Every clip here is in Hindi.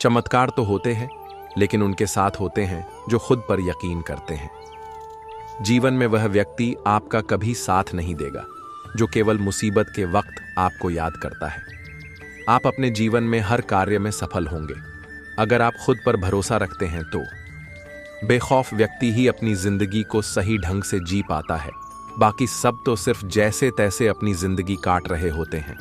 चमत्कार तो होते हैं, लेकिन उनके साथ होते हैं जो खुद पर यकीन करते हैं। जीवन में वह व्यक्ति आपका कभी साथ नहीं देगा जो केवल मुसीबत के वक्त आपको याद करता है। आप अपने जीवन में हर कार्य में सफल होंगे अगर आप खुद पर भरोसा रखते हैं तो। बेखौफ व्यक्ति ही अपनी जिंदगी को सही ढंग से जी पाता है, बाकी सब तो सिर्फ जैसे तैसे अपनी जिंदगी काट रहे होते हैं।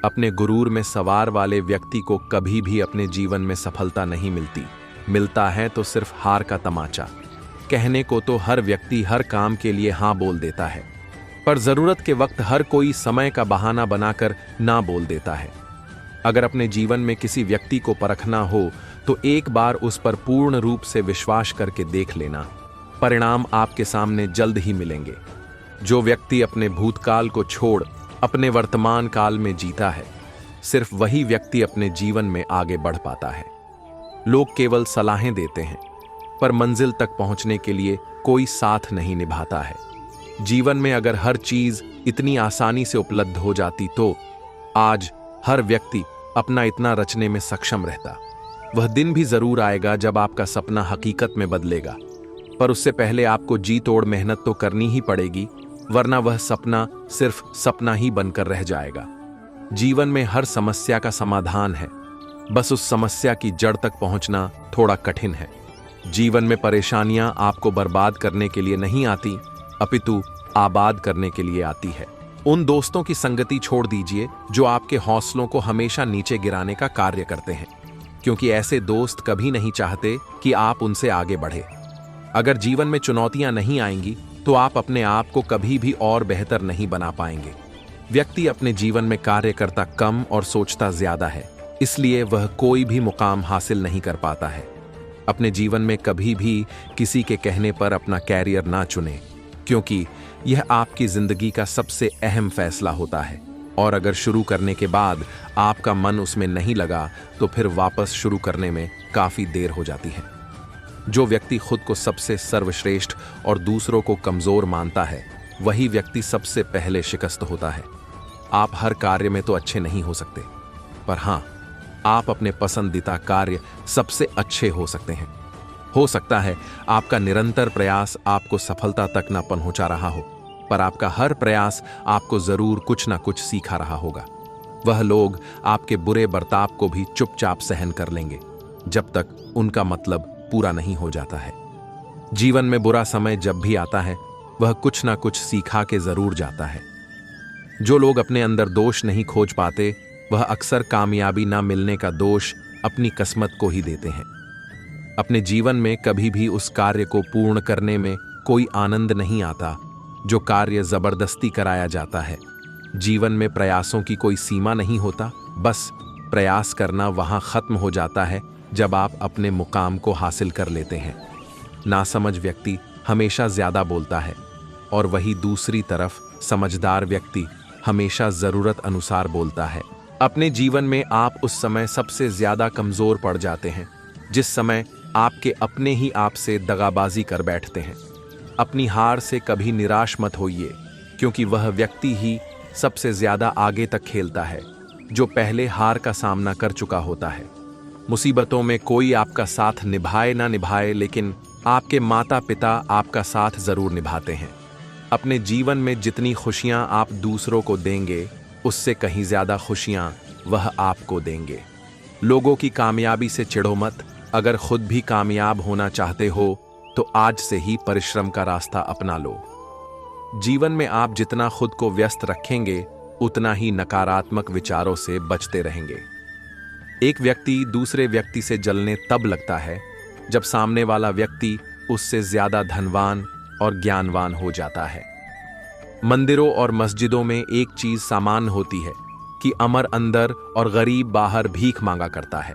अपने गुरूर में सवार वाले व्यक्ति को कभी भी अपने जीवन में सफलता नहीं मिलती, मिलता है तो सिर्फ हार का तमाचा। कहने को तो हर व्यक्ति हर काम के लिए हाँ बोल देता है, पर जरूरत के वक्त हर कोई समय का बहाना बनाकर ना बोल देता है। अगर अपने जीवन में किसी व्यक्ति को परखना हो तो एक बार उस पर पूर्ण रूप से विश्वास करके देख लेना, परिणाम आपके सामने जल्द ही मिलेंगे। जो व्यक्ति अपने भूतकाल को छोड़ अपने वर्तमान काल में जीता है, सिर्फ वही व्यक्ति अपने जीवन में आगे बढ़ पाता है। लोग केवल सलाहें देते हैं, पर मंजिल तक पहुंचने के लिए कोई साथ नहीं निभाता है। जीवन में अगर हर चीज इतनी आसानी से उपलब्ध हो जाती तो आज हर व्यक्ति अपना इतना रचने में सक्षम रहता। वह दिन भी जरूर आएगा जब आपका सपना हकीकत में बदलेगा, पर उससे पहले आपको जी तोड़ मेहनत तो करनी ही पड़ेगी, वरना वह सपना सिर्फ सपना ही बनकर रह जाएगा। जीवन में हर समस्या का समाधान है, बस उस समस्या की जड़ तक पहुंचना थोड़ा कठिन है। जीवन में परेशानियां आपको बर्बाद करने के लिए नहीं आती, अपितु आबाद करने के लिए आती है। उन दोस्तों की संगति छोड़ दीजिए जो आपके हौसलों को हमेशा नीचे गिराने का कार्य करते हैं, क्योंकि ऐसे दोस्त कभी नहीं चाहते कि आप उनसे आगे बढ़े। अगर जीवन में चुनौतियां नहीं आएंगी तो आप अपने आप को कभी भी और बेहतर नहीं बना पाएंगे। व्यक्ति अपने जीवन में कार्य करता कम और सोचता ज्यादा है, इसलिए वह कोई भी मुकाम हासिल नहीं कर पाता है। अपने जीवन में कभी भी किसी के कहने पर अपना कैरियर ना चुने, क्योंकि यह आपकी जिंदगी का सबसे अहम फैसला होता है, और अगर शुरू करने के बाद आपका मन उसमें नहीं लगा तो फिर वापस शुरू करने में काफी देर हो जाती है। जो व्यक्ति खुद को सबसे सर्वश्रेष्ठ और दूसरों को कमजोर मानता है, वही व्यक्ति सबसे पहले शिकस्त होता है। आप हर कार्य में तो अच्छे नहीं हो सकते, पर हां, आप अपने पसंदीदा कार्य सबसे अच्छे हो सकते हैं। हो सकता है आपका निरंतर प्रयास आपको सफलता तक न पहुंचा रहा हो, पर आपका हर प्रयास आपको जरूर कुछ ना कुछ सिखा रहा होगा। वह लोग आपके बुरे बर्ताव को भी चुपचाप सहन कर लेंगे, जब तक उनका मतलब पूरा नहीं हो जाता है। जीवन में बुरा समय जब भी आता है, वह कुछ ना कुछ सिखा के जरूर जाता है। जो लोग अपने अंदर दोष नहीं खोज पाते, वह अक्सर कामयाबी ना मिलने का दोष अपनी किस्मत को ही देते हैं। अपने जीवन में कभी भी उस कार्य को पूर्ण करने में कोई आनंद नहीं आता जो कार्य जबरदस्ती कराया जाता है। जीवन में प्रयासों की कोई सीमा नहीं होता, बस प्रयास करना वहां खत्म हो जाता है जब आप अपने मुकाम को हासिल कर लेते हैं। नासमझ व्यक्ति हमेशा ज्यादा बोलता है, और वही दूसरी तरफ समझदार व्यक्ति हमेशा जरूरत अनुसार बोलता है। अपने जीवन में आप उस समय सबसे ज्यादा कमजोर पड़ जाते हैं जिस समय आपके अपने ही आपसे दगाबाजी कर बैठते हैं। अपनी हार से कभी निराश मत होइए, क्योंकि वह व्यक्ति ही सबसे ज्यादा आगे तक खेलता है जो पहले हार का सामना कर चुका होता है। मुसीबतों में कोई आपका साथ निभाए ना निभाए, लेकिन आपके माता पिता आपका साथ जरूर निभाते हैं। अपने जीवन में जितनी खुशियां आप दूसरों को देंगे, उससे कहीं ज्यादा खुशियां वह आपको देंगे। लोगों की कामयाबी से चिढ़ो मत। अगर खुद भी कामयाब होना चाहते हो तो आज से ही परिश्रम का रास्ता अपना लो। जीवन में आप जितना खुद को व्यस्त रखेंगे, उतना ही नकारात्मक विचारों से बचते रहेंगे। एक व्यक्ति दूसरे व्यक्ति से जलने तब लगता है जब सामने वाला व्यक्ति उससे ज्यादा धनवान और ज्ञानवान हो जाता है। मंदिरों और मस्जिदों में एक चीज सामान्य होती है कि अमर अंदर और गरीब बाहर भीख मांगा करता है।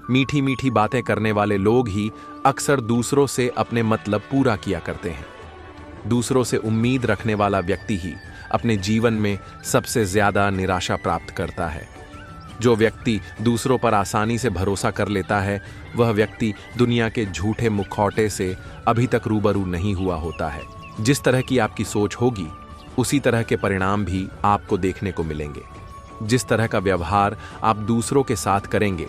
मीठी मीठी बातें करने वाले लोग ही अक्सर दूसरों से अपने मतलब पूरा किया करते हैं। दूसरों से उम्मीद रखने वाला व्यक्ति ही अपने जीवन में सबसे ज्यादा निराशा प्राप्त करता है। जो व्यक्ति दूसरों पर आसानी से भरोसा कर लेता है, वह व्यक्ति दुनिया के झूठे मुखौटे से अभी तक रूबरू नहीं हुआ होता है। जिस तरह की आपकी सोच होगी, उसी तरह के परिणाम भी आपको देखने को मिलेंगे। जिस तरह का व्यवहार आप दूसरों के साथ करेंगे,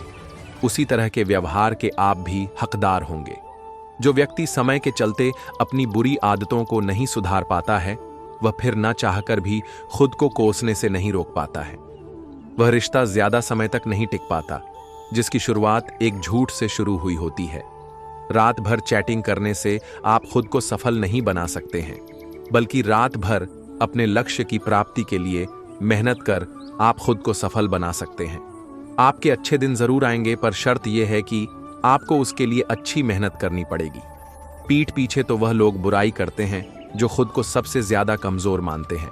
उसी तरह के व्यवहार के आप भी हकदार होंगे। जो व्यक्ति समय के चलते अपनी बुरी आदतों को नहीं सुधार पाता है, वह फिर न चाहकर भी खुद को कोसने से नहीं रोक पाता है। वह रिश्ता ज्यादा समय तक नहीं टिक पाता, जिसकी शुरुआत एक झूठ से शुरू हुई होती है। रात भर चैटिंग करने से आप खुद को सफल नहीं बना सकते हैं, बल्कि रात भर अपने लक्ष्य की प्राप्ति के लिए मेहनत कर आप खुद को सफल बना सकते हैं। आपके अच्छे दिन जरूर आएंगे, पर शर्त यह है कि आपको उसके लिए अच्छी मेहनत करनी पड़ेगी। पीठ पीछे तो वह लोग बुराई करते हैं जो खुद को सबसे ज्यादा कमजोर मानते हैं।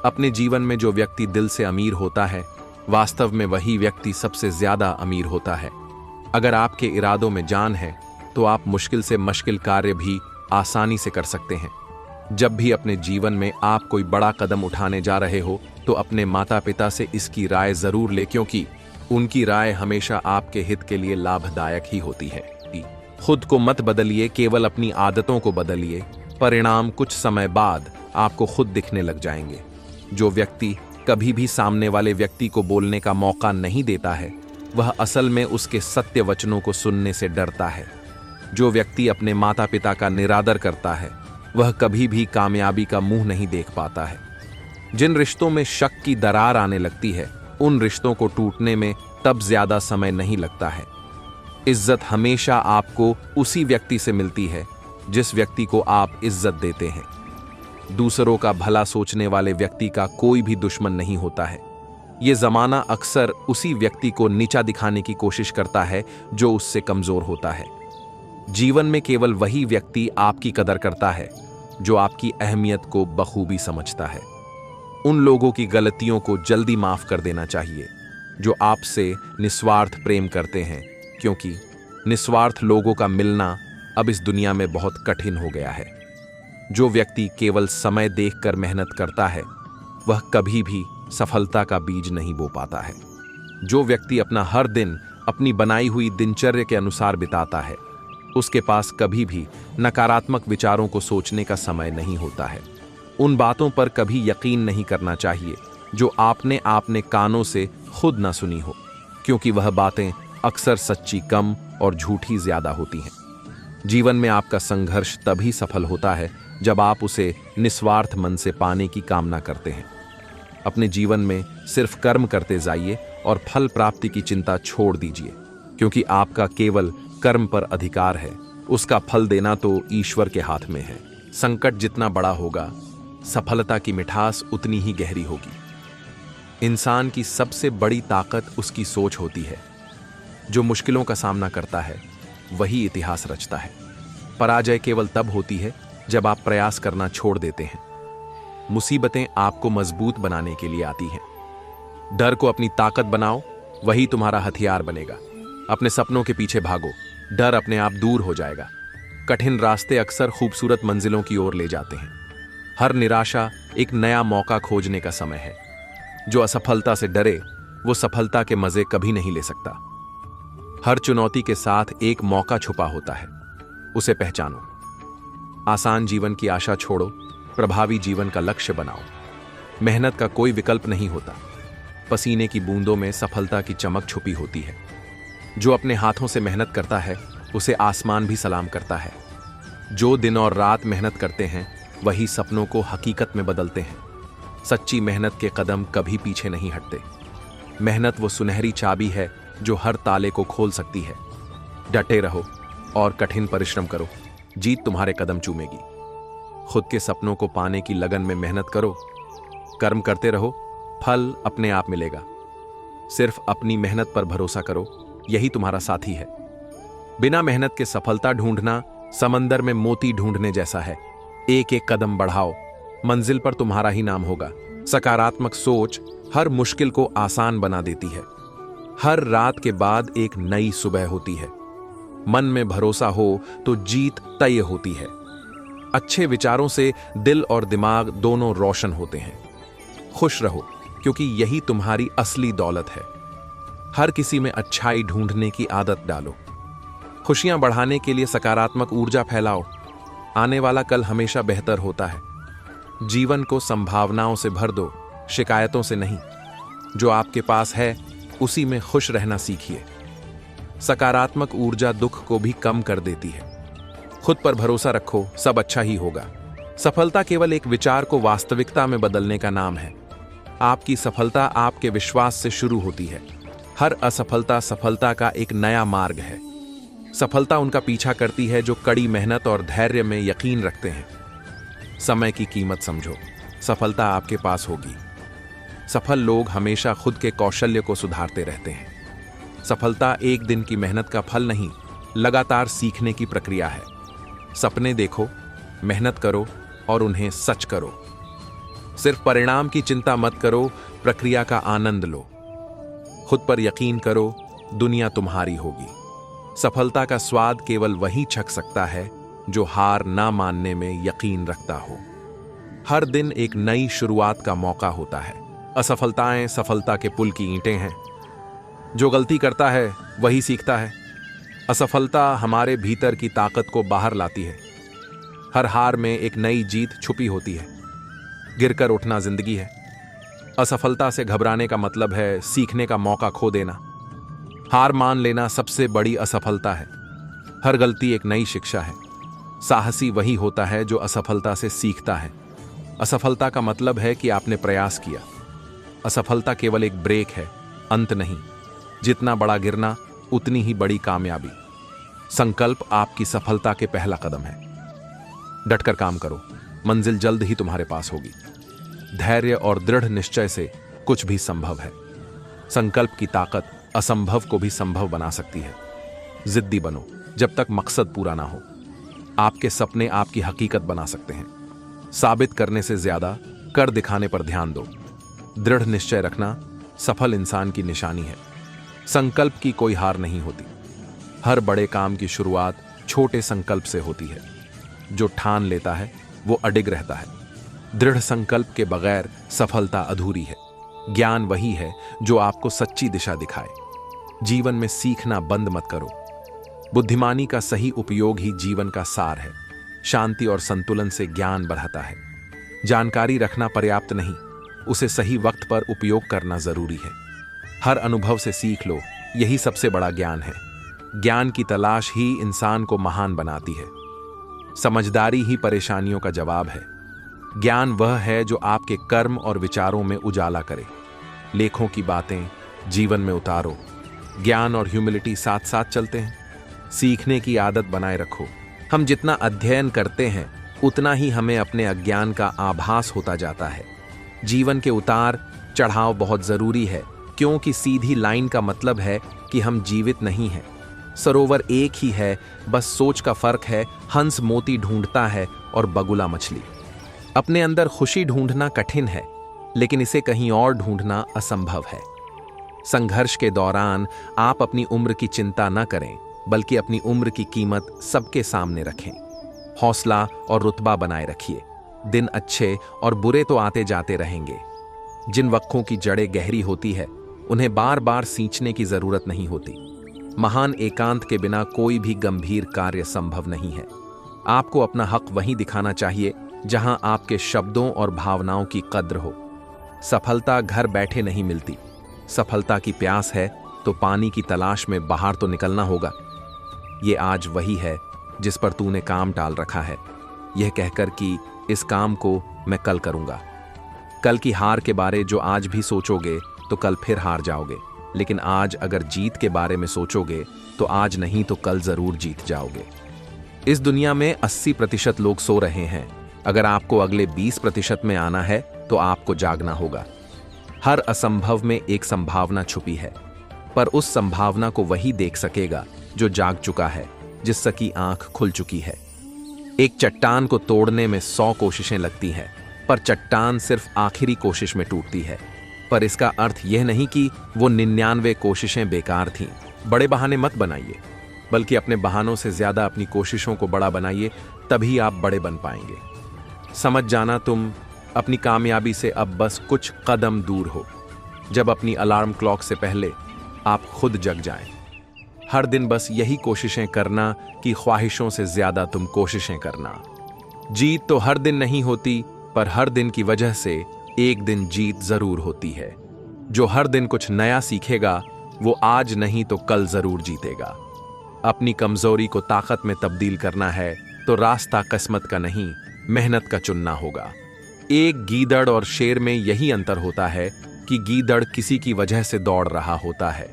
अपने जीवन में जो व्यक्ति दिल से अमीर होता है, वास्तव में वही व्यक्ति सबसे ज्यादा अमीर होता है। अगर आपके इरादों में जान है तो आप मुश्किल से मुश्किल कार्य भी आसानी से कर सकते हैं। जब भी अपने जीवन में आप कोई बड़ा कदम उठाने जा रहे हो तो अपने माता पिता से इसकी राय जरूर ले, क्योंकि उनकी राय हमेशा आपके हित के लिए लाभदायक ही होती है। खुद को मत बदलिए, केवल अपनी आदतों को बदलिए। परिणाम कुछ समय बाद आपको खुद दिखने लग जाएंगे। जो व्यक्ति कभी भी सामने वाले व्यक्ति को बोलने का मौका नहीं देता है, वह असल में उसके सत्य वचनों को सुनने से डरता है। जो व्यक्ति अपने माता पिता का निरादर करता है, वह कभी भी कामयाबी का मुंह नहीं देख पाता है। जिन रिश्तों में शक की दरार आने लगती है, उन रिश्तों को टूटने में तब ज्यादा समय नहीं लगता है। इज्जत हमेशा आपको उसी व्यक्ति से मिलती है जिस व्यक्ति को आप इज्जत देते हैं। दूसरों का भला सोचने वाले व्यक्ति का कोई भी दुश्मन नहीं होता है। ये जमाना अक्सर उसी व्यक्ति को नीचा दिखाने की कोशिश करता है जो उससे कमजोर होता है। जीवन में केवल वही व्यक्ति आपकी कदर करता है जो आपकी अहमियत को बखूबी समझता है। उन लोगों की गलतियों को जल्दी माफ कर देना चाहिए जो आपसे निस्वार्थ प्रेम करते हैं, क्योंकि निस्वार्थ लोगों का मिलना अब इस दुनिया में बहुत कठिन हो गया है। जो व्यक्ति केवल समय देखकर मेहनत करता है, वह कभी भी सफलता का बीज नहीं बो पाता है। जो व्यक्ति अपना हर दिन अपनी बनाई हुई दिनचर्या के अनुसार बिताता है, उसके पास कभी भी नकारात्मक विचारों को सोचने का समय नहीं होता है। उन बातों पर कभी यकीन नहीं करना चाहिए जो आपने कानों से खुद ना सुनी हो, क्योंकि वह बातें अक्सर सच्ची कम और झूठी ज्यादा होती हैं। जीवन में आपका संघर्ष तभी सफल होता है जब आप उसे निस्वार्थ मन से पाने की कामना करते हैं। अपने जीवन में सिर्फ कर्म करते जाइए और फल प्राप्ति की चिंता छोड़ दीजिए, क्योंकि आपका केवल कर्म पर अधिकार है। उसका फल देना तो ईश्वर के हाथ में है। संकट जितना बड़ा होगा, सफलता की मिठास उतनी ही गहरी होगी। इंसान की सबसे बड़ी ताकत उसकी सोच होती है। जो मुश्किलों का सामना करता है, वही इतिहास रचता है। पराजय केवल तब होती है जब आप प्रयास करना छोड़ देते हैं। मुसीबतें आपको मजबूत बनाने के लिए आती हैं। डर को अपनी ताकत बनाओ, वही तुम्हारा हथियार बनेगा। अपने सपनों के पीछे भागो, डर अपने आप दूर हो जाएगा। कठिन रास्ते अक्सर खूबसूरत मंजिलों की ओर ले जाते हैं। हर निराशा एक नया मौका खोजने का समय है। जो असफलता से डरे, वो सफलता के मजे कभी नहीं ले सकता। हर चुनौती के साथ एक मौका छुपा होता है, उसे पहचानो। आसान जीवन की आशा छोड़ो, प्रभावी जीवन का लक्ष्य बनाओ। मेहनत का कोई विकल्प नहीं होता। पसीने की बूंदों में सफलता की चमक छुपी होती है। जो अपने हाथों से मेहनत करता है, उसे आसमान भी सलाम करता है। जो दिन और रात मेहनत करते हैं, वही सपनों को हकीकत में बदलते हैं। सच्ची मेहनत के कदम कभी पीछे नहीं हटते। मेहनत वो सुनहरी चाबी है जो हर ताले को खोल सकती है। डटे रहो और कठिन परिश्रम करो, जीत तुम्हारे कदम चूमेगी। खुद के सपनों को पाने की लगन में मेहनत करो। कर्म करते रहो, फल अपने आप मिलेगा। सिर्फ अपनी मेहनत पर भरोसा करो, यही तुम्हारा साथी है। बिना मेहनत के सफलता ढूंढना समंदर में मोती ढूंढने जैसा है। एक एक कदम बढ़ाओ, मंजिल पर तुम्हारा ही नाम होगा। सकारात्मक सोच हर मुश्किल को आसान बना देती है। हर रात के बाद एक नई सुबह होती है। मन में भरोसा हो तो जीत तय होती है। अच्छे विचारों से दिल और दिमाग दोनों रोशन होते हैं। खुश रहो, क्योंकि यही तुम्हारी असली दौलत है। हर किसी में अच्छाई ढूंढने की आदत डालो। खुशियां बढ़ाने के लिए सकारात्मक ऊर्जा फैलाओ। आने वाला कल हमेशा बेहतर होता है। जीवन को संभावनाओं से भर दो, शिकायतों से नहीं। जो आपके पास है, उसी में खुश रहना सीखिए। सकारात्मक ऊर्जा दुख को भी कम कर देती है। खुद पर भरोसा रखो, सब अच्छा ही होगा। सफलता केवल एक विचार को वास्तविकता में बदलने का नाम है। आपकी सफलता आपके विश्वास से शुरू होती है। हर असफलता सफलता का एक नया मार्ग है। सफलता उनका पीछा करती है जो कड़ी मेहनत और धैर्य में यकीन रखते हैं। समय की कीमत समझो, सफलता आपके पास होगी। सफल लोग हमेशा खुद के कौशल्य को सुधारते रहते हैं। सफलता एक दिन की मेहनत का फल नहीं, लगातार सीखने की प्रक्रिया है। सपने देखो, मेहनत करो और उन्हें सच करो। सिर्फ परिणाम की चिंता मत करो, प्रक्रिया का आनंद लो। खुद पर यकीन करो, दुनिया तुम्हारी होगी। सफलता का स्वाद केवल वही चख सकता है जो हार ना मानने में यकीन रखता हो। हर दिन एक नई शुरुआत का मौका होता है। असफलताएं सफलता के पुल की ईंटें हैं। जो गलती करता है वही सीखता है। असफलता हमारे भीतर की ताकत को बाहर लाती है। हर हार में एक नई जीत छुपी होती है। गिरकर उठना जिंदगी है। असफलता से घबराने का मतलब है सीखने का मौका खो देना। हार मान लेना सबसे बड़ी असफलता है। हर गलती एक नई शिक्षा है। साहसी वही होता है जो असफलता से सीखता है। असफलता का मतलब है कि आपने प्रयास किया। असफलता केवल एक ब्रेक है, अंत नहीं। जितना बड़ा गिरना उतनी ही बड़ी कामयाबी। संकल्प आपकी सफलता के पहला कदम है। डटकर काम करो, मंजिल जल्द ही तुम्हारे पास होगी। धैर्य और दृढ़ निश्चय से कुछ भी संभव है। संकल्प की ताकत असंभव को भी संभव बना सकती है। जिद्दी बनो जब तक मकसद पूरा ना हो। आपके सपने आपकी हकीकत बना सकते हैं। साबित करने से ज्यादा कर दिखाने पर ध्यान दो। दृढ़ निश्चय रखना सफल इंसान की निशानी है। संकल्प की कोई हार नहीं होती। हर बड़े काम की शुरुआत छोटे संकल्प से होती है। जो ठान लेता है वो अडिग रहता है। दृढ़ संकल्प के बगैर सफलता अधूरी है। ज्ञान वही है जो आपको सच्ची दिशा दिखाए। जीवन में सीखना बंद मत करो। बुद्धिमानी का सही उपयोग ही जीवन का सार है। शांति और संतुलन से ज्ञान बढ़ता है। जानकारी रखना पर्याप्त नहीं, उसे सही वक्त पर उपयोग करना जरूरी है। हर अनुभव से सीख लो, यही सबसे बड़ा ज्ञान है। ज्ञान की तलाश ही इंसान को महान बनाती है। समझदारी ही परेशानियों का जवाब है। ज्ञान वह है जो आपके कर्म और विचारों में उजाला करे। लेखों की बातें जीवन में उतारो। ज्ञान और ह्यूमिलिटी साथ साथ चलते हैं। सीखने की आदत बनाए रखो। हम जितना अध्ययन करते हैं उतना ही हमें अपने अज्ञान का आभास होता जाता है। जीवन के उतार चढ़ाव बहुत जरूरी है, क्योंकि सीधी लाइन का मतलब है कि हम जीवित नहीं हैं। सरोवर एक ही है, बस सोच का फर्क है। हंस मोती ढूंढता है और बगुला मछली। अपने अंदर खुशी ढूंढना कठिन है, लेकिन इसे कहीं और ढूंढना असंभव है। संघर्ष के दौरान आप अपनी उम्र की चिंता न करें, बल्कि अपनी उम्र की कीमत सबके सामने रखें। हौसला और रुतबा बनाए रखिए। दिन अच्छे और बुरे तो आते जाते रहेंगे। जिन वक्रों की जड़ें गहरी होती है उन्हें बार बार सींचने की जरूरत नहीं होती। महान एकांत के बिना कोई भी गंभीर कार्य संभव नहीं है। आपको अपना हक वहीं दिखाना चाहिए जहां आपके शब्दों और भावनाओं की कद्र हो। सफलता घर बैठे नहीं मिलती। सफलता की प्यास है तो पानी की तलाश में बाहर तो निकलना होगा। ये आज वही है जिस पर तूने काम टाल रखा है, यह कहकर कि इस काम को मैं कल करूंगा। कल की हार के बारे जो आज भी सोचोगे तो कल फिर हार जाओगे, लेकिन आज अगर जीत के बारे में सोचोगे तो आज नहीं तो कल जरूर जीत जाओगे। इस दुनिया में 80% लोग सो रहे हैं। अगर आपको अगले 20% में आना है तो आपको जागना होगा। हर असंभव में एक संभावना छुपी है, पर उस संभावना को वही देख सकेगा जो जाग चुका है, जिसकी आंख खुल चुकी है। एक चट्टान को तोड़ने में 100 कोशिशें लगती हैं, पर चट्टान सिर्फ आखिरी कोशिश में टूटती है। पर इसका अर्थ यह नहीं कि वो 99 कोशिशें बेकार थीं। बड़े बहाने मत बनाइए, बल्कि अपने बहानों से ज्यादा अपनी कोशिशों को बड़ा बनाइए, तभी आप बड़े बन पाएंगे। समझ जाना तुम अपनी कामयाबी से अब बस कुछ कदम दूर हो, जब अपनी अलार्म क्लॉक से पहले आप खुद जग जाएं। हर दिन बस यही कोशिशें करना कि ख्वाहिशों से ज्यादा तुम कोशिशें करना। जीत तो हर दिन नहीं होती, पर हर दिन की वजह से एक दिन जीत जरूर होती है। जो हर दिन कुछ नया सीखेगा वो आज नहीं तो कल जरूर जीतेगा। अपनी कमजोरी को ताकत में तब्दील करना है तो रास्ता किस्मत का नहीं, मेहनत का चुनना होगा। एक गीदड़ और शेर में यही अंतर होता है कि गीदड़ किसी की वजह से दौड़ रहा होता है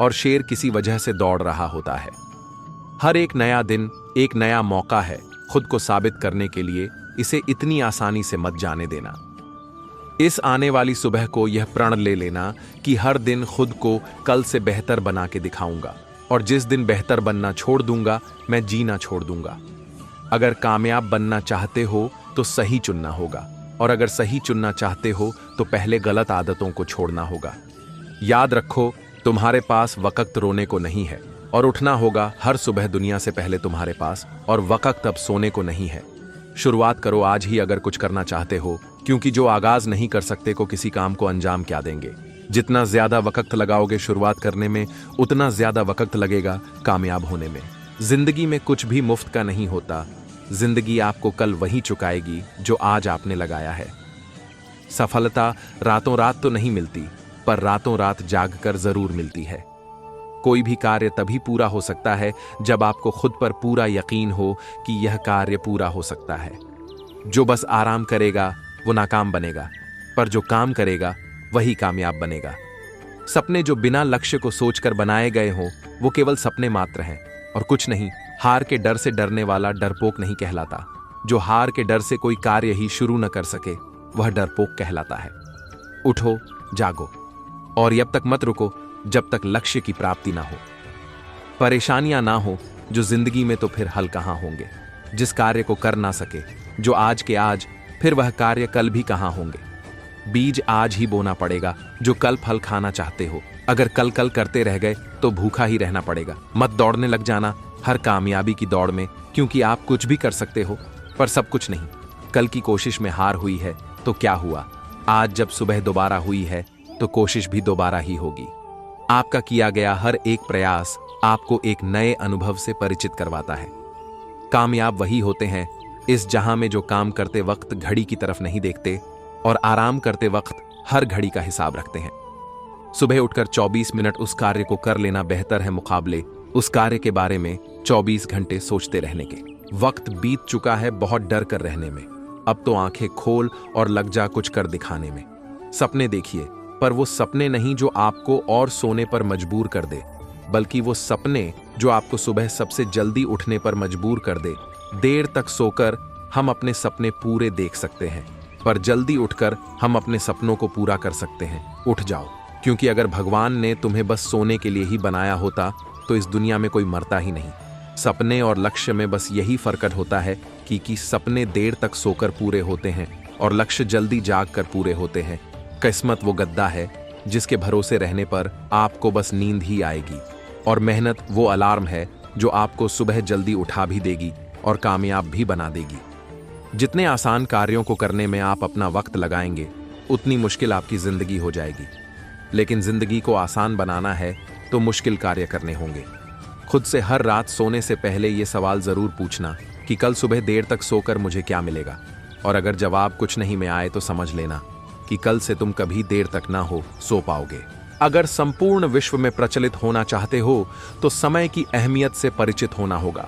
और शेर किसी वजह से दौड़ रहा होता है। हर एक नया दिन एक नया मौका है खुद को साबित करने के लिए, इसे इतनी आसानी से मत जाने देना। इस आने वाली सुबह को यह प्रण ले लेना कि हर दिन खुद को कल से बेहतर बना के दिखाऊंगा, और जिस दिन बेहतर बनना छोड़ दूंगा मैं जीना छोड़ दूंगा। अगर कामयाब बनना चाहते हो तो सही चुनना होगा, और अगर सही चुनना चाहते हो तो पहले गलत आदतों को छोड़ना होगा। याद रखो, तुम्हारे पास वक्त रोने को नहीं है, और उठना होगा हर सुबह दुनिया से पहले तुम्हारे पास, और वक्त अब सोने को नहीं है। शुरुआत करो आज ही अगर कुछ करना चाहते हो, क्योंकि जो आगाज नहीं कर सकते को किसी काम को अंजाम क्या देंगे। जितना ज्यादा वक्त लगाओगे शुरुआत करने में, उतना ज्यादा वक्त लगेगा कामयाब होने में। जिंदगी में कुछ भी मुफ्त का नहीं होता। जिंदगी आपको कल वही चुकाएगी जो आज आपने लगाया है। सफलता रातों रात तो नहीं मिलती, पर रातों रात जागकर जरूर मिलती है। कोई भी कार्य तभी पूरा हो सकता है जब आपको खुद पर पूरा यकीन हो कि यह कार्य पूरा हो सकता है। जो बस आराम करेगा वो नाकाम बनेगा, पर जो काम करेगा वही कामयाब बनेगा। सपने जो बिना लक्ष्य को सोचकर बनाए गए हों वो केवल सपने मात्र हैं और कुछ नहीं। हार के डर से डरने वाला डरपोक नहीं कहलाता। जो हार के डर से कोई कार्य ही शुरू न कर सके वह डरपोक कहलाता है। उठो, जागो, और अब तक मत रुको जब तक लक्ष्य की प्राप्ति ना हो। परेशानियां ना हो जो जिंदगी में, तो फिर हल कहां होंगे। जिस कार्य को कर ना सके जो आज के आज, फिर वह कार्य कल भी कहां होंगे। बीज आज ही बोना पड़ेगा जो कल फल खाना चाहते हो। अगर कल कल करते रह गए तो भूखा ही रहना पड़ेगा। मत दौड़ने लग जाना हर कामयाबी की दौड़ में, क्योंकि आप कुछ भी कर सकते हो पर सब कुछ नहीं। कल की कोशिश में हार हुई है तो क्या हुआ, आज जब सुबह दोबारा हुई है तो कोशिश भी दोबारा ही होगी। आपका किया गया हर एक प्रयास आपको एक नए अनुभव से परिचित करवाता है। कामयाब वही होते हैं इस जहां में जो काम करते वक्त घड़ी की तरफ नहीं देखते और आराम करते वक्त हर घड़ी का हिसाब रखते हैं। सुबह उठकर 24 मिनट उस कार्य को कर लेना बेहतर है मुकाबले उस कार्य के बारे में 24 घंटे सोचते रहने के। वक्त बीत चुका है बहुत डर कर रहने में। अब तो आंखें खोल और लग जा कुछ कर दिखाने में। सपने देखिए, पर वो सपने नहीं जो आपको और सोने पर मजबूर कर दे, बल्कि वो सपने जो आपको सुबह सबसे जल्दी उठने पर मजबूर कर दे। देर तक सोकर हम अपने सपने पूरे देख सकते हैं, पर जल्दी उठकर हम अपने सपनों को पूरा कर सकते हैं। उठ जाओ, क्योंकि अगर भगवान ने तुम्हें बस सोने के लिए ही बनाया होता तो इस दुनिया में कोई मरता ही नहीं। सपने और लक्ष्य में बस यही फर्क होता है कि सपने देर तक सोकर पूरे होते हैं और लक्ष्य जल्दी जाग कर पूरे होते हैं। किस्मत वो गद्दा है जिसके भरोसे रहने पर आपको बस नींद ही आएगी, और मेहनत वो अलार्म है जो आपको सुबह जल्दी उठा भी देगी और कामयाब भी बना देगी। जितने आसान कार्यों को करने में आप अपना वक्त लगाएंगे उतनी मुश्किल आपकी जिंदगी हो जाएगी। लेकिन जिंदगी को आसान बनाना है तो मुश्किल कार्य करने होंगे। खुद से हर रात सोने से पहले ये सवाल जरूर पूछना कि कल सुबह देर तक सोकर मुझे क्या मिलेगा, और अगर जवाब कुछ नहीं में आए तो समझ लेना कि कल से तुम कभी देर तक ना हो सो पाओगे। अगर संपूर्ण विश्व में प्रचलित होना चाहते हो तो समय की अहमियत से परिचित होना होगा।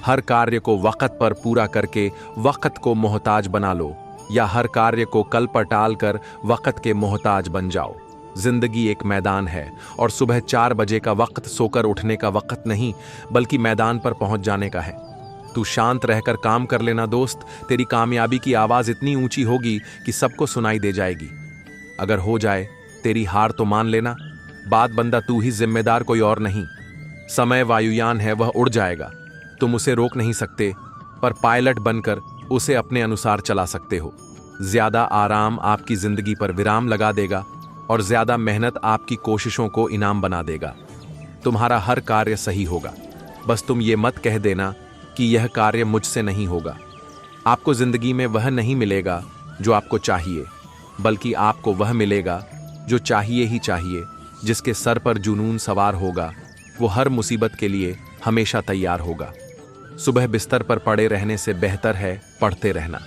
हर कार्य को वक्त पर पूरा करके वक्त को मोहताज बना लो, या हर कार्य को कल पर टाल कर वक्त के मोहताज बन जाओ। जिंदगी एक मैदान है और सुबह 4 बजे का वक्त सोकर उठने का वक्त नहीं, बल्कि मैदान पर पहुंच जाने का है। तू शांत रहकर काम कर लेना दोस्त, तेरी कामयाबी की आवाज इतनी ऊंची होगी कि सबको सुनाई दे जाएगी। अगर हो जाए तेरी हार तो मान लेना, बात बंदा तू ही जिम्मेदार, कोई और नहीं। समय वायुयान है, वह उड़ जाएगा, तुम उसे रोक नहीं सकते, पर पायलट बनकर उसे अपने अनुसार चला सकते हो। ज्यादा आराम आपकी जिंदगी पर विराम लगा देगा और ज्यादा मेहनत आपकी कोशिशों को इनाम बना देगा। तुम्हारा हर कार्य सही होगा, बस तुम ये मत कह देना कि यह कार्य मुझसे नहीं होगा। आपको जिंदगी में वह नहीं मिलेगा जो आपको चाहिए, बल्कि आपको वह मिलेगा जो चाहिए ही चाहिए। जिसके सर पर जुनून सवार होगा वो हर मुसीबत के लिए हमेशा तैयार होगा। सुबह बिस्तर पर पड़े रहने से बेहतर है पढ़ते रहना।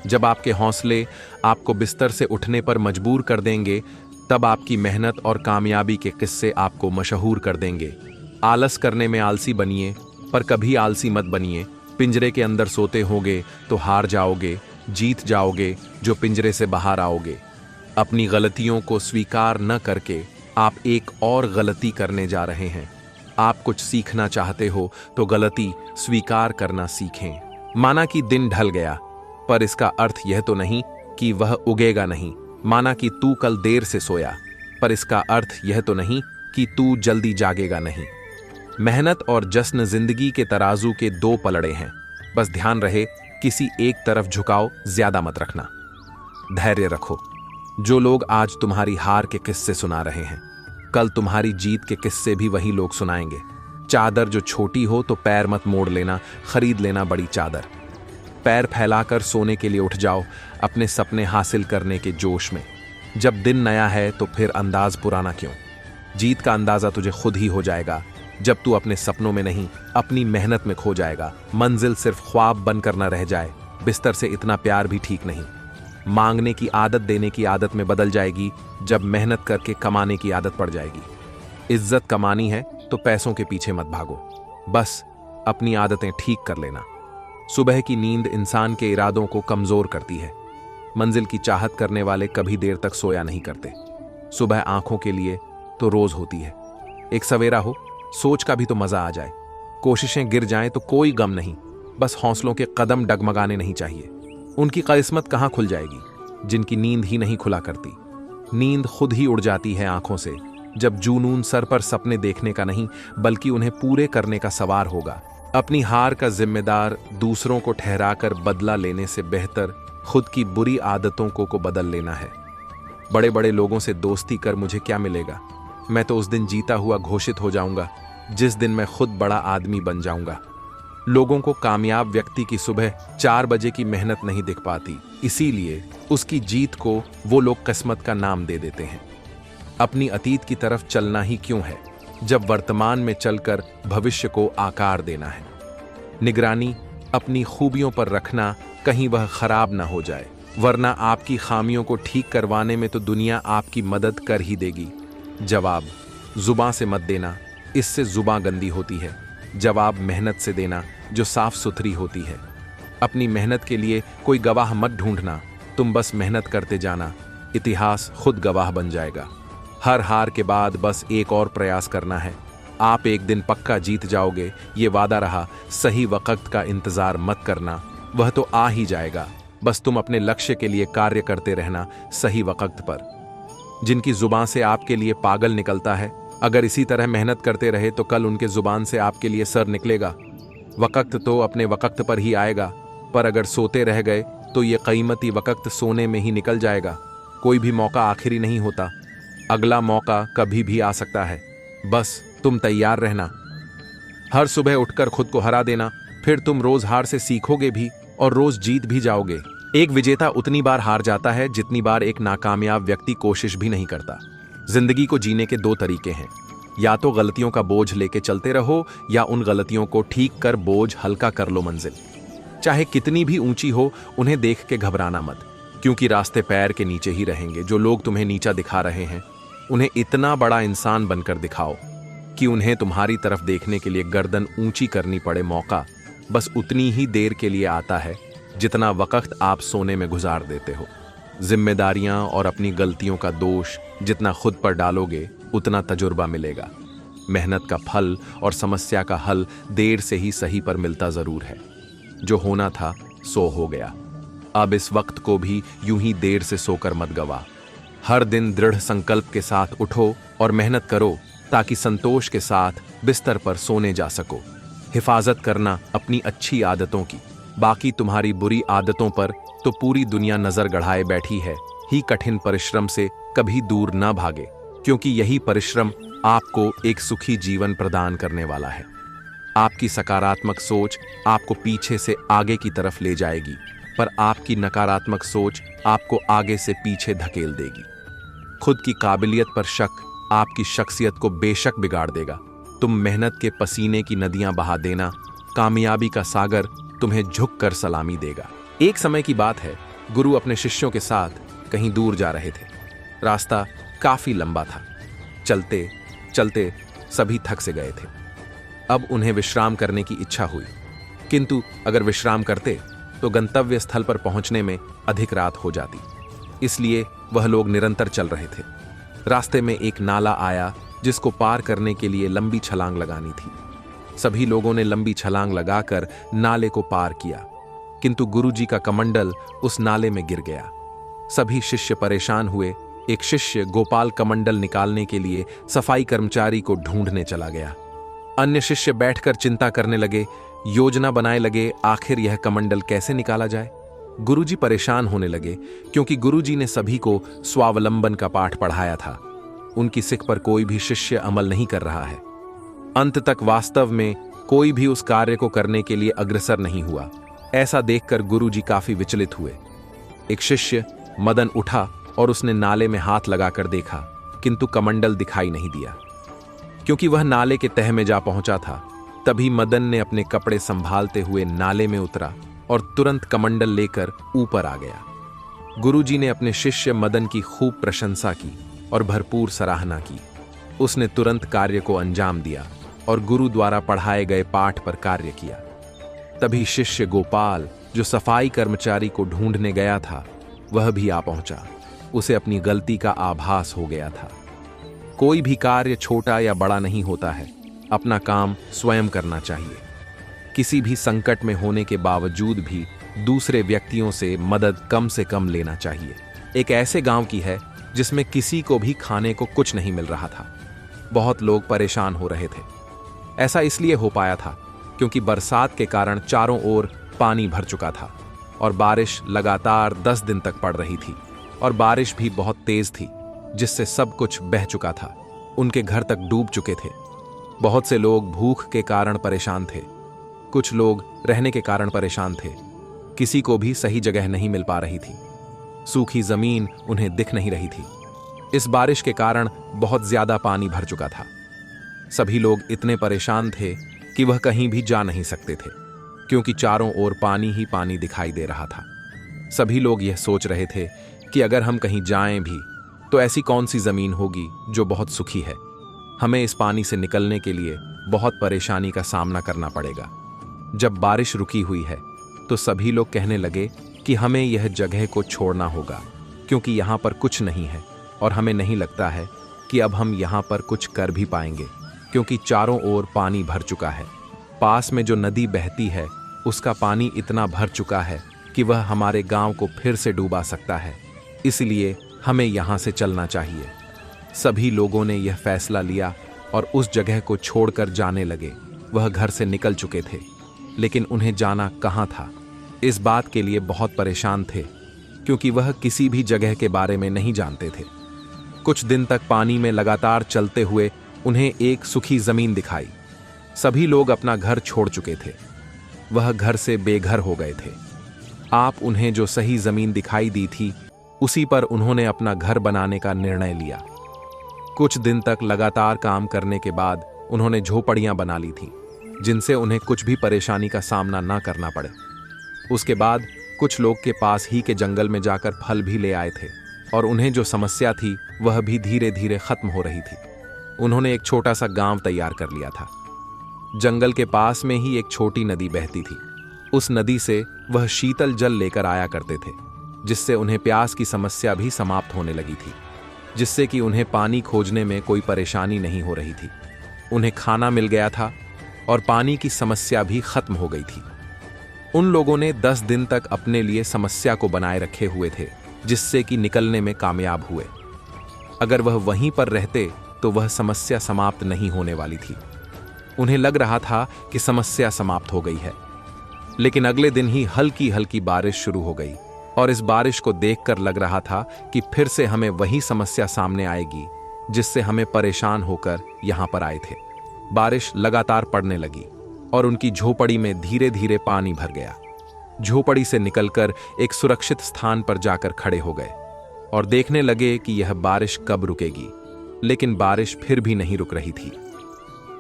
जब आपके हौसले आपको बिस्तर से उठने पर मजबूर कर देंगे तब आपकी मेहनत और कामयाबी के किस्से आपको मशहूर कर देंगे। आलस करने में आलसी बनिए, पर कभी आलसी मत बनिए। पिंजरे के अंदर सोते होगे तो हार जाओगे, जीत जाओगे जो पिंजरे से बाहर आओगे। अपनी गलतियों को स्वीकार न करके आप एक और गलती करने जा रहे हैं। आप कुछ सीखना चाहते हो तो गलती स्वीकार करना सीखें। माना कि दिन ढल गया, पर इसका अर्थ यह तो नहीं कि वह उगेगा नहीं। माना कि तू कल देर से सोया, पर इसका अर्थ यह तो नहीं कि तू जल्दी जागेगा नहीं। मेहनत और जश्न जिंदगी के तराजू के दो पलड़े हैं। बस ध्यान रहे, किसी एक तरफ झुकाव ज्यादा मत रखना। धैर्य रखो। जो लोग आज तुम्हारी हार के किस्से सुना रहे हैं, कल तुम्हारी जीत के किस्से भी वही लोग सुनाएंगे। चादर जो छोटी हो तो पैर मत मोड़ लेना, खरीद लेना बड़ी चादर। पैर फैलाकर सोने के लिए उठ जाओ, अपने सपने हासिल करने के जोश में। जब दिन नया है तो फिर अंदाज पुराना क्यों। जीत का अंदाजा तुझे खुद ही हो जाएगा, जब तू अपने सपनों में नहीं, अपनी मेहनत में खो जाएगा। मंजिल सिर्फ ख्वाब बनकर न रह जाए, बिस्तर से इतना प्यार भी ठीक नहीं। मांगने की आदत देने की आदत में बदल जाएगी, जब मेहनत करके कमाने की आदत पड़ जाएगी। इज्जत कमानी है तो पैसों के पीछे मत भागो, बस अपनी आदतें ठीक कर लेना। सुबह की नींद इंसान के इरादों को कमजोर करती है। मंजिल की चाहत करने वाले कभी देर तक सोया नहीं करते। सुबह आंखों के लिए तो रोज होती है। एक सवेरा हो, सोच का भी तो मजा आ जाए। कोशिशें गिर जाएं तो कोई गम नहीं, बस हौसलों के कदम डगमगाने नहीं चाहिए। उनकी किस्मत कहां खुल जाएगी जिनकी नींद ही नहीं खुला करती। नींद खुद ही उड़ जाती है आंखों से, जब जुनून सर पर सपने देखने का नहीं बल्कि उन्हें पूरे करने का सवार होगा। अपनी हार का जिम्मेदार दूसरों को ठहराकर बदला लेने से बेहतर खुद की बुरी आदतों को बदल लेना है। बड़े बड़े लोगों से दोस्ती कर मुझे क्या मिलेगा। मैं तो उस दिन जीता हुआ घोषित हो जाऊंगा जिस दिन मैं खुद बड़ा आदमी बन जाऊंगा। लोगों को कामयाब व्यक्ति की सुबह 4 बजे की मेहनत नहीं दिख पाती, इसीलिए उसकी जीत को वो लोग किस्मत का नाम दे देते हैं। अपनी अतीत की तरफ चलना ही क्यों है, जब वर्तमान में चलकर भविष्य को आकार देना है। निगरानी अपनी खूबियों पर रखना, कहीं वह खराब ना हो जाए, वरना आपकी खामियों को ठीक करवाने में तो दुनिया आपकी मदद कर ही देगी। जवाब जुबां से मत देना, इससे जुबां गंदी होती है। जवाब मेहनत से देना, जो साफ सुथरी होती है। अपनी मेहनत के लिए कोई गवाह मत ढूंढना, तुम बस मेहनत करते जाना, इतिहास खुद गवाह बन जाएगा। हर हार के बाद बस एक और प्रयास करना है। आप एक दिन पक्का जीत जाओगे, ये वादा रहा। सही वक्त का इंतजार मत करना, वह तो आ ही जाएगा। बस तुम अपने लक्ष्य के लिए कार्य करते रहना सही वक्त पर। जिनकी जुबान से आपके लिए पागल निकलता है, अगर इसी तरह मेहनत करते रहे तो कल उनके जुबान से आपके लिए सर निकलेगा। वक्त तो अपने वक्त पर ही आएगा, पर अगर सोते रह गए तो ये कीमती वक्त सोने में ही निकल जाएगा। कोई भी मौका आखिरी नहीं होता, अगला मौका कभी भी आ सकता है। बस तुम तैयार रहना। हर सुबह उठकर खुद को हरा देना, फिर तुम रोज हार से सीखोगे भी और रोज जीत भी जाओगे। एक विजेता उतनी बार हार जाता है जितनी बार एक नाकामयाब व्यक्ति कोशिश भी नहीं करता। जिंदगी को जीने के 2 तरीके हैं, या तो गलतियों का बोझ लेके चलते रहो, या उन गलतियों को ठीक कर बोझ हल्का कर लो। मंजिल चाहे कितनी भी ऊंची हो, उन्हें देख के घबराना मत, क्योंकि रास्ते पैर के नीचे ही रहेंगे। जो लोग तुम्हें नीचा दिखा रहे हैं, उन्हें इतना बड़ा इंसान बनकर दिखाओ कि उन्हें तुम्हारी तरफ देखने के लिए गर्दन ऊंची करनी पड़े। मौका बस उतनी ही देर के लिए आता है जितना वक्त आप सोने में गुजार देते हो। जिम्मेदारियां और अपनी गलतियों का दोष जितना खुद पर डालोगे, उतना तजुर्बा मिलेगा। मेहनत का फल और समस्या का हल देर से ही सही पर मिलता जरूर है। जो होना था सो हो गया, अब इस वक्त को भी यूं ही देर से सोकर मत गवा। हर दिन दृढ़ संकल्प के साथ उठो और मेहनत करो, ताकि संतोष के साथ बिस्तर पर सोने जा सको। हिफाजत करना अपनी अच्छी आदतों की, बाकी तुम्हारी बुरी आदतों पर तो पूरी दुनिया नजर गढ़ाए बैठी है ही। कठिन परिश्रम से कभी दूर न भागे, क्योंकि यही परिश्रम आपको एक सुखी जीवन प्रदान करने वाला है। आपकी सकारात्मक सोच आपको पीछे से आगे की तरफ ले जाएगी, पर आपकी नकारात्मक सोच आपको आगे से पीछे धकेल देगी। खुद की काबिलियत पर शक आपकी शख्सियत को बेशक बिगाड़ देगा। तुम मेहनत के पसीने की नदियां बहा देना, कामयाबी का सागर तुम्हें झुककर सलामी देगा। एक समय की बात है, गुरु अपने शिष्यों के साथ कहीं दूर जा रहे थे। रास्ता काफी लंबा था। चलते चलते सभी थक से गए थे। अब उन्हें विश्राम करने की इच्छा हुई, किंतु अगर विश्राम करते तो गंतव्य स्थल पर पहुंचने में अधिक रात हो जाती। इसलिए वह लोग निरंतर चल रहे थे। रास्ते में एक नाला आया जिसको पार करने के लिए लंबी छलांग लगानी थी। सभी लोगों ने लंबी छलांग लगाकर नाले को पार किया, किंतु गुरुजी का कमंडल उस नाले में गिर गया। सभी शिष्य परेशान हुए। एक शिष्य गोपाल कमंडल निकालने के लिए सफाई कर्मचारी को ढूंढने चला गया। अन्य शिष्य बैठकर चिंता करने लगे, योजना बनाने लगे, आखिर यह कमंडल कैसे निकाला जाए। गुरुजी परेशान होने लगे, क्योंकि गुरुजी ने सभी को स्वावलंबन का पाठ पढ़ाया था। उनकी सीख पर कोई भी शिष्य अमल नहीं कर रहा है। अंत तक वास्तव में कोई भी उस कार्य को करने के लिए अग्रसर नहीं हुआ। ऐसा देखकर गुरुजी काफी विचलित हुए। एक शिष्य मदन उठा और उसने नाले में हाथ लगाकर देखा, किंतु कमंडल दिखाई नहीं दिया। क्योंकि वह नाले के तह में जा पहुंचा था, तभी मदन ने अपने कपड़े संभालते हुए नाले में उतरा और तुरंत कमंडल लेकर ऊपर आ गया। गुरुजी ने अपने शिष्य मदन की खूब प्रशंसा की और भरपूर सराहना की। उसने तुरंत कार्य को अंजाम दिया और गुरु द्वारा पढ़ाए गए पाठ पर कार्य किया। तभी शिष्य गोपाल, जो सफाई कर्मचारी को ढूंढने गया था, वह भी आ पहुंचा। उसे अपनी गलती का आभास हो गया था। कोई भी कार्य छोटा या बड़ा नहीं होता है, अपना काम स्वयं करना चाहिए। किसी भी संकट में होने के बावजूद भी दूसरे व्यक्तियों से कम लेना चाहिए। एक ऐसे गांव की है जिसमें किसी को भी खाने को कुछ नहीं मिल रहा था। बहुत लोग परेशान हो रहे थे। ऐसा इसलिए हो पाया था क्योंकि बरसात के कारण चारों ओर पानी भर चुका था और बारिश लगातार 10 दिन तक पड़ रही थी और बारिश भी बहुत तेज थी, जिससे सब कुछ बह चुका था। उनके घर तक डूब चुके थे। बहुत से लोग भूख के कारण परेशान थे। कुछ लोग रहने के कारण परेशान थे। किसी को भी सही जगह नहीं मिल पा रही थी। सूखी जमीन उन्हें दिख नहीं रही थी। इस बारिश के कारण बहुत ज्यादा पानी भर चुका था। सभी लोग इतने परेशान थे कि वह कहीं भी जा नहीं सकते थे, क्योंकि चारों ओर पानी ही पानी दिखाई दे रहा था। सभी लोग यह सोच रहे थे कि अगर हम कहीं जाएं भी तो ऐसी कौन सी जमीन होगी जो बहुत सूखी है। हमें इस पानी से निकलने के लिए बहुत परेशानी का सामना करना पड़ेगा। जब बारिश रुकी हुई है तो सभी लोग कहने लगे कि हमें यह जगह को छोड़ना होगा, क्योंकि यहाँ पर कुछ नहीं है और हमें नहीं लगता है कि अब हम यहाँ पर कुछ कर भी पाएंगे, क्योंकि चारों ओर पानी भर चुका है। पास में जो नदी बहती है उसका पानी इतना भर चुका है कि वह हमारे गांव को फिर से डूबा सकता है। इसलिए हमें यहाँ से चलना चाहिए। सभी लोगों ने यह फैसला लिया और उस जगह को छोड़कर जाने लगे। वह घर से निकल चुके थे, लेकिन उन्हें जाना कहाँ था, इस बात के लिए बहुत परेशान थे, क्योंकि वह किसी भी जगह के बारे में नहीं जानते थे। कुछ दिन तक पानी में लगातार चलते हुए उन्हें एक सूखी जमीन दिखाई। सभी लोग अपना घर छोड़ चुके थे। वह घर से बेघर हो गए थे। आप उन्हें जो सही जमीन दिखाई दी थी, उसी पर उन्होंने अपना घर बनाने का निर्णय लिया। कुछ दिन तक लगातार काम करने के बाद उन्होंने झोपड़ियां बना ली थीं, जिनसे उन्हें कुछ भी परेशानी का सामना ना करना पड़े। उसके बाद कुछ लोग के पास ही के जंगल में जाकर फल भी ले आए थे और उन्हें जो समस्या थी वह भी धीरे धीरे खत्म हो रही थी। उन्होंने एक छोटा सा गांव तैयार कर लिया था। जंगल के पास में ही एक छोटी नदी बहती थी। उस नदी से वह शीतल जल लेकर आया करते थे, जिससे उन्हें प्यास की समस्या भी समाप्त होने लगी थी, जिससे कि उन्हें पानी खोजने में कोई परेशानी नहीं हो रही थी। उन्हें खाना मिल गया था और पानी की समस्या भी खत्म हो गई थी। उन लोगों ने 10 दिन तक अपने लिए समस्या को बनाए रखे हुए थे, जिससे कि निकलने में कामयाब हुए। अगर वह वहीं पर रहते तो वह समस्या समाप्त नहीं होने वाली थी। उन्हें लग रहा था कि समस्या समाप्त हो गई है, लेकिन अगले दिन ही हल्की हल्की बारिश शुरू हो गई और इस बारिश को देखकर लग रहा था कि फिर से हमें वही समस्या सामने आएगी जिससे हमें परेशान होकर यहां पर आए थे। बारिश लगातार पड़ने लगी और उनकी झोपड़ी में धीरे धीरे पानी भर गया। झोपड़ी से निकलकर एक सुरक्षित स्थान पर जाकर खड़े हो गए और देखने लगे कि यह बारिश कब रुकेगी, लेकिन बारिश फिर भी नहीं रुक रही थी।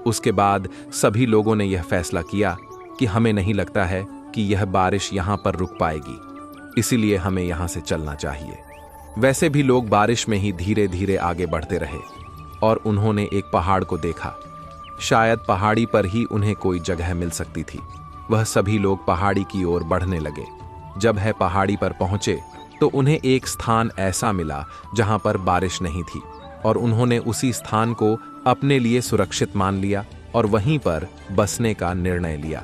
उसके बाद सभी लोगों ने यह फैसला किया कि हमें नहीं लगता है कि यह बारिश यहां पर रुक पाएगी, इसीलिए हमें यहां से चलना चाहिए। वैसे भी लोग बारिश में ही धीरे धीरे आगे बढ़ते रहे और उन्होंने एक पहाड़ को देखा। शायद पहाड़ी पर ही उन्हें कोई जगह मिल सकती थी। वह सभी लोग पहाड़ी की ओर बढ़ने लगे। जब है पहाड़ी पर पहुंचे तो उन्हें एक स्थान ऐसा मिला जहां पर बारिश नहीं थी और उन्होंने उसी स्थान को अपने लिए सुरक्षित मान लिया और वहीं पर बसने का निर्णय लिया।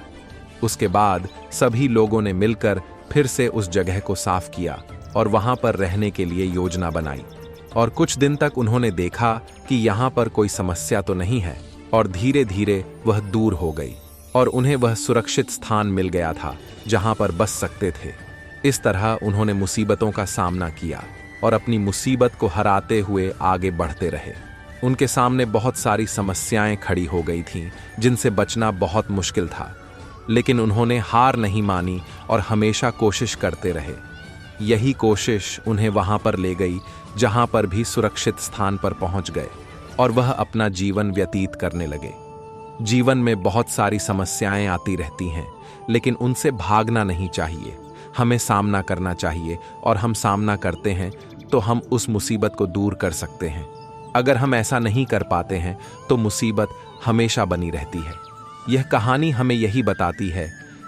उसके बाद सभी लोगों ने मिलकर फिर से उस जगह को साफ किया और वहां पर रहने के लिए योजना बनाई। और कुछ दिन तक उन्होंने देखा कि यहाँ पर कोई समस्या तो नहीं है और धीरे धीरे वह दूर हो गई और उन्हें वह सुरक्षित स्थान मिल गया था जहां पर बस सकते थे। इस तरह उन्होंने मुसीबतों का सामना किया और अपनी मुसीबत को हराते हुए आगे बढ़ते रहे। उनके सामने बहुत सारी समस्याएं खड़ी हो गई थीं जिनसे बचना बहुत मुश्किल था, लेकिन उन्होंने हार नहीं मानी और हमेशा कोशिश करते रहे। यही कोशिश उन्हें वहां पर ले गई जहां पर भी सुरक्षित स्थान पर पहुंच गए और वह अपना जीवन व्यतीत करने लगे। जीवन में बहुत सारी समस्याएं आती रहती हैं, लेकिन उनसे भागना नहीं चाहिए, हमें सामना करना चाहिए और हम सामना करते हैं तो हम उस मुसीबत को दूर कर सकते हैं। अगर हम ऐसा नहीं कर पाते हैं तो मुसीबत हमेशा बनी रहती है। यह कहानी हमें यही बताती है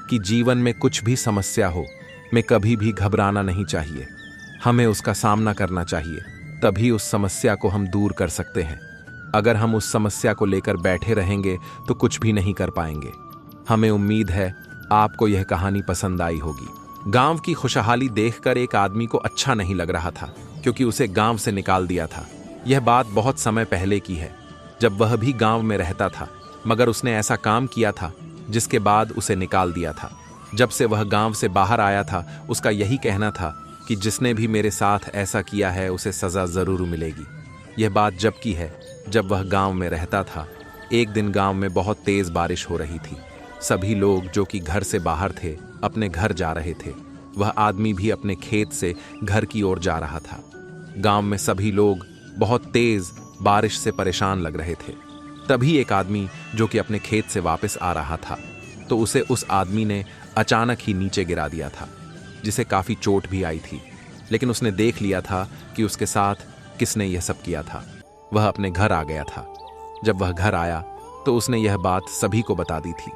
कि जीवन में कुछ भी समस्या हो, में कभी भी घबराना नहीं चाहिए, हमें उसका सामना करना चाहिए, तभी उस समस्या को हम दूर कर सकते हैं। अगर हम उस समस्या को लेकर बैठे रहेंगे तो कुछ भी नहीं कर पाएंगे। हमें उम्मीद है आपको यह कहानी पसंद आई होगी। गांव की खुशहाली देखकर एक आदमी को अच्छा नहीं लग रहा था, क्योंकि उसे गांव से निकाल दिया था। यह बात बहुत समय पहले की है, जब वह भी गांव में रहता था, मगर उसने ऐसा काम किया था जिसके बाद उसे निकाल दिया था। जब से वह गांव से बाहर आया था, उसका यही कहना था कि जिसने भी मेरे साथ ऐसा किया है उसे सजा जरूर मिलेगी। यह बात जब की है जब वह गांव में रहता था। एक दिन गांव में बहुत तेज बारिश हो रही थी। सभी लोग जो कि घर से बाहर थे अपने घर जा रहे थे। वह आदमी भी अपने खेत से घर की ओर जा रहा था। गांव में सभी लोग बहुत तेज बारिश से परेशान लग रहे थे। तभी एक आदमी जो कि अपने खेत से वापस आ रहा था, तो उसे उस आदमी ने अचानक ही नीचे गिरा दिया था, जिसे काफी चोट भी आई थी। लेकिन उसने देख लिया था कि उसके साथ किसने यह सब किया था। वह अपने घर आ गया था। जब वह घर आया तो उसने यह बात सभी को बता दी थी।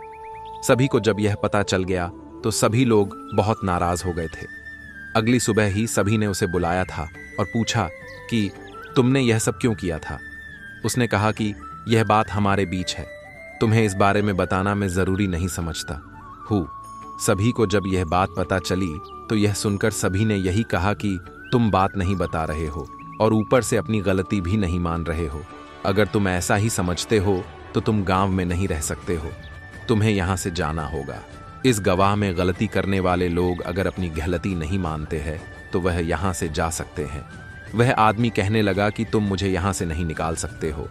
सभी को जब यह पता चल गया तो सभी लोग बहुत नाराज हो गए थे। अगली सुबह ही सभी ने उसे बुलाया था और पूछा कि तुमने यह सब क्यों किया था। उसने कहा कि यह बात हमारे बीच है, तुम्हें इस बारे में बताना मैं जरूरी नहीं समझता हूँ। सभी को जब यह बात पता चली तो यह सुनकर सभी ने यही कहा कि तुम बात नहीं बता रहे हो और ऊपर से अपनी गलती भी नहीं मान रहे हो। अगर तुम ऐसा ही समझते हो तो तुम गांव में नहीं रह सकते हो, तुम्हें यहां से जाना होगा। इस गवाह में गलती करने वाले लोग अगर अपनी गलती नहीं मानते हैं तो वह यहां से जा सकते हैं। वह आदमी कहने लगा कि तुम मुझे यहां से नहीं निकाल सकते हो,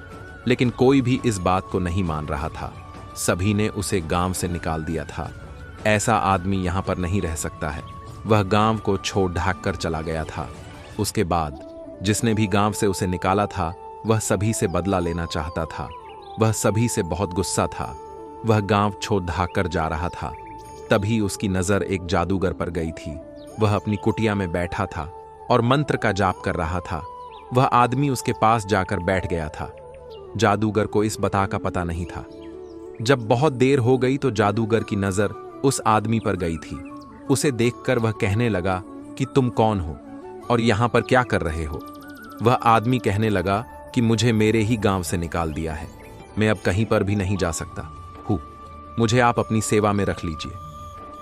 लेकिन कोई भी इस बात को नहीं मान रहा था। सभी ने उसे गांव से निकाल दिया था। ऐसा आदमी यहां पर नहीं रह सकता है। वह गांव को छोड़ ढाक कर चला गया था। उसके बाद जिसने भी गांव से उसे निकाला था वह सभी से बदला लेना चाहता था। वह सभी से बहुत गुस्सा था। वह गांव छोड़ भाग कर जा रहा था। तभी उसकी नजर एक जादूगर पर गई थी। वह अपनी कुटिया में बैठा था और मंत्र का जाप कर रहा था। वह आदमी उसके पास जाकर बैठ गया था। जादूगर को इस बता का पता नहीं था। जब बहुत देर हो गई तो जादूगर की नजर उस आदमी पर गई थी। उसे देखकर वह कहने लगा कि तुम कौन हो और यहां पर क्या कर रहे हो। वह आदमी कहने लगा कि मुझे मेरे ही गांव से निकाल दिया है, मैं अब कहीं पर भी नहीं जा सकता हूँ, मुझे आप अपनी सेवा में रख लीजिए।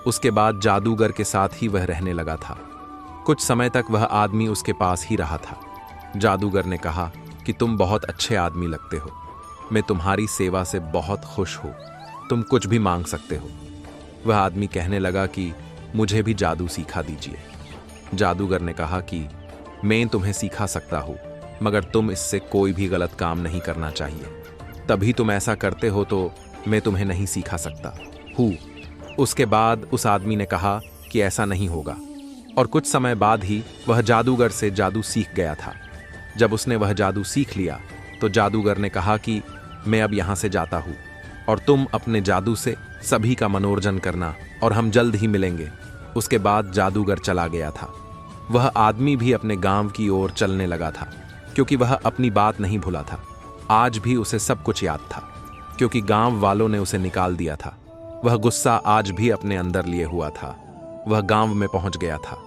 उसके बाद जादूगर के साथ ही वह रहने लगा था। कुछ समय तक वह आदमी उसके पास ही रहा था। जादूगर ने कहा कि तुम बहुत अच्छे आदमी लगते हो, मैं तुम्हारी सेवा से बहुत खुश हूँ, तुम कुछ भी मांग सकते हो। वह आदमी कहने लगा कि मुझे भी जादू सिखा दीजिए। जादूगर ने कहा कि मैं तुम्हें सिखा सकता हूँ, मगर तुम इससे कोई भी गलत काम नहीं करना चाहिए, तभी तुम ऐसा करते हो तो मैं तुम्हें नहीं सिखा सकता हूँ। उसके बाद उस आदमी ने कहा कि ऐसा नहीं होगा, और कुछ समय बाद ही वह जादूगर से जादू सीख गया था। जब उसने वह जादू सीख लिया तो जादूगर ने कहा कि मैं अब यहाँ से जाता हूँ और तुम अपने जादू से सभी का मनोरंजन करना और हम जल्द ही मिलेंगे। उसके बाद जादूगर चला गया था। वह आदमी भी अपने गांव की ओर चलने लगा था, क्योंकि वह अपनी बात नहीं भूला था। आज भी उसे सब कुछ याद था, क्योंकि गांव वालों ने उसे निकाल दिया था। वह गुस्सा आज भी अपने अंदर लिए हुआ था। वह गांव में पहुंच गया था।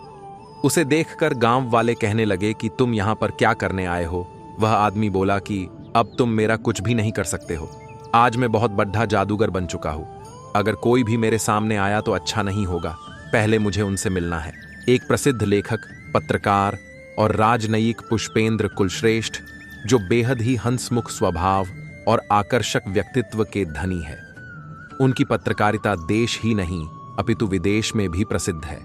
उसे देखकर गांव वाले कहने लगे कि तुम यहां पर क्या करने आए हो। वह आदमी बोला कि अब तुम मेरा कुछ भी नहीं कर सकते हो। आज मैं बहुत बड़ा जादूगर बन चुका हूं। अगर कोई भी मेरे सामने आया तो अच्छा नहीं होगा। पहले मुझे उनसे मिलना है। एक प्रसिद्ध लेखक, पत्रकार और राजनयिक पुष्पेंद्र कुलश्रेष्ठ, जो बेहद ही हंसमुख स्वभाव और आकर्षक व्यक्तित्व के धनी है। उनकी पत्रकारिता देश ही नहीं अपितु विदेश में भी प्रसिद्ध है।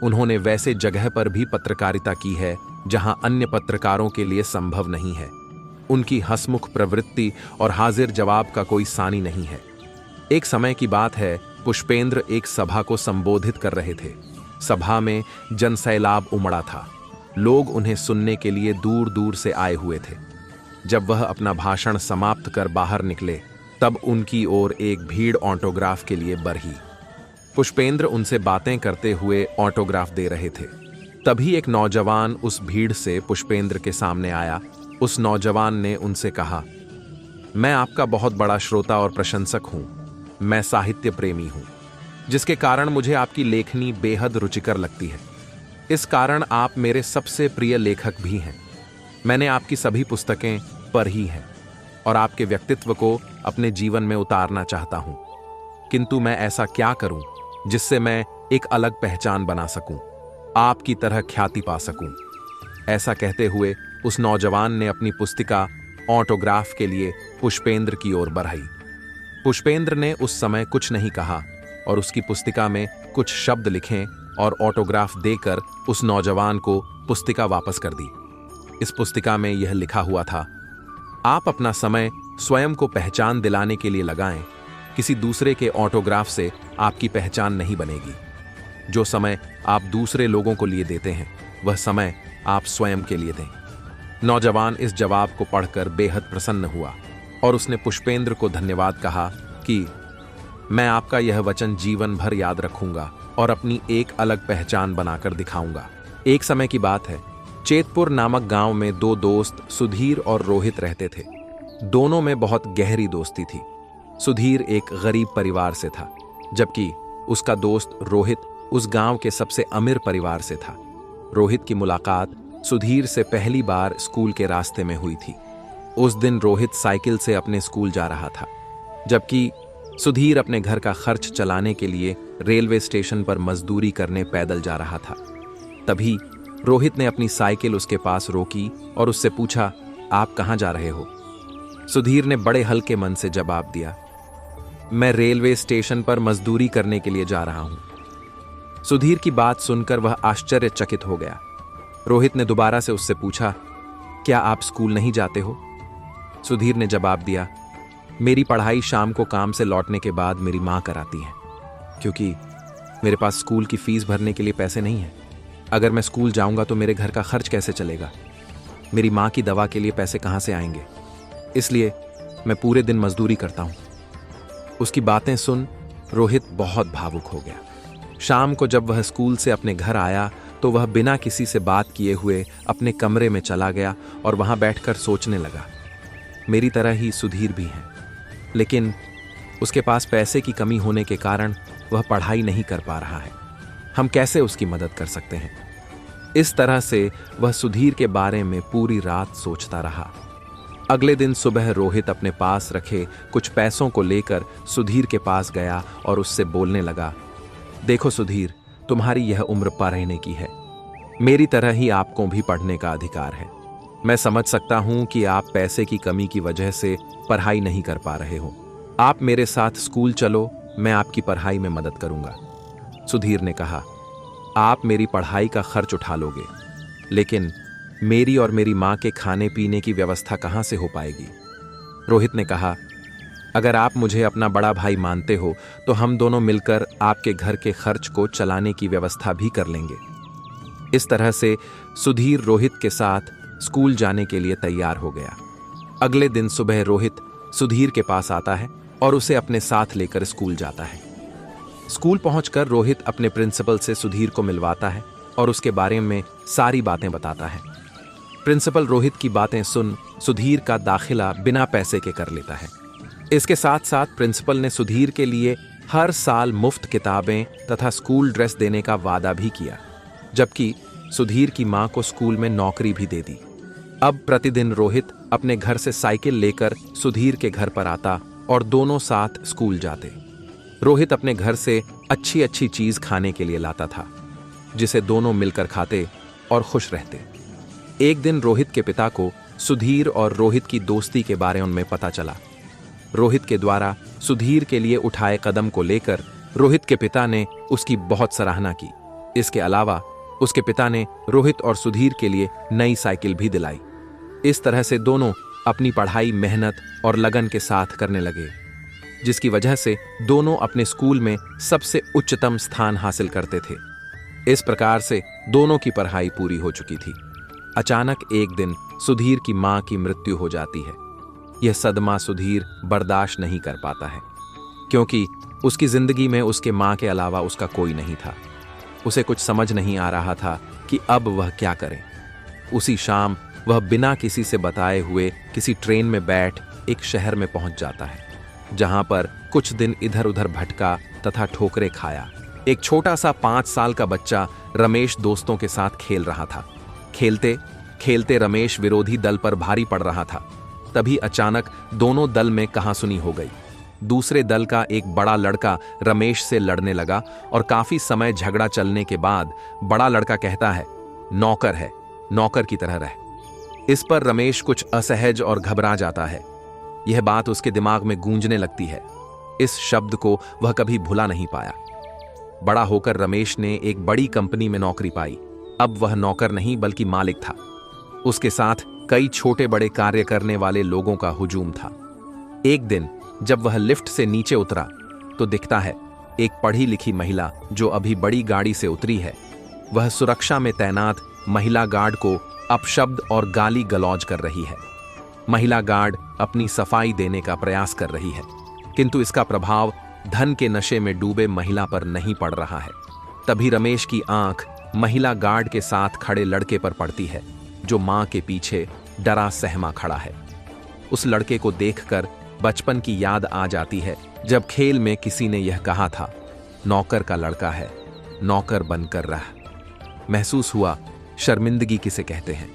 उन्होंने वैसे जगह पर भी पत्रकारिता की है जहां अन्य पत्रकारों के लिए संभव नहीं है। उनकी हंसमुख प्रवृत्ति और हाजिर जवाब का कोई सानी नहीं है। एक समय की बात है, पुष्पेंद्र एक सभा को संबोधित कर रहे थे। सभा में जनसैलाब उमड़ा था। लोग उन्हें सुनने के लिए दूर दूर से आए हुए थे। जब वह अपना भाषण समाप्त कर बाहर निकले, तब उनकी ओर एक भीड़ ऑटोग्राफ के लिए बढ़ी। पुष्पेंद्र उनसे बातें करते हुए ऑटोग्राफ दे रहे थे। तभी एक नौजवान उस भीड़ से पुष्पेंद्र के सामने आया। उस नौजवान ने उनसे कहा, मैं आपका बहुत बड़ा श्रोता और प्रशंसक हूं। मैं साहित्य प्रेमी हूं, जिसके कारण मुझे आपकी लेखनी बेहद रुचिकर लगती है। इस कारण आप मेरे सबसे प्रिय लेखक भी हैं। मैंने आपकी सभी पुस्तकें पढ़ी हैं और आपके व्यक्तित्व को अपने जीवन में उतारना चाहता हूं। किंतु मैं ऐसा क्या करूं जिससे मैं एक अलग पहचान बना सकूं, आपकी तरह ख्याति पा सकूं। ऐसा कहते हुए उस नौजवान ने अपनी पुस्तिका ऑटोग्राफ के लिए पुष्पेंद्र की ओर बढ़ाई। पुष्पेंद्र ने उस समय कुछ नहीं कहा और उसकी पुस्तिका में कुछ शब्द लिखे और ऑटोग्राफ देकर उस नौजवान को पुस्तिका वापस कर दी। इस पुस्तिका में यह लिखा हुआ था, आप अपना समय स्वयं को पहचान दिलाने के लिए लगाएं। किसी दूसरे के ऑटोग्राफ से आपकी पहचान नहीं बनेगी। जो समय आप दूसरे लोगों को लिए देते हैं, वह समय आप स्वयं के लिए दें। नौजवान इस जवाब को पढ़कर बेहद प्रसन्न हुआ और उसने पुष्पेंद्र को धन्यवाद कहा कि मैं आपका यह वचन जीवन भर याद रखूंगा और अपनी एक अलग पहचान बनाकर दिखाऊंगा। एक समय की बात है, चेतपुर नामक गांव में दो दोस्त सुधीर और रोहित रहते थे। दोनों में बहुत गहरी दोस्ती थी। सुधीर एक गरीब परिवार से था, जबकि उसका दोस्त रोहित उस गांव के सबसे अमीर परिवार से था। रोहित की मुलाकात सुधीर से पहली बार स्कूल के रास्ते में हुई थी। उस दिन रोहित साइकिल से अपने स्कूल जा रहा था, जबकि सुधीर अपने घर का खर्च चलाने के लिए रेलवे स्टेशन पर मजदूरी करने पैदल जा रहा था। तभी रोहित ने अपनी साइकिल उसके पास रोकी और उससे पूछा, आप कहाँ जा रहे हो? सुधीर ने बड़े हल्के मन से जवाब दिया, मैं रेलवे स्टेशन पर मजदूरी करने के लिए जा रहा हूं। सुधीर की बात सुनकर वह आश्चर्यचकित हो गया। रोहित ने दोबारा से उससे पूछा, क्या आप स्कूल नहीं जाते हो? सुधीर ने जवाब दिया, मेरी पढ़ाई शाम को काम से लौटने के बाद मेरी माँ कराती है, क्योंकि मेरे पास स्कूल की फीस भरने के लिए पैसे नहीं है। अगर मैं स्कूल जाऊंगा तो मेरे घर का खर्च कैसे चलेगा? मेरी माँ की दवा के लिए पैसे कहाँ से आएंगे? इसलिए मैं पूरे दिन मजदूरी करता हूँ। उसकी बातें सुन रोहित बहुत भावुक हो गया। शाम को जब वह स्कूल से अपने घर आया तो वह बिना किसी से बात किए हुए अपने कमरे में चला गया और वहां बैठकर सोचने लगा, मेरी तरह ही सुधीर भी है, लेकिन उसके पास पैसे की कमी होने के कारण वह पढ़ाई नहीं कर पा रहा है। हम कैसे उसकी मदद कर सकते हैं? इस तरह से वह सुधीर के बारे में पूरी रात सोचता रहा। अगले दिन सुबह रोहित अपने पास रखे कुछ पैसों को लेकर सुधीर के पास गया और उससे बोलने लगा, देखो सुधीर, तुम्हारी यह उम्र पढ़ने की है। मेरी तरह ही आपको भी पढ़ने का अधिकार है। मैं समझ सकता हूं कि आप पैसे की कमी की वजह से पढ़ाई नहीं कर पा रहे हो। आप मेरे साथ स्कूल चलो, मैं आपकी पढ़ाई में मदद करूंगा। सुधीर ने कहा, आप मेरी पढ़ाई का खर्च उठा लोगे, लेकिन मेरी और मेरी माँ के खाने पीने की व्यवस्था कहाँ से हो पाएगी? रोहित ने कहा, अगर आप मुझे अपना बड़ा भाई मानते हो तो हम दोनों मिलकर आपके घर के खर्च को चलाने की व्यवस्था भी कर लेंगे। इस तरह से सुधीर रोहित के साथ स्कूल जाने के लिए तैयार हो गया। अगले दिन सुबह रोहित सुधीर के पास आता है और उसे अपने साथ लेकर स्कूल जाता है। स्कूल पहुंचकर रोहित अपने प्रिंसिपल से सुधीर को मिलवाता है और उसके बारे में सारी बातें बताता है। प्रिंसिपल रोहित की बातें सुन सुधीर का दाखिला बिना पैसे के कर लेता है। इसके साथ साथ प्रिंसिपल ने सुधीर के लिए हर साल मुफ्त किताबें तथा स्कूल ड्रेस देने का वादा भी किया, जबकि सुधीर की मां को स्कूल में नौकरी भी दे दी। अब प्रतिदिन रोहित अपने घर से साइकिल लेकर सुधीर के घर पर आता और दोनों साथ स्कूल जाते। रोहित अपने घर से अच्छी अच्छी चीज खाने के लिए लाता था, जिसे दोनों मिलकर खाते और खुश रहते। एक दिन रोहित के पिता को सुधीर और रोहित की दोस्ती के बारे में पता चला। रोहित के द्वारा सुधीर के लिए उठाए कदम को लेकर रोहित के पिता ने उसकी बहुत सराहना की। इसके अलावा उसके पिता ने रोहित और सुधीर के लिए नई साइकिल भी दिलाई। इस तरह से दोनों अपनी पढ़ाई मेहनत और लगन के साथ करने लगे, जिसकी वजह से दोनों अपने स्कूल में सबसे उच्चतम स्थान हासिल करते थे। इस प्रकार से दोनों की पढ़ाई पूरी हो चुकी थी। अचानक एक दिन सुधीर की मां की मृत्यु हो जाती है। यह सदमा सुधीर बर्दाश्त नहीं कर पाता है, क्योंकि उसकी जिंदगी में उसके मां के अलावा उसका कोई नहीं था। उसे कुछ समझ नहीं आ रहा था कि अब वह क्या करे। उसी शाम वह बिना किसी से बताए हुए किसी ट्रेन में बैठ एक शहर में पहुंच जाता है, जहां पर कुछ दिन इधर उधर भटका तथा ठोकरें खाया। एक छोटा सा 5 साल का बच्चा रमेश दोस्तों के साथ खेल रहा था। खेलते खेलते रमेश विरोधी दल पर भारी पड़ रहा था। तभी अचानक दोनों दल में कहासुनी हो गई। दूसरे दल का एक बड़ा लड़का रमेश से लड़ने लगा और काफी समय झगड़ा चलने के बाद बड़ा लड़का कहता है, नौकर है, नौकर की तरह रह। इस पर रमेश कुछ असहज और घबरा जाता है। यह बात उसके दिमाग में गूंजने लगती है। इस शब्द को वह कभी भुला नहीं पाया। बड़ा होकर रमेश ने एक बड़ी कंपनी में नौकरी पाई। अब वह नौकर नहीं बल्कि मालिक था। उसके साथ कई छोटे बड़े कार्य करने वाले लोगों का हुजूम था। एक दिन जब वह लिफ्ट से नीचे उतरा तो दिखता है एक पढ़ी लिखी महिला जो अभी बड़ी गाड़ी से उतरी है। वह सुरक्षा में तैनात महिला गार्ड को अपशब्द और गाली गलौज कर रही है। महिला गार्ड अपनी सफाई देने का प्रयास कर रही है, किंतु इसका प्रभाव धन के नशे में डूबे महिला पर नहीं पड़ रहा है। तभी रमेश की आंख महिला गार्ड के साथ खड़े लड़के पर पड़ती है, जो मां के पीछे डरा सहमा खड़ा है। उस लड़के को देखकर बचपन की याद आ जाती है, जब खेल में किसी ने यह कहा था, नौकर का लड़का है, नौकर बनकर रह। महसूस हुआ शर्मिंदगी किसे कहते हैं।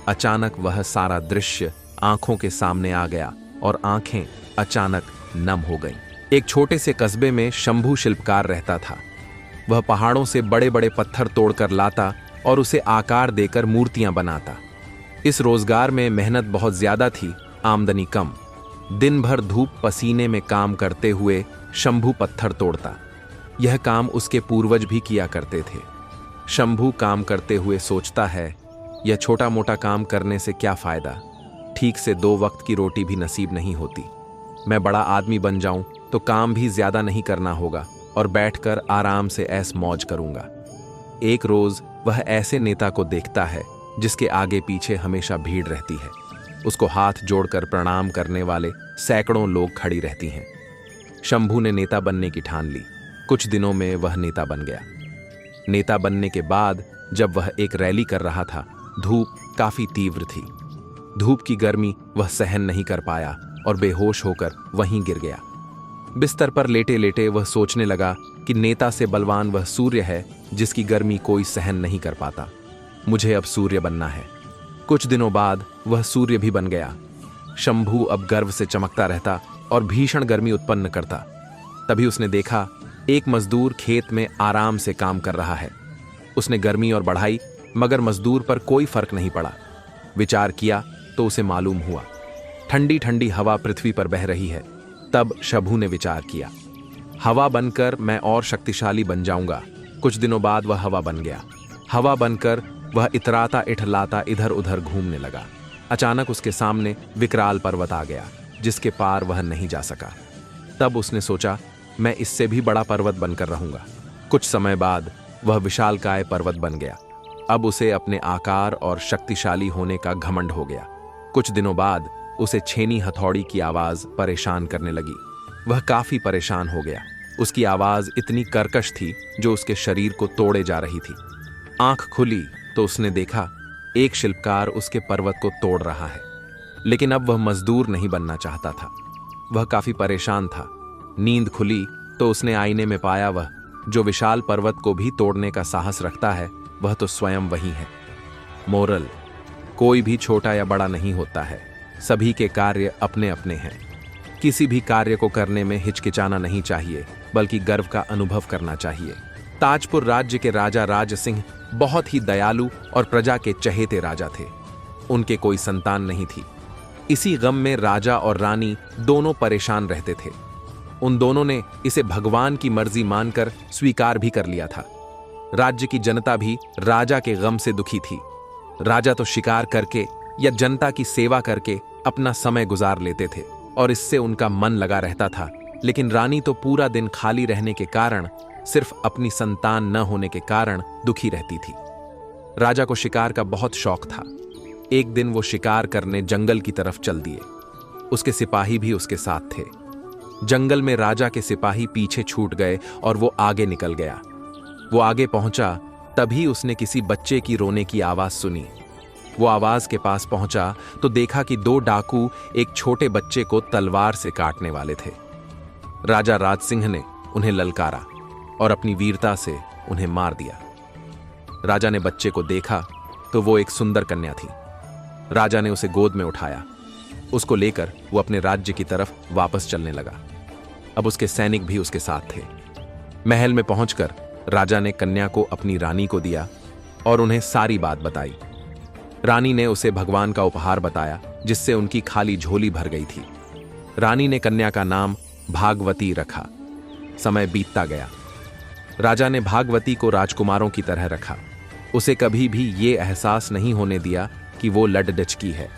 अचानक वह सारा दृश्य आंखों के सामने आ गया और आंखें अचानक नम हो गईं। एक छोटे से कस्बे में शंभू शिल्पकार रहता था। वह पहाड़ों से बड़े बड़े पत्थर तोड़कर लाता और उसे आकार देकर मूर्तियां बनाता। इस रोजगार में मेहनत बहुत ज्यादा थी, आमदनी कम। दिन भर धूप पसीने में काम करते हुए शंभू पत्थर तोड़ता। यह काम उसके पूर्वज भी किया करते थे। शंभू काम करते हुए सोचता है, यह छोटा मोटा काम करने से क्या फायदा, ठीक से 2 वक्त की रोटी भी नसीब नहीं होती। मैं बड़ा आदमी बन जाऊं तो काम भी ज्यादा नहीं करना होगा और बैठकर आराम से ऐश मौज करूंगा। एक रोज वह ऐसे नेता को देखता है जिसके आगे पीछे हमेशा भीड़ रहती है। उसको हाथ जोड़कर प्रणाम करने वाले सैकड़ों लोग खड़ी रहती हैं। शंभू ने नेता बनने की ठान ली। कुछ दिनों में वह नेता बन गया। नेता बनने के बाद जब वह एक रैली कर रहा था, धूप काफी तीव्र थी। धूप की गर्मी वह सहन नहीं कर पाया और बेहोश होकर वहीं गिर गया। बिस्तर पर लेटे लेटे वह सोचने लगा कि नेता से बलवान वह सूर्य है जिसकी गर्मी कोई सहन नहीं कर पाता। मुझे अब सूर्य बनना है। कुछ दिनों बाद वह सूर्य भी बन गया। शंभू अब गर्व से चमकता रहता और भीषण गर्मी उत्पन्न करता। तभी उसने देखा एक मजदूर खेत में आराम से काम कर रहा है। उसने गर्मी और बढ़ाई, मगर मजदूर पर कोई फर्क नहीं पड़ा। विचार किया तो उसे मालूम हुआ ठंडी ठंडी हवा पृथ्वी पर बह रही है। तब शंभू ने विचार किया, हवा बनकर मैं और शक्तिशाली बन जाऊंगा। कुछ दिनों बाद वह हवा बन गया। हवा बनकर वह इतराता इठलाता इधर उधर घूमने लगा। अचानक उसके सामने विकराल पर्वत आ गया, जिसके पार वह नहीं जा सका। तब उसने सोचा, मैं इससे भी बड़ा पर्वत बनकर रहूंगा। कुछ समय बाद वह विशालकाय पर्वत बन गया। अब उसे अपने आकार और शक्तिशाली होने का घमंड हो गया। कुछ दिनों बाद उसे छेनी हथौड़ी की आवाज परेशान करने लगी। वह काफी परेशान हो गया। उसकी आवाज इतनी कर्कश थी जो उसके शरीर को तोड़े जा रही थी। आंख खुली तो उसने देखा एक शिल्पकार उसके पर्वत को तोड़ रहा है। लेकिन अब वह मजदूर नहीं बनना चाहता था। वह काफी परेशान था। नींद खुली तो उसने आईने में पाया वह जो विशाल पर्वत को भी तोड़ने का साहस रखता है वह तो स्वयं वही है। मोरल: कोई भी छोटा या बड़ा नहीं होता है, सभी के कार्य अपने अपने हैं। किसी भी कार्य को करने में हिचकिचाना नहीं चाहिए, बल्कि गर्व का अनुभव करना चाहिए। ताजपुर राज्य के राजा राज सिंह बहुत ही दयालु और प्रजा के चहेते राजा थे। उनके कोई संतान नहीं थी। इसी गम में राजा और रानी दोनों परेशान रहते थे। उन दोनों ने इसे भगवान की मर्जी मानकर स्वीकार भी कर लिया था। राज्य की जनता भी राजा के गम से दुखी थी। राजा तो शिकार करके या जनता की सेवा करके अपना समय गुजार लेते थे और इससे उनका मन लगा रहता था, लेकिन रानी तो पूरा दिन खाली रहने के कारण, सिर्फ अपनी संतान न होने के कारण दुखी रहती थी। राजा को शिकार का बहुत शौक था। एक दिन वो शिकार करने जंगल की तरफ चल दिए। उसके सिपाही भी उसके साथ थे। जंगल में राजा के सिपाही पीछे छूट गए और वो आगे निकल गया। वो आगे पहुंचा तभी उसने किसी बच्चे की रोने की आवाज सुनी। वो आवाज के पास पहुंचा तो देखा कि दो डाकू एक छोटे बच्चे को तलवार से काटने वाले थे। राजा राज सिंह ने उन्हें ललकारा और अपनी वीरता से उन्हें मार दिया। राजा ने बच्चे को देखा तो वो एक सुंदर कन्या थी। राजा ने उसे गोद में उठाया। उसको लेकर वो अपने राज्य की तरफ वापस चलने लगा। अब उसके सैनिक भी उसके साथ थे। महल में पहुंचकर राजा ने कन्या को अपनी रानी को दिया और उन्हें सारी बात बताई। रानी ने उसे भगवान का उपहार बताया, जिससे उनकी खाली झोली भर गई थी। रानी ने कन्या का नाम भागवती रखा। समय बीतता गया। राजा ने भागवती को राजकुमारों की तरह रखा। उसे कभी भी ये एहसास नहीं होने दिया कि वो लडडचकी है।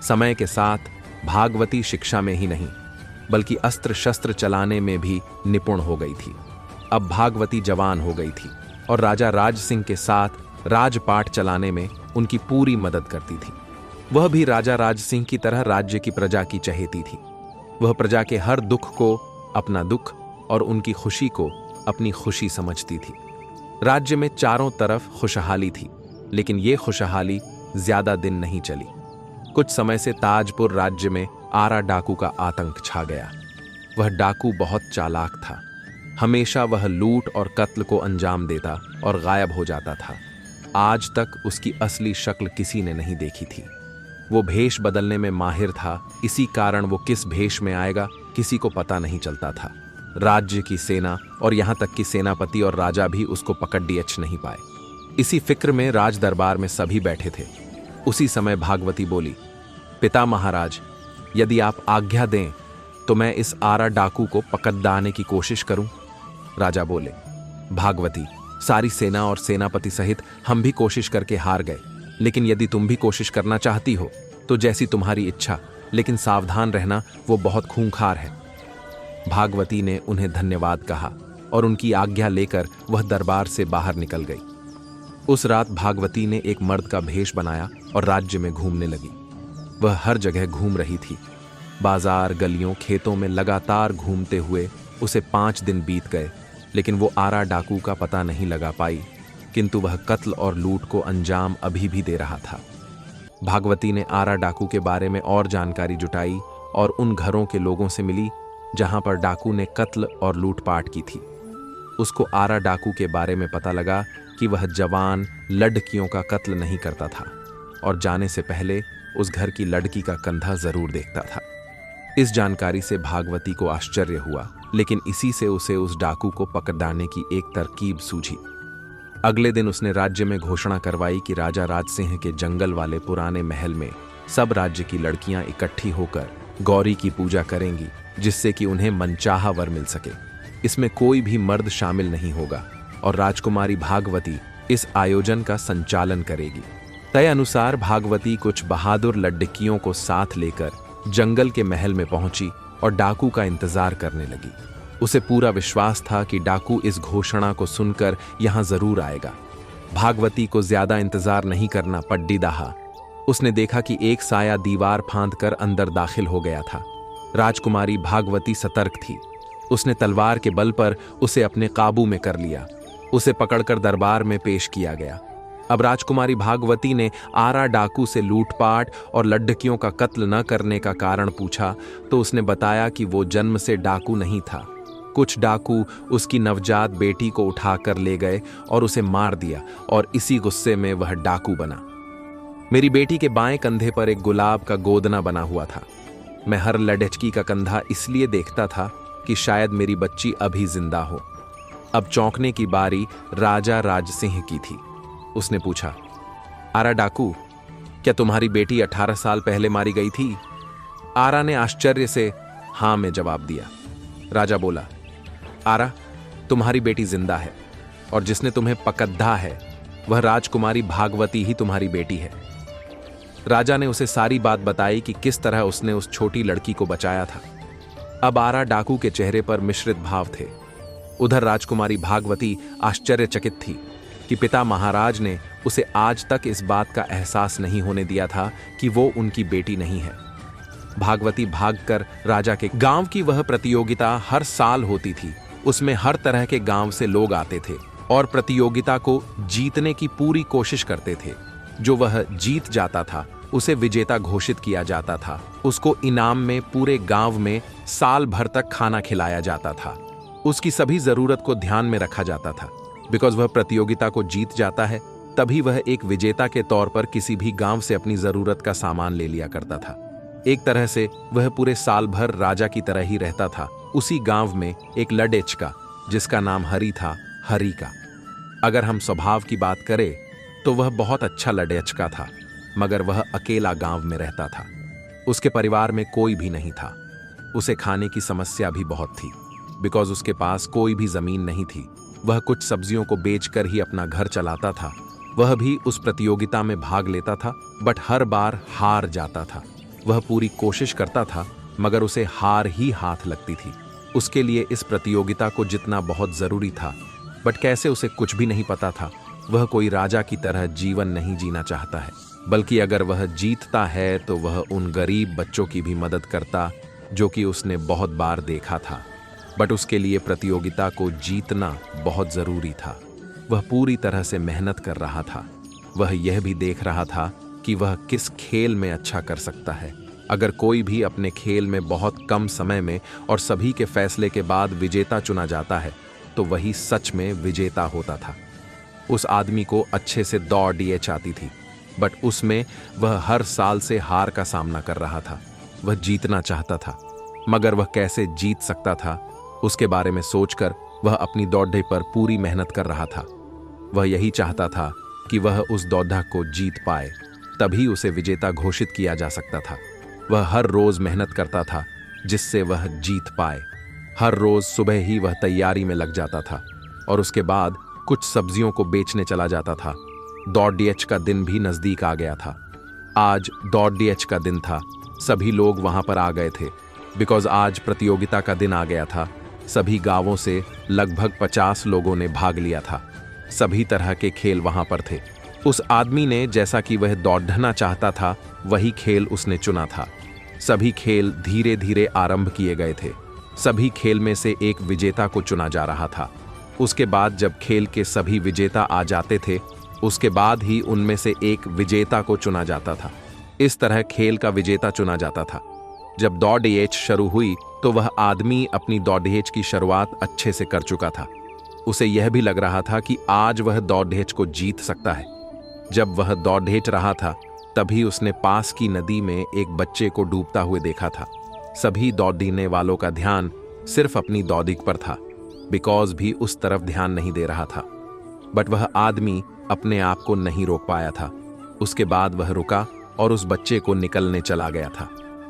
समय के साथ भागवती शिक्षा में ही नहीं, बल्कि अस्त्र शस्त्र चलाने में भी निपुण हो गई थी। अब भागवती जवान हो गई थी और राजा राज सिंह के साथ राजपाट चलाने में उनकी पूरी मदद करती थी। वह भी राजा राज सिंह की तरह राज्य की प्रजा की चहेती थी। वह प्रजा के हर दुख को अपना दुख और उनकी खुशी को अपनी खुशी समझती थी। राज्य में चारों तरफ खुशहाली थी, लेकिन ये खुशहाली ज्यादा दिन नहीं चली। कुछ समय से ताजपुर राज्य में आरा डाकू का आतंक छा गया। वह डाकू बहुत चालाक था। हमेशा वह लूट और कत्ल को अंजाम देता और गायब हो जाता था। आज तक उसकी असली शक्ल किसी ने नहीं देखी थी। वो भेष बदलने में माहिर था, इसी कारण वो किस भेष में आएगा किसी को पता नहीं चलता था। राज्य की सेना और यहां तक कि सेनापति और राजा भी उसको पकड़ नहीं पाए। इसी फिक्र में राज दरबार में सभी बैठे थे। उसी समय भागवती बोली, पिता महाराज, यदि आप आज्ञा दें तो मैं इस आरा डाकू को पकड़ने की कोशिश करूं। राजा बोले, भागवती, सारी सेना और सेनापति सहित हम भी कोशिश करके हार गए, लेकिन यदि तुम भी कोशिश करना चाहती हो तो जैसी तुम्हारी इच्छा, लेकिन सावधान रहना, वो बहुत खूंखार है। भागवती ने उन्हें धन्यवाद कहा और उनकी आज्ञा लेकर वह दरबार से बाहर निकल गई। उस रात भागवती ने एक मर्द का भेष बनाया और राज्य में घूमने लगी। वह हर जगह घूम रही थी। बाजार, गलियों, खेतों में लगातार घूमते हुए उसे 5 दिन बीत गए, लेकिन वो आरा डाकू का पता नहीं लगा पाई, किंतु वह कत्ल और लूट को अंजाम अभी भी दे रहा था। भागवती ने आरा डाकू के बारे में और जानकारी जुटाई और उन घरों के लोगों से मिली जहां पर डाकू ने कत्ल और लूटपाट की थी। उसको आरा डाकू के बारे में पता लगा कि वह जवान लड़कियों का कत्ल नहीं करता था और जाने से पहले उस घर की लड़की का कंधा जरूर देखता था। इस जानकारी से भागवती को आश्चर्य हुआ, लेकिन इसी से उसे उस डाकू को पकड़ने की एक तरकीब सूझी। अगले दिन उसने राज्य में घोषणा करवाई कि राजा राज सिंह के जंगल वाले पुराने महल में सब राज्य की लड़कियां इकट्ठी होकर गौरी की पूजा करेंगी, जिससे कि उन्हें मनचाहा वर मिल सके। इसमें कोई भी मर्द शामिल नहीं होगा और राजकुमारी भागवती इस आयोजन का संचालन करेगी। तय अनुसार भागवती कुछ बहादुर लड़कियों को साथ लेकर जंगल के महल में पहुंची और डाकू का इंतजार करने लगी। उसे पूरा विश्वास था कि डाकू इस घोषणा को सुनकर यहां जरूर आएगा। भागवती को ज्यादा इंतजार नहीं करना पड्डी दाहा। उसने देखा कि एक साया दीवार फांदकर अंदर दाखिल हो गया था। राजकुमारी भागवती सतर्क थी। उसने तलवार के बल पर उसे अपने काबू में कर लिया। उसे पकड़कर दरबार में पेश किया गया। अब राजकुमारी भागवती ने आरा डाकू से लूटपाट और लड्डकियों का कत्ल न करने का कारण पूछा तो उसने बताया कि वो जन्म से डाकू नहीं था। कुछ डाकू उसकी नवजात बेटी को उठाकर ले गए और उसे मार दिया और इसी गुस्से में वह डाकू बना। मेरी बेटी के बाएं कंधे पर एक गुलाब का गोदना बना हुआ था। मैं हर लड़चकी का कंधा इसलिए देखता था कि शायद मेरी बच्ची अभी जिंदा हो। अब चौंकने की बारी राजा राजसिंह की थी। उसने पूछा, आरा डाकू, क्या तुम्हारी बेटी 18 साल पहले मारी गई थी? आरा ने आश्चर्य से हां में जवाब दिया। राजा बोला, आरा, तुम्हारी बेटी जिंदा है और जिसने तुम्हें पकड़ा है वह राजकुमारी भागवती ही तुम्हारी बेटी है। राजा ने उसे सारी बात बताई कि किस तरह उसने उस छोटी लड़की को बचाया था। अब आरा डाकू के चेहरे पर मिश्रित भाव थे। उधर राजकुमारी भागवती आश्चर्यचकित थी कि पिता महाराज ने उसे आज तक इस बात का एहसास नहीं होने दिया था कि वो उनकी बेटी नहीं है। भागवती भागकर राजा के गांव की वह प्रतियोगिता हर साल होती थी। उसमें हर तरह के गांव से लोग आते थे और प्रतियोगिता को जीतने की पूरी कोशिश करते थे। जो वह जीत जाता था उसे विजेता घोषित किया जाता था। उसको इनाम में पूरे गांव में साल भर तक खाना खिलाया जाता था। उसकी सभी जरूरत को ध्यान में रखा जाता था। बिकॉज वह प्रतियोगिता को जीत जाता है तभी वह एक विजेता के तौर पर किसी भी गांव से अपनी जरूरत का सामान ले लिया करता था। एक तरह से वह पूरे साल भर राजा की तरह ही रहता था। उसी गांव में एक लड़ेचका जिसका नाम हरी था, हरी का। अगर हम स्वभाव की बात करें तो वह बहुत अच्छा लड़ेचका था, मगर वह अकेला गांव में रहता था। उसके परिवार में कोई भी नहीं था। उसे खाने की समस्या भी बहुत थी बिकॉज उसके पास कोई भी जमीन नहीं थी। वह कुछ सब्जियों को बेचकर ही अपना घर चलाता था। वह भी उस प्रतियोगिता में भाग लेता था बट हर बार हार जाता था। वह पूरी कोशिश करता था मगर उसे हार ही हाथ लगती थी। उसके लिए इस प्रतियोगिता को जितना बहुत जरूरी था, बट कैसे उसे कुछ भी नहीं पता था। वह कोई राजा की तरह जीवन नहीं जीना चाहता है, बल्कि अगर वह जीतता है तो वह उन गरीब बच्चों की भी मदद करता जो कि उसने बहुत बार देखा था। बट उसके लिए प्रतियोगिता को जीतना बहुत जरूरी था। वह पूरी तरह से मेहनत कर रहा था। वह यह भी देख रहा था कि वह किस खेल में अच्छा कर सकता है। अगर कोई भी अपने खेल में बहुत कम समय में और सभी के फैसले के बाद विजेता चुना जाता है तो वही सच में विजेता होता था। उस आदमी को अच्छे से दौड़ डीएच आती थी, बट उसमें वह हर साल से हार का सामना कर रहा था। वह जीतना चाहता था, मगर वह कैसे जीत सकता था उसके बारे में सोचकर वह अपनी दौड़े पर पूरी मेहनत कर रहा था। वह यही चाहता था कि वह उस दौड़ को जीत पाए, तभी उसे विजेता घोषित किया जा सकता था। वह हर रोज मेहनत करता था जिससे वह जीत पाए। हर रोज सुबह ही वह तैयारी में लग जाता था और उसके बाद कुछ सब्जियों को बेचने चला जाता था। दौड़ डीएच का दिन भी नजदीक आ गया था। आज दौड़ डीएच का दिन था। सभी लोग वहां पर आ गए थे बिकॉज आज प्रतियोगिता का दिन आ गया था। सभी गांवों से लगभग 50 लोगों ने भाग लिया था। सभी तरह के खेल वहां पर थे। उस आदमी ने जैसा कि वह दौड़ना चाहता था वही खेल उसने चुना था। सभी खेल धीरे धीरे आरंभ किए गए थे। सभी खेल में से एक विजेता को चुना जा रहा था। उसके बाद जब खेल के सभी विजेता आ जाते थे उसके बाद ही उनमें से एक विजेता को चुना जाता था। इस तरह खेल का विजेता चुना जाता था। जब दौड़ डीएच शुरू हुई तो वह आदमी अपनी दौड़ डीएच की शुरुआत अच्छे से कर चुका था। उसे यह भी लग रहा था कि आज वह दौड़ डीएच को जीत सकता है। जब वह दौड़ डीएच रहा था तभी उसने पास की नदी में एक बच्चे को डूबता हुए देखा था। सभी दौड़ने वालों का ध्यान सिर्फ अपनी दौड़िक पर था बिकॉज भी उस तरफ ध्यान नहीं दे रहा था। बट वह आदमी अपने आप को नहीं रोक पाया था। उसके बाद वह रुका और उस बच्चे को निकलने चला गया था।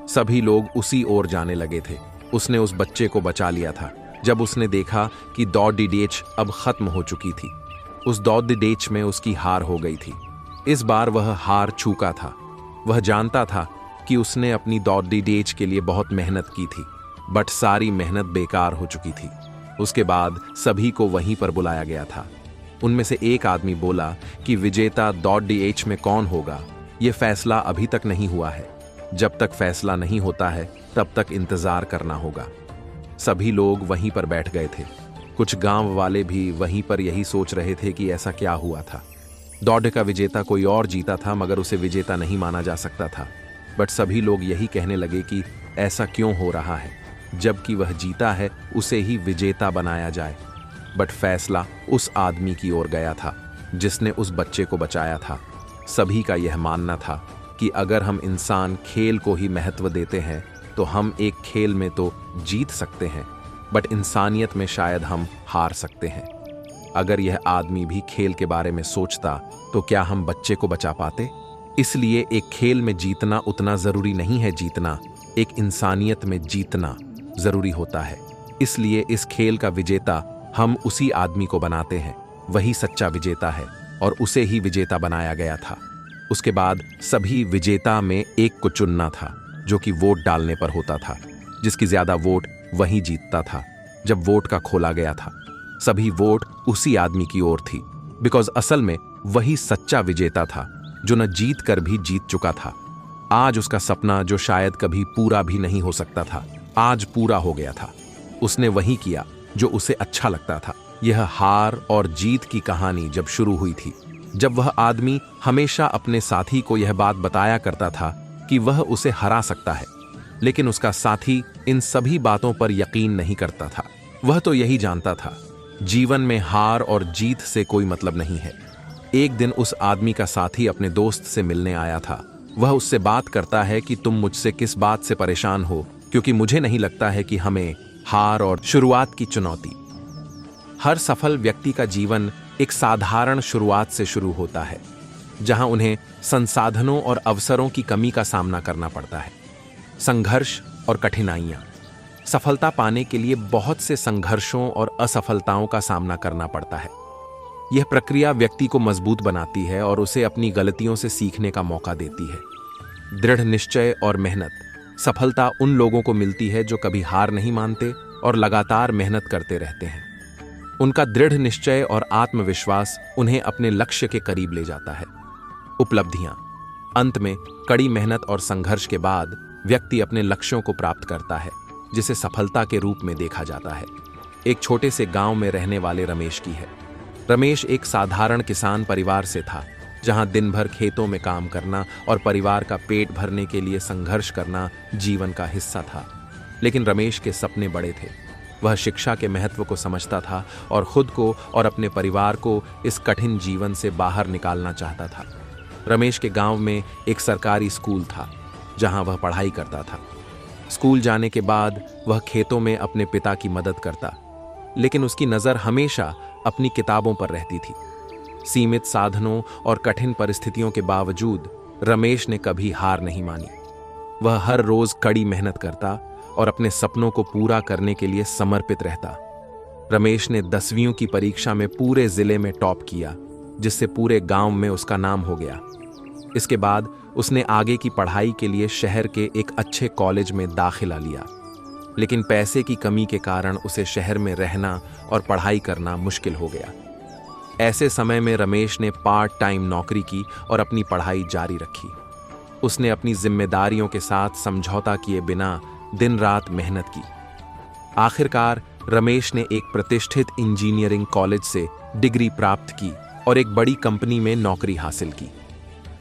सभी लोग उसी ओर जाने लगे थे। उसने उस बच्चे को बचा लिया था। जब उसने देखा कि दौड़ डीएच अब खत्म हो चुकी थी, उस दौड़ डीएच में उसकी हार हो गई थी। इस बार वह हार चूका था। वह जानता था कि उसने अपनी दौड़ डीएच के लिए बहुत मेहनत की थी, बट सारी मेहनत बेकार हो चुकी थी। उसके बाद सभी को वहीं पर बुलाया गया था। उनमें से एक आदमी बोला कि विजेता दौड़ डीएच में कौन होगा यह फैसला अभी तक नहीं हुआ है। जब तक फैसला नहीं होता है तब तक इंतजार करना होगा। सभी लोग वहीं पर बैठ गए थे। कुछ गांव वाले भी वहीं पर यही सोच रहे थे कि ऐसा क्या हुआ था। दौड़ का विजेता कोई और जीता था, मगर उसे विजेता नहीं माना जा सकता था। बट सभी लोग यही कहने लगे कि ऐसा क्यों हो रहा है, जबकि वह जीता है उसे ही विजेता बनाया जाए। बट फैसला उस आदमी की ओर गया था जिसने उस बच्चे को बचाया था। सभी का यह मानना था कि अगर हम इंसान खेल को ही महत्व देते हैं तो हम एक खेल में तो जीत सकते हैं, बट इंसानियत में शायद हम हार सकते हैं। अगर यह आदमी भी खेल के बारे में सोचता तो क्या हम बच्चे को बचा पाते? इसलिए एक खेल में जीतना उतना जरूरी नहीं है जीतना, एक इंसानियत में जीतना जरूरी होता है। इसलिए इस खेल का विजेता हम उसी आदमी को बनाते हैं, वही सच्चा विजेता है और उसे ही विजेता बनाया गया था। उसके बाद सभी विजेता में एक को चुनना था, जो कि वोट डालने पर होता था। जिसकी ज्यादा वोट वही जीतता था। जब वोट का खोला गया था, सभी वोट उसी आदमी की ओर थी, बिकॉज असल में वही सच्चा विजेता था जो न जीत कर भी जीत चुका था। आज उसका सपना जो शायद कभी पूरा भी नहीं हो सकता था, आज पूरा हो गया था। उसने वही किया जो उसे अच्छा लगता था। यह हार और जीत की कहानी जब शुरू हुई थी, जब वह आदमी हमेशा अपने साथी को यह बात बताया करता था कि वह उसे हरा सकता है, लेकिन उसका साथी इन सभी बातों पर यकीन नहीं करता था। वह तो यही जानता था, जीवन में हार और जीत से कोई मतलब नहीं है। एक दिन उस आदमी का साथी अपने दोस्त से मिलने आया था। वह उससे बात करता है कि तुम मुझसे किस बात से परेशान हो, क्योंकि मुझे नहीं लगता है कि हमें हार और शुरुआत की चुनौती। हर सफल व्यक्ति का जीवन एक साधारण शुरुआत से शुरू होता है, जहां उन्हें संसाधनों और अवसरों की कमी का सामना करना पड़ता है। संघर्ष और कठिनाइयां। सफलता पाने के लिए बहुत से संघर्षों और असफलताओं का सामना करना पड़ता है। यह प्रक्रिया व्यक्ति को मजबूत बनाती है और उसे अपनी गलतियों से सीखने का मौका देती है। दृढ़ निश्चय और मेहनत। सफलता उन लोगों को मिलती है जो कभी हार नहीं मानते और लगातार मेहनत करते रहते हैं। उनका दृढ़ निश्चय और आत्मविश्वास उन्हें अपने लक्ष्य के करीब ले जाता है। उपलब्धियां। अंत में कड़ी मेहनत और संघर्ष के बाद व्यक्ति अपने लक्ष्यों को प्राप्त करता है, जिसे सफलता के रूप में देखा जाता है। एक छोटे से गांव में रहने वाले रमेश की है। रमेश एक साधारण किसान परिवार से था, जहां दिन भर खेतों में काम करना और परिवार का पेट भरने के लिए संघर्ष करना जीवन का हिस्सा था। लेकिन रमेश के सपने बड़े थे। वह शिक्षा के महत्व को समझता था और खुद को और अपने परिवार को इस कठिन जीवन से बाहर निकालना चाहता था। रमेश के गांव में एक सरकारी स्कूल था, जहां वह पढ़ाई करता था। स्कूल जाने के बाद वह खेतों में अपने पिता की मदद करता, लेकिन उसकी नज़र हमेशा अपनी किताबों पर रहती थी। सीमित साधनों और कठिन परिस्थितियों के बावजूद रमेश ने कभी हार नहीं मानी। वह हर रोज कड़ी मेहनत करता और अपने सपनों को पूरा करने के लिए समर्पित रहता। रमेश ने 10वीं की परीक्षा में पूरे जिले में टॉप किया, जिससे पूरे गांव में उसका नाम हो गया। इसके बाद उसने आगे की पढ़ाई के लिए शहर के एक अच्छे कॉलेज में दाखिला लिया, लेकिन पैसे की कमी के कारण उसे शहर में रहना और पढ़ाई करना मुश्किल हो गया। ऐसे समय में रमेश ने पार्ट टाइम नौकरी की और अपनी पढ़ाई जारी रखी। उसने अपनी जिम्मेदारियों के साथ समझौता किए बिना दिन रात मेहनत की। आखिरकार रमेश ने एक प्रतिष्ठित इंजीनियरिंग कॉलेज से डिग्री प्राप्त की और एक बड़ी कंपनी में नौकरी हासिल की।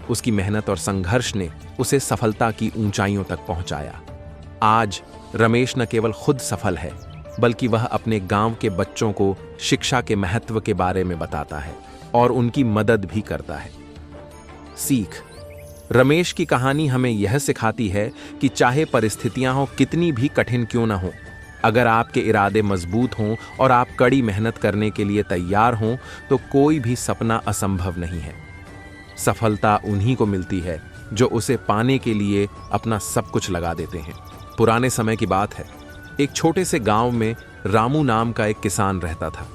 उसकी मेहनत और संघर्ष ने उसे सफलता की ऊंचाइयों तक पहुंचाया। आज रमेश न केवल खुद सफल है, बल्कि वह अपने गांव के बच्चों को शिक्षा के महत्व के बारे में बताता है और उनकी मदद भी करता है। सीख। रमेश की कहानी हमें यह सिखाती है कि चाहे परिस्थितियां हो कितनी भी कठिन क्यों न हो, अगर आपके इरादे मजबूत हों और आप कड़ी मेहनत करने के लिए तैयार हों, तो कोई भी सपना असंभव नहीं है। सफलता उन्हीं को मिलती है जो उसे पाने के लिए अपना सब कुछ लगा देते हैं। पुराने समय की बात है। एक छोटे से गांव में रामू नाम का एक किसान रहता था।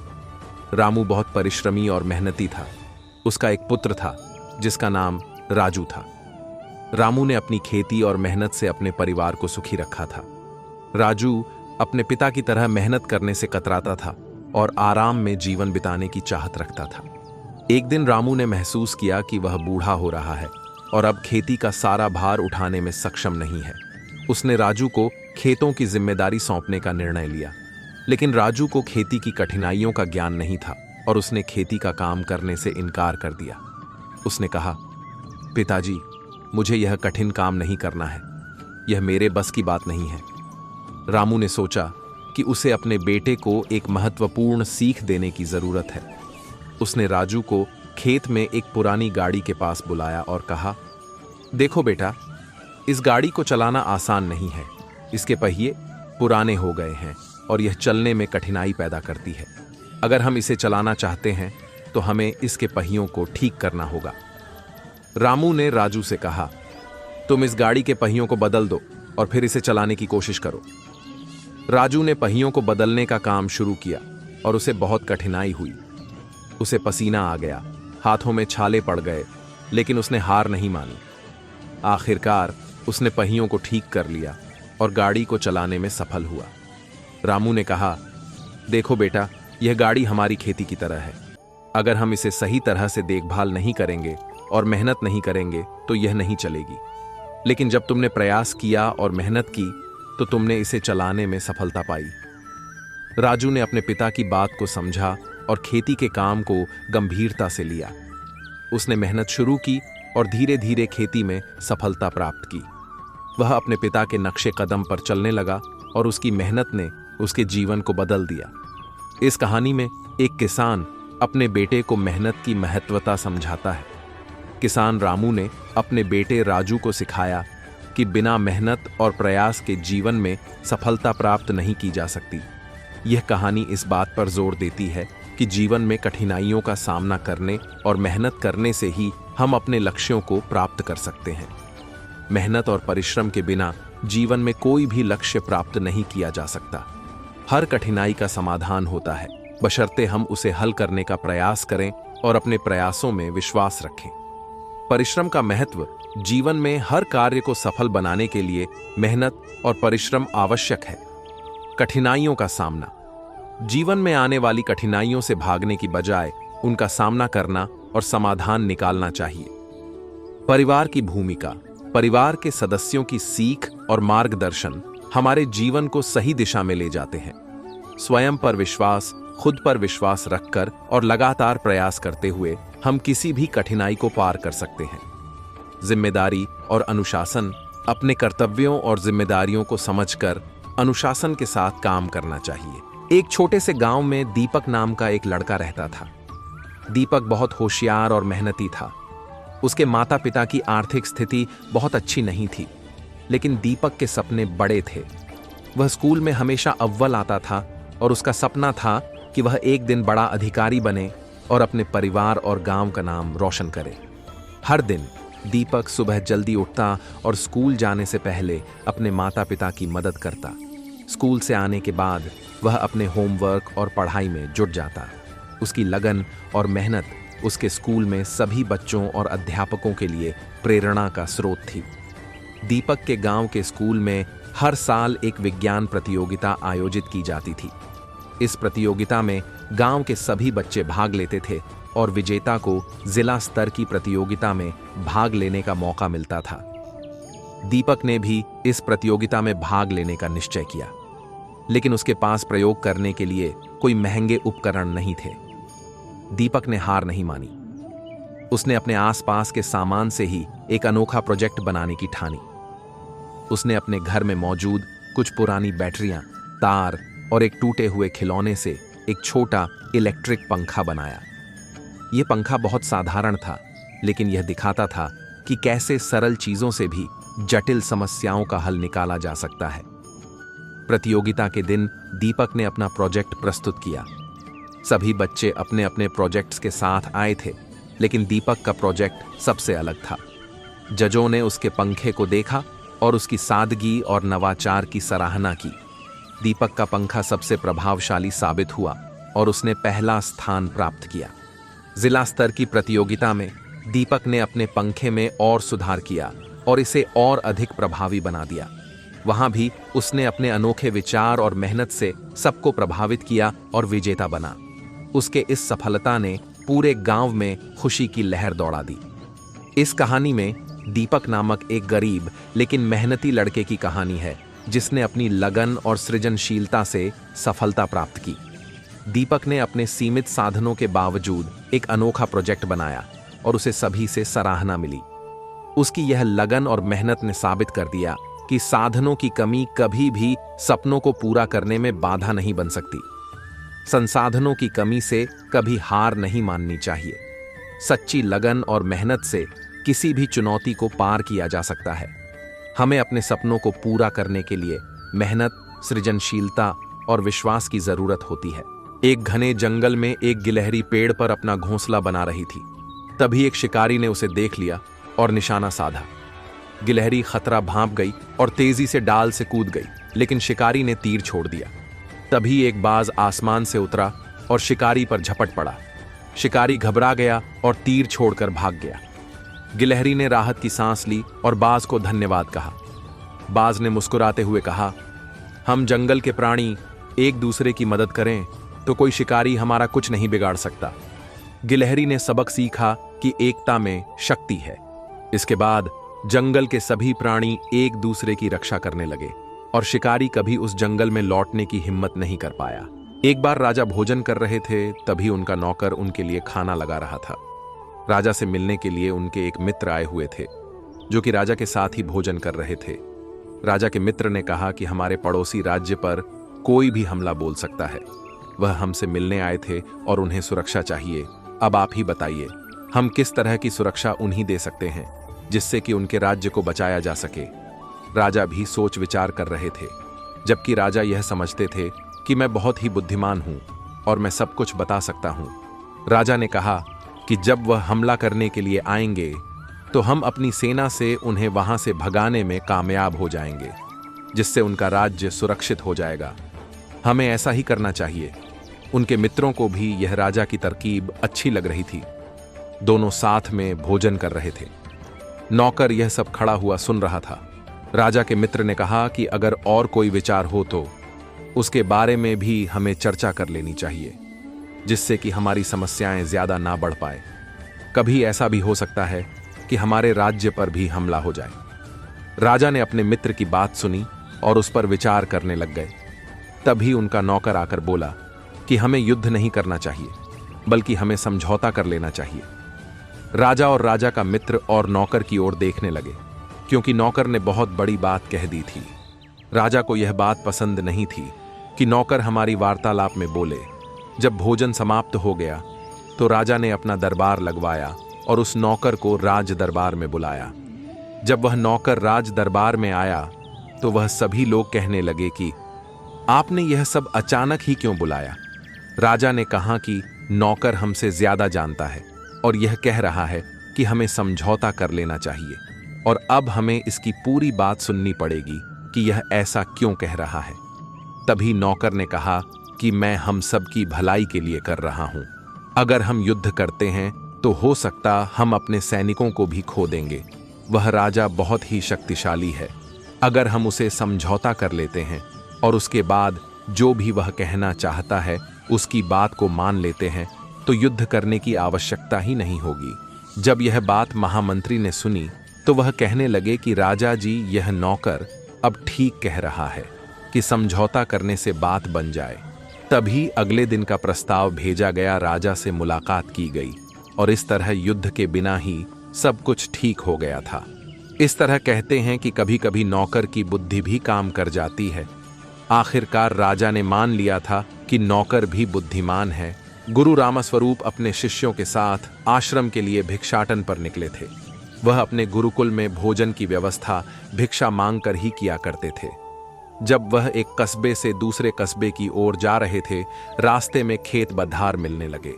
रामू बहुत परिश्रमी और मेहनती था। उसका एक पुत्र था जिसका नाम राजू था। रामू ने अपनी खेती और मेहनत से अपने परिवार को सुखी रखा था। राजू अपने पिता की तरह मेहनत करने से कतराता था और आराम में जीवन बिताने की चाहत रखता था। एक दिन रामू ने महसूस किया कि वह बूढ़ा हो रहा है और अब खेती का सारा भार उठाने में सक्षम नहीं है। उसने राजू को खेतों की जिम्मेदारी सौंपने का निर्णय लिया, लेकिन राजू को खेती की कठिनाइयों का ज्ञान नहीं था और उसने खेती का काम करने से इनकार कर दिया। उसने कहा, पिताजी, मुझे यह कठिन काम नहीं करना है, यह मेरे बस की बात नहीं है। रामू ने सोचा कि उसे अपने बेटे को एक महत्वपूर्ण सीख देने की जरूरत है। उसने राजू को खेत में एक पुरानी गाड़ी के पास बुलाया और कहा, देखो बेटा, इस गाड़ी को चलाना आसान नहीं है। इसके पहिए पुराने हो गए हैं और यह चलने में कठिनाई पैदा करती है। अगर हम इसे चलाना चाहते हैं तो हमें इसके पहियों को ठीक करना होगा। रामू ने राजू से कहा, तुम इस गाड़ी के पहियों को बदल दो और फिर इसे चलाने की कोशिश करो। राजू ने पहियों को बदलने का काम शुरू किया और उसे बहुत कठिनाई हुई। उसे पसीना आ गया, हाथों में छाले पड़ गए, लेकिन उसने हार नहीं मानी। आखिरकार उसने पहियों को ठीक कर लिया और गाड़ी को चलाने में सफल हुआ। रामू ने कहा, देखो बेटा, यह गाड़ी हमारी खेती की तरह है। अगर हम इसे सही तरह से देखभाल नहीं करेंगे और मेहनत नहीं करेंगे तो यह नहीं चलेगी। लेकिन जब तुमने प्रयास किया और मेहनत की तो तुमने इसे चलाने में सफलता पाई। राजू ने अपने पिता की बात को समझा और खेती के काम को गंभीरता से लिया। उसने मेहनत शुरू की और धीरे धीरे खेती में सफलता प्राप्त की। वह अपने पिता के नक्शे कदम पर चलने लगा और उसकी मेहनत ने उसके जीवन को बदल दिया। इस कहानी में एक किसान अपने बेटे को मेहनत की महत्वता समझाता है। किसान रामू ने अपने बेटे राजू को सिखाया कि बिना मेहनत और प्रयास के जीवन में सफलता प्राप्त नहीं की जा सकती। यह कहानी इस बात पर जोर देती है कि जीवन में कठिनाइयों का सामना करने और मेहनत करने से ही हम अपने लक्ष्यों को प्राप्त कर सकते हैं। मेहनत और परिश्रम के बिना जीवन में कोई भी लक्ष्य प्राप्त नहीं किया जा सकता। हर कठिनाई का समाधान होता है, बशर्ते हम उसे हल करने का प्रयास करें और अपने प्रयासों में विश्वास रखें। परिश्रम का महत्व जीवन में हर कार्य को सफल बनाने के लिए मेहनत और परिश्रम आवश्यक है। कठिनाइयों का सामना, जीवन में आने वाली कठिनाइयों से भागने की बजाय उनका सामना करना और समाधान निकालना चाहिए। परिवार की भूमिका, परिवार के सदस्यों की सीख और मार्गदर्शन हमारे जीवन को सही दिशा में ले जाते हैं। स्वयं पर विश्वास, खुद पर विश्वास रखकर और लगातार प्रयास करते हुए हम किसी भी कठिनाई को पार कर सकते हैं। जिम्मेदारी और अनुशासन, अपने कर्तव्यों और जिम्मेदारियों को समझकर अनुशासन के साथ काम करना चाहिए। एक छोटे से गांव में दीपक नाम का एक लड़का रहता था। दीपक बहुत होशियार और मेहनती था। उसके माता पिता की आर्थिक स्थिति बहुत अच्छी नहीं थी, लेकिन दीपक के सपने बड़े थे। वह स्कूल में हमेशा अव्वल आता था और उसका सपना था कि वह एक दिन बड़ा अधिकारी बने और अपने परिवार और गांव का नाम रोशन करे। हर दिन दीपक सुबह जल्दी उठता और स्कूल जाने से पहले अपने माता पिता की मदद करता। स्कूल से आने के बाद वह अपने होमवर्क और पढ़ाई में जुट जाता। उसकी लगन और मेहनत उसके स्कूल में सभी बच्चों और अध्यापकों के लिए प्रेरणा का स्रोत थी। दीपक के गांव के स्कूल में हर साल एक विज्ञान प्रतियोगिता आयोजित की जाती थी। इस प्रतियोगिता में गांव के सभी बच्चे भाग लेते थे और विजेता को जिला स्तर की प्रतियोगिता में भाग लेने का मौका मिलता था। दीपक ने भी इस प्रतियोगिता में भाग लेने का निश्चय किया, लेकिन उसके पास प्रयोग करने के लिए कोई महंगे उपकरण नहीं थे। दीपक ने हार नहीं मानी। उसने अपने आसपास के सामान से ही एक अनोखा प्रोजेक्ट बनाने की ठानी। उसने अपने घर में मौजूद कुछ पुरानी बैटरियां, तार और एक टूटे हुए खिलौने से एक छोटा इलेक्ट्रिक पंखा बनाया। यह पंखा बहुत साधारण था, लेकिन यह दिखाता था कि कैसे सरल चीजों से भी जटिल समस्याओं का हल निकाला जा सकता है। प्रतियोगिता के दिन दीपक ने अपना प्रोजेक्ट प्रस्तुत किया। सभी बच्चे अपने अपने प्रोजेक्ट्स के साथ आए थे, लेकिन दीपक का प्रोजेक्ट सबसे अलग था। जजों ने उसके पंखे को देखा और उसकी सादगी और नवाचार की सराहना की। दीपक का पंखा सबसे प्रभावशाली साबित हुआ और उसने पहला स्थान प्राप्त किया। जिला स्तर की प्रतियोगिता में दीपक ने अपने पंखे में और सुधार किया और इसे और अधिक प्रभावी बना दिया। वहां भी उसने अपने अनोखे विचार और मेहनत से सबको प्रभावित किया और विजेता बना। उसके इस सफलता ने पूरे गांव में खुशी की लहर दौड़ा दी। इस कहानी में दीपक नामक एक गरीब लेकिन मेहनती लड़के की कहानी है, जिसने अपनी लगन और सृजनशीलता से सफलता प्राप्त की। दीपक ने अपने सीमित साधनों के बावजूद एक अनोखा प्रोजेक्ट बनाया और उसे सभी से सराहना मिली। उसकी यह लगन और मेहनत ने साबित कर दिया कि साधनों की कमी कभी भी सपनों को पूरा करने में बाधा नहीं बन सकती। संसाधनों की कमी से कभी हार नहीं माननी चाहिए। सच्ची लगन और मेहनत से किसी भी चुनौती को पार किया जा सकता है। हमें अपने सपनों को पूरा करने के लिए मेहनत, सृजनशीलता और विश्वास की जरूरत होती है। एक घने जंगल में एक गिलहरी पेड़ पर अपना घोंसला बना रही थी। तभी एक शिकारी ने उसे देख लिया और निशाना साधा। गिलहरी खतरा भांप गई और तेजी से डाल से कूद गई, लेकिन शिकारी ने तीर छोड़ दिया। तभी एक बाज आसमान से उतरा और शिकारी पर झपट पड़ा। शिकारी घबरा गया और तीर छोड़कर भाग गया। गिलहरी ने राहत की सांस ली और बाज को धन्यवाद कहा। बाज ने मुस्कुराते हुए कहा, हम जंगल के प्राणी एक दूसरे की मदद करें तो कोई शिकारी हमारा कुछ नहीं बिगाड़ सकता। गिलहरी ने सबक सीखा कि एकता में शक्ति है। इसके बाद जंगल के सभी प्राणी एक दूसरे की रक्षा करने लगे और शिकारी कभी उस जंगल में लौटने की हिम्मत नहीं कर पाया। एक बार राजा भोजन कर रहे थे, तभी उनका नौकर उनके लिए खाना लगा रहा था। राजा से मिलने के लिए उनके एक मित्र आए हुए थे, जो कि राजा के साथ ही भोजन कर रहे थे। राजा के मित्र ने कहा कि हमारे पड़ोसी राज्य पर कोई भी हमला बोल सकता है। वह हमसे मिलने आए थे और उन्हें सुरक्षा चाहिए। अब आप ही बताइए, हम किस तरह की सुरक्षा उन्हें दे सकते हैं जिससे कि उनके राज्य को बचाया जा सके। राजा भी सोच विचार कर रहे थे, जबकि राजा यह समझते थे कि मैं बहुत ही बुद्धिमान हूं और मैं सब कुछ बता सकता हूं। राजा ने कहा कि जब वह हमला करने के लिए आएंगे तो हम अपनी सेना से उन्हें वहां से भगाने में कामयाब हो जाएंगे, जिससे उनका राज्य सुरक्षित हो जाएगा। हमें ऐसा ही करना चाहिए। उनके मित्रों को भी यह राजा की तरकीब अच्छी लग रही थी। दोनों साथ में भोजन कर रहे थे। नौकर यह सब खड़ा हुआ सुन रहा था। राजा के मित्र ने कहा कि अगर और कोई विचार हो तो उसके बारे में भी हमें चर्चा कर लेनी चाहिए, जिससे कि हमारी समस्याएं ज्यादा ना बढ़ पाए। कभी ऐसा भी हो सकता है कि हमारे राज्य पर भी हमला हो जाए। राजा ने अपने मित्र की बात सुनी और उस पर विचार करने लग गए। तभी उनका नौकर आकर बोला कि हमें युद्ध नहीं करना चाहिए, बल्कि हमें समझौता कर लेना चाहिए। राजा और राजा का मित्र और नौकर की ओर देखने लगे, क्योंकि नौकर ने बहुत बड़ी बात कह दी थी। राजा को यह बात पसंद नहीं थी कि नौकर हमारी वार्तालाप में बोले। जब भोजन समाप्त हो गया तो राजा ने अपना दरबार लगवाया और उस नौकर को राज दरबार में बुलाया। जब वह नौकर राज दरबार में आया तो वह सभी लोग कहने लगे कि आपने यह सब अचानक ही क्यों बुलाया। राजा ने कहा कि नौकर हमसे ज्यादा जानता है और यह कह रहा है कि हमें समझौता कर लेना चाहिए, और अब हमें इसकी पूरी बात सुननी पड़ेगी कि यह ऐसा क्यों कह रहा है। तभी नौकर ने कहा कि मैं हम सब की भलाई के लिए कर रहा हूं। अगर हम युद्ध करते हैं तो हो सकता हम अपने सैनिकों को भी खो देंगे। वह राजा बहुत ही शक्तिशाली है। अगर हम उसे समझौता कर लेते हैं और उसके बाद जो भी वह कहना चाहता है उसकी बात को मान लेते हैं तो युद्ध करने की आवश्यकता ही नहीं होगी। जब यह बात महामंत्री ने सुनी तो वह कहने लगे कि राजा जी, यह नौकर अब ठीक कह रहा है कि समझौता करने से बात बन जाए। तभी अगले दिन का प्रस्ताव भेजा गया, राजा से मुलाकात की गई और इस तरह युद्ध के बिना ही सब कुछ ठीक हो गया था। इस तरह कहते हैं कि कभी कभी नौकर की बुद्धि भी काम कर जाती है। आखिरकार राजा ने मान लिया था कि नौकर भी बुद्धिमान है। गुरु रामस्वरूप अपने शिष्यों के साथ आश्रम के लिए भिक्षाटन पर निकले थे। वह अपने गुरुकुल में भोजन की व्यवस्था भिक्षा मांगकर ही किया करते थे। जब वह एक कस्बे से दूसरे कस्बे की ओर जा रहे थे, रास्ते में खेत बधार मिलने लगे।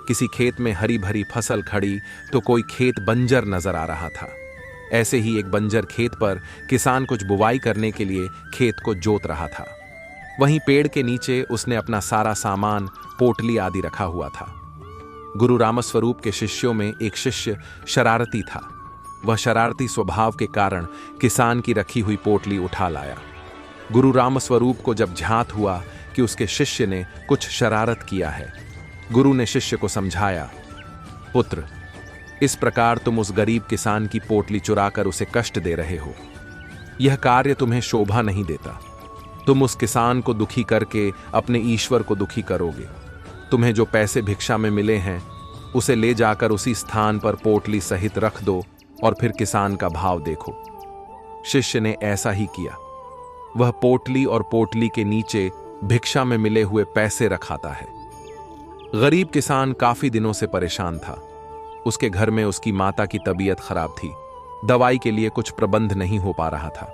किसी खेत में हरी भरी फसल खड़ी तो कोई खेत बंजर नजर आ रहा था। ऐसे ही एक बंजर खेत पर किसान कुछ बुवाई करने के लिए खेत को जोत रहा था। वहीं पेड़ के नीचे उसने अपना सारा सामान, पोटली आदि रखा हुआ था। गुरु रामस्वरूप के शिष्यों में एक शिष्य शरारती था। वह शरारती स्वभाव के कारण किसान की रखी हुई पोटली उठा लाया। गुरु रामस्वरूप को जब झांत हुआ कि उसके शिष्य ने कुछ शरारत किया है, गुरु ने शिष्य को समझाया, पुत्र, इस प्रकार तुम उस गरीब किसान की पोटली चुराकर उसे कष्ट दे रहे हो। यह कार्य तुम्हें शोभा नहीं देता। तुम उस किसान को दुखी करके अपने ईश्वर को दुखी करोगे। तुम्हें जो पैसे भिक्षा में मिले हैं उसे ले जाकर उसी स्थान पर पोटली सहित रख दो और फिर किसान का भाव देखो। शिष्य ने ऐसा ही किया। वह पोटली और पोटली के नीचे भिक्षा में मिले हुए पैसे रखाता है। गरीब किसान काफी दिनों से परेशान था। उसके घर में उसकी माता की तबीयत खराब थी। दवाई के लिए कुछ प्रबंध नहीं हो पा रहा था।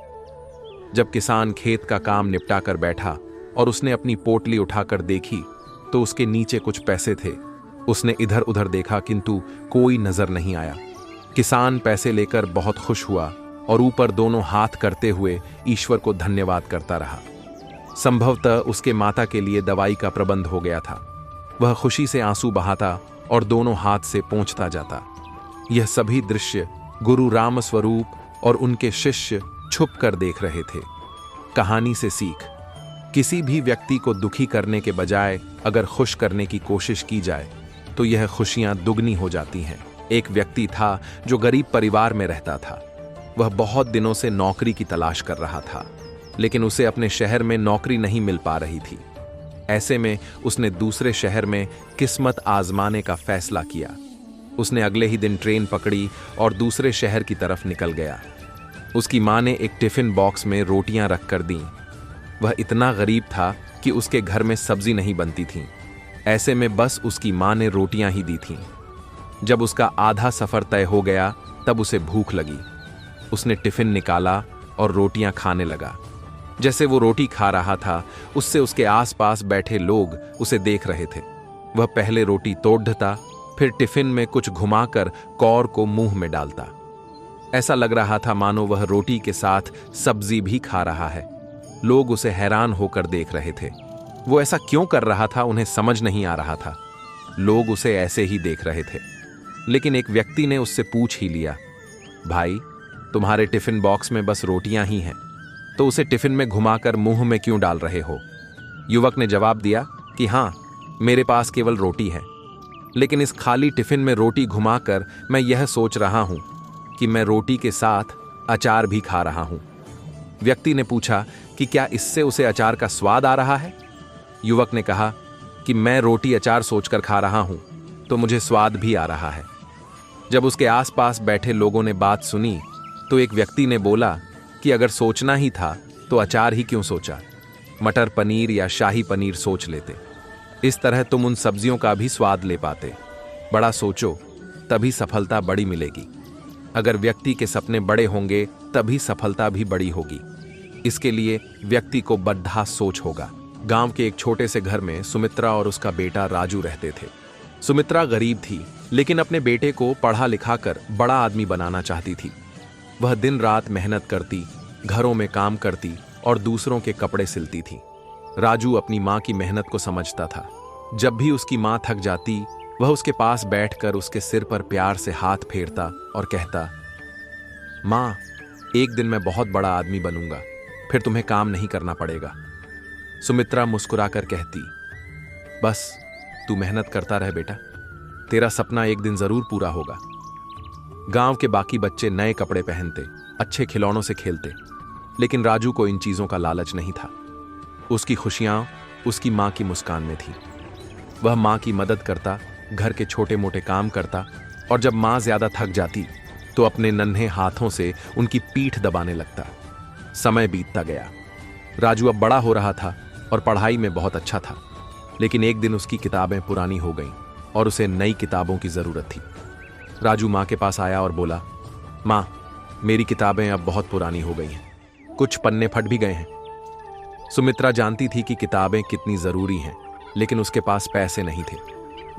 जब किसान खेत का काम निपटा कर बैठा और उसने अपनी पोटली उठाकर देखी तो उसके नीचे कुछ पैसे थे। उसने इधर उधर देखा किंतु कोई नजर नहीं आया। किसान पैसे लेकर बहुत खुश हुआ और ऊपर दोनों हाथ करते हुए ईश्वर को धन्यवाद करता रहा। संभवतः उसके माता के लिए दवाई का प्रबंध हो गया था। वह खुशी से आंसू बहाता और दोनों हाथ से पोंछता जाता। यह सभी दृश्य गुरु राम स्वरूप और उनके शिष्य छुप कर देख रहे थे। कहानी से सीख, किसी भी व्यक्ति को दुखी करने के बजाय अगर खुश करने की कोशिश की जाए तो यह खुशियां दुगनी हो जाती हैं। एक व्यक्ति था जो गरीब परिवार में रहता था। वह बहुत दिनों से नौकरी की तलाश कर रहा था, लेकिन उसे अपने शहर में नौकरी नहीं मिल पा रही थी। ऐसे में उसने दूसरे शहर में किस्मत आजमाने का फैसला किया। उसने अगले ही दिन ट्रेन पकड़ी और दूसरे शहर की तरफ निकल गया। उसकी मां ने एक टिफिन बॉक्स में रोटियां रखकर दी। वह इतना गरीब था कि उसके घर में सब्जी नहीं बनती थी। ऐसे में बस उसकी मां ने रोटियां ही दी थीं। जब उसका आधा सफर तय हो गया तब उसे भूख लगी। उसने टिफिन निकाला और रोटियां खाने लगा। जैसे वो रोटी खा रहा था उससे उसके आसपास बैठे लोग उसे देख रहे थे। वह पहले रोटी तोड़ता, फिर टिफिन में कुछ घुमाकर कौर को मुंह में डालता। ऐसा लग रहा था मानो वह रोटी के साथ सब्जी भी खा रहा है। लोग उसे हैरान होकर देख रहे थे। वो ऐसा क्यों कर रहा था उन्हें समझ नहीं आ रहा था। लोग उसे ऐसे ही देख रहे थे। लेकिन एक व्यक्ति ने उससे पूछ ही लिया, भाई तुम्हारे टिफिन बॉक्स में बस रोटियां ही हैं, तो उसे टिफिन में घुमाकर मुंह में क्यों डाल रहे हो? युवक ने जवाब दिया कि हाँ, मेरे पास केवल रोटी है, लेकिन इस खाली टिफिन में रोटी घुमाकर मैं यह सोच रहा हूं कि मैं रोटी के साथ अचार भी खा रहा हूं। व्यक्ति ने पूछा कि क्या इससे उसे अचार का स्वाद आ रहा है? युवक ने कहा कि मैं रोटी अचार सोचकर खा रहा हूं तो मुझे स्वाद भी आ रहा है। जब उसके आसपास बैठे लोगों ने बात सुनी तो एक व्यक्ति ने बोला कि अगर सोचना ही था तो अचार ही क्यों सोचा, मटर पनीर या शाही पनीर सोच लेते। इस तरह तुम उन सब्जियों का भी स्वाद ले पाते। बड़ा सोचो तभी सफलता बड़ी मिलेगी। अगर व्यक्ति के सपने बड़े होंगे तभी सफलता भी बड़ी होगी। इसके लिए व्यक्ति को बद्धा सोच होगा। गांव के एक छोटे से घर में सुमित्रा और उसका बेटा राजू रहते थे। सुमित्रा गरीब थी, लेकिन अपने बेटे को पढ़ा लिखा कर बड़ा आदमी बनाना चाहती थी। वह दिन रात मेहनत करती, घरों में काम करती और दूसरों के कपड़े सिलती थी। राजू अपनी माँ की मेहनत को समझता था। जब भी उसकी माँ थक जाती, वह उसके पास बैठकर उसके सिर पर प्यार से हाथ फेरता और कहता, माँ, एक दिन मैं बहुत बड़ा आदमी बनूंगा, फिर तुम्हें काम नहीं करना पड़ेगा। सुमित्रा मुस्कुराकर कहती, बस तू मेहनत करता रह बेटा, तेरा सपना एक दिन जरूर पूरा होगा। गांव के बाकी बच्चे नए कपड़े पहनते, अच्छे खिलौनों से खेलते, लेकिन राजू को इन चीजों का लालच नहीं था। उसकी खुशियां उसकी मां की मुस्कान में थी। वह मां की मदद करता, घर के छोटे मोटे काम करता और जब मां ज्यादा थक जाती तो अपने नन्हे हाथों से उनकी पीठ दबाने लगता। समय बीतता गया। राजू अब बड़ा हो रहा था और पढ़ाई में बहुत अच्छा था, लेकिन एक दिन उसकी किताबें पुरानी हो गईं और उसे नई किताबों की जरूरत थी। राजू मां के पास आया और बोला, मां, मेरी किताबें अब बहुत पुरानी हो गई हैं, कुछ पन्ने फट भी गए हैं। सुमित्रा जानती थी कि किताबें कितनी जरूरी हैं, लेकिन उसके पास पैसे नहीं थे।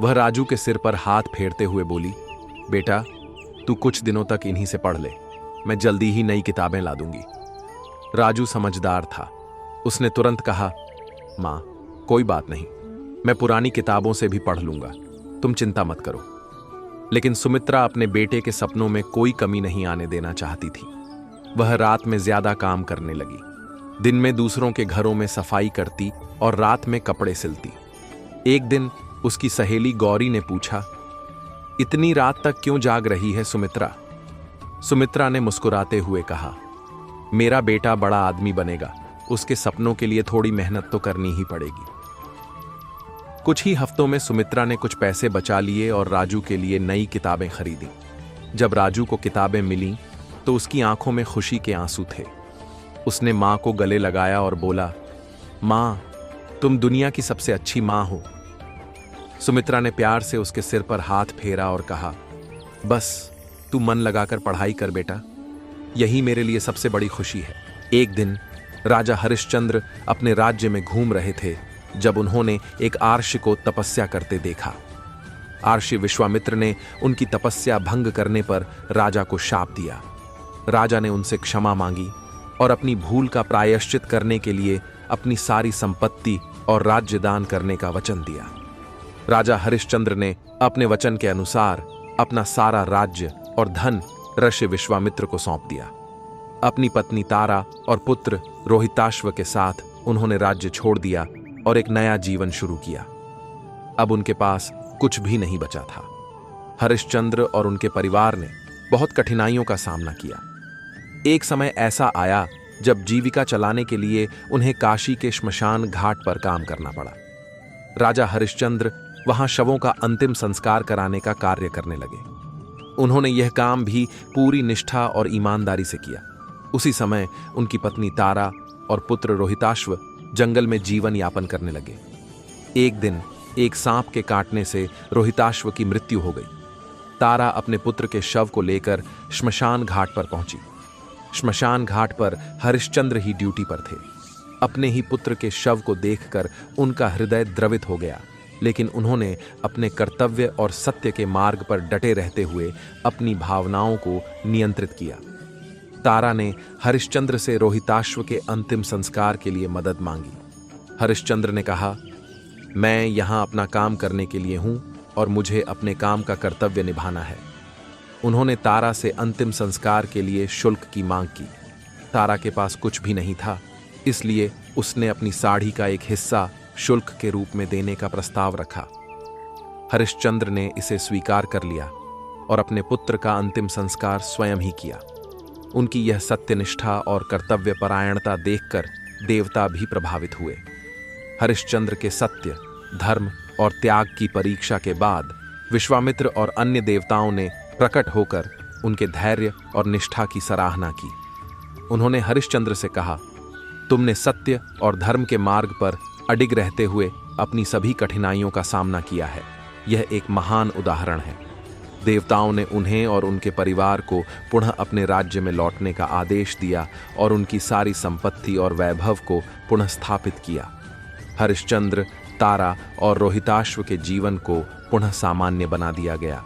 वह राजू के सिर पर हाथ फेरते हुए बोली, बेटा, तू कुछ दिनों तक इन्हीं से पढ़ ले, मैं जल्दी ही नई किताबें ला दूंगी। राजू समझदार था। उसने तुरंत कहा, मां, कोई बात नहीं, मैं पुरानी किताबों से भी पढ़ लूंगा, तुम चिंता मत करो। लेकिन सुमित्रा अपने बेटे के सपनों में कोई कमी नहीं आने देना चाहती थी। वह रात में ज्यादा काम करने लगी। दिन में दूसरों के घरों में सफाई करती और रात में कपड़े सिलती। एक दिन उसकी सहेली गौरी ने पूछा, इतनी रात तक क्यों जाग रही है सुमित्रा? सुमित्रा ने मुस्कुराते हुए कहा, मेरा बेटा बड़ा आदमी बनेगा, उसके सपनों के लिए थोड़ी मेहनत तो करनी ही पड़ेगी। कुछ ही हफ्तों में सुमित्रा ने कुछ पैसे बचा लिए और राजू के लिए नई किताबें खरीदी। जब राजू को किताबें मिलीं तो उसकी आंखों में खुशी के आंसू थे। उसने मां को गले लगाया और बोला, मां, तुम दुनिया की सबसे अच्छी मां हो। सुमित्रा ने प्यार से उसके सिर पर हाथ फेरा और कहा, बस तू मन लगाकर पढ़ाई कर बेटा, यही मेरे लिए सबसे बड़ी खुशी है। एक दिन राजा हरिश्चंद्र अपने राज्य में घूम रहे थे जब उन्होंने एक आर्षि को तपस्या करते देखा। आर्षि विश्वामित्र ने उनकी तपस्या भंग करने पर राजा को शाप दिया। राजा ने उनसे क्षमा मांगी और अपनी भूल का प्रायश्चित करने के लिए अपनी सारी संपत्ति और राज्य दान करने का वचन दिया। राजा हरिश्चंद्र ने अपने वचन के अनुसार अपना सारा राज्य और धन ऋषि विश्वामित्र को सौंप दिया। अपनी पत्नी तारा और पुत्र रोहिताश्व के साथ उन्होंने राज्य छोड़ दिया और एक नया जीवन शुरू किया। अब उनके पास कुछ भी नहीं बचा था। हरिश्चंद्र और उनके परिवार ने बहुत कठिनाइयों का सामना किया। एक समय ऐसा आया जब जीविका चलाने के लिए उन्हें काशी के श्मशान घाट पर काम करना पड़ा। राजा हरिश्चंद्र वहां शवों का अंतिम संस्कार कराने का कार्य करने लगे। उन्होंने यह काम भी पूरी निष्ठा और ईमानदारी से किया। उसी समय उनकी पत्नी तारा और पुत्र रोहिताश्व जंगल में जीवन यापन करने लगे। एक दिन एक सांप के काटने से रोहिताश्व की मृत्यु हो गई। तारा अपने पुत्र के शव को लेकर श्मशान घाट पर पहुंची। श्मशान घाट पर हरिश्चंद्र ही ड्यूटी पर थे। अपने ही पुत्र के शव को देखकर उनका हृदय द्रवित हो गया, लेकिन उन्होंने अपने कर्तव्य और सत्य के मार्ग पर डटे रहते हुए अपनी भावनाओं को नियंत्रित किया। तारा ने हरिश्चंद्र से रोहिताश्व के अंतिम संस्कार के लिए मदद मांगी। हरिश्चंद्र ने कहा, मैं यहां अपना काम करने के लिए हूं और मुझे अपने काम का कर्तव्य निभाना है। उन्होंने तारा से अंतिम संस्कार के लिए शुल्क की मांग की। तारा के पास कुछ भी नहीं था, इसलिए उसने अपनी साड़ी का एक हिस्सा शुल्क के रूप में देने का प्रस्ताव रखा। हरिश्चंद्र ने इसे स्वीकार कर लिया और अपने पुत्र का अंतिम संस्कार स्वयं ही किया। उनकी यह सत्यनिष्ठा और कर्तव्य परायणता देखकर देवता भी प्रभावित हुए। हरिश्चंद्र के सत्य, धर्म और त्याग की परीक्षा के बाद विश्वामित्र और अन्य देवताओं ने प्रकट होकर उनके धैर्य और निष्ठा की सराहना की। उन्होंने हरिश्चंद्र से कहा, तुमने सत्य और धर्म के मार्ग पर अडिग रहते हुए अपनी सभी कठिनाइयों का सामना किया है। यह एक महान उदाहरण है। देवताओं ने उन्हें और उनके परिवार को पुनः अपने राज्य में लौटने का आदेश दिया और उनकी सारी संपत्ति और वैभव को पुनः स्थापित किया। हरिश्चंद्र, तारा और रोहिताश्व के जीवन को पुनः सामान्य बना दिया गया।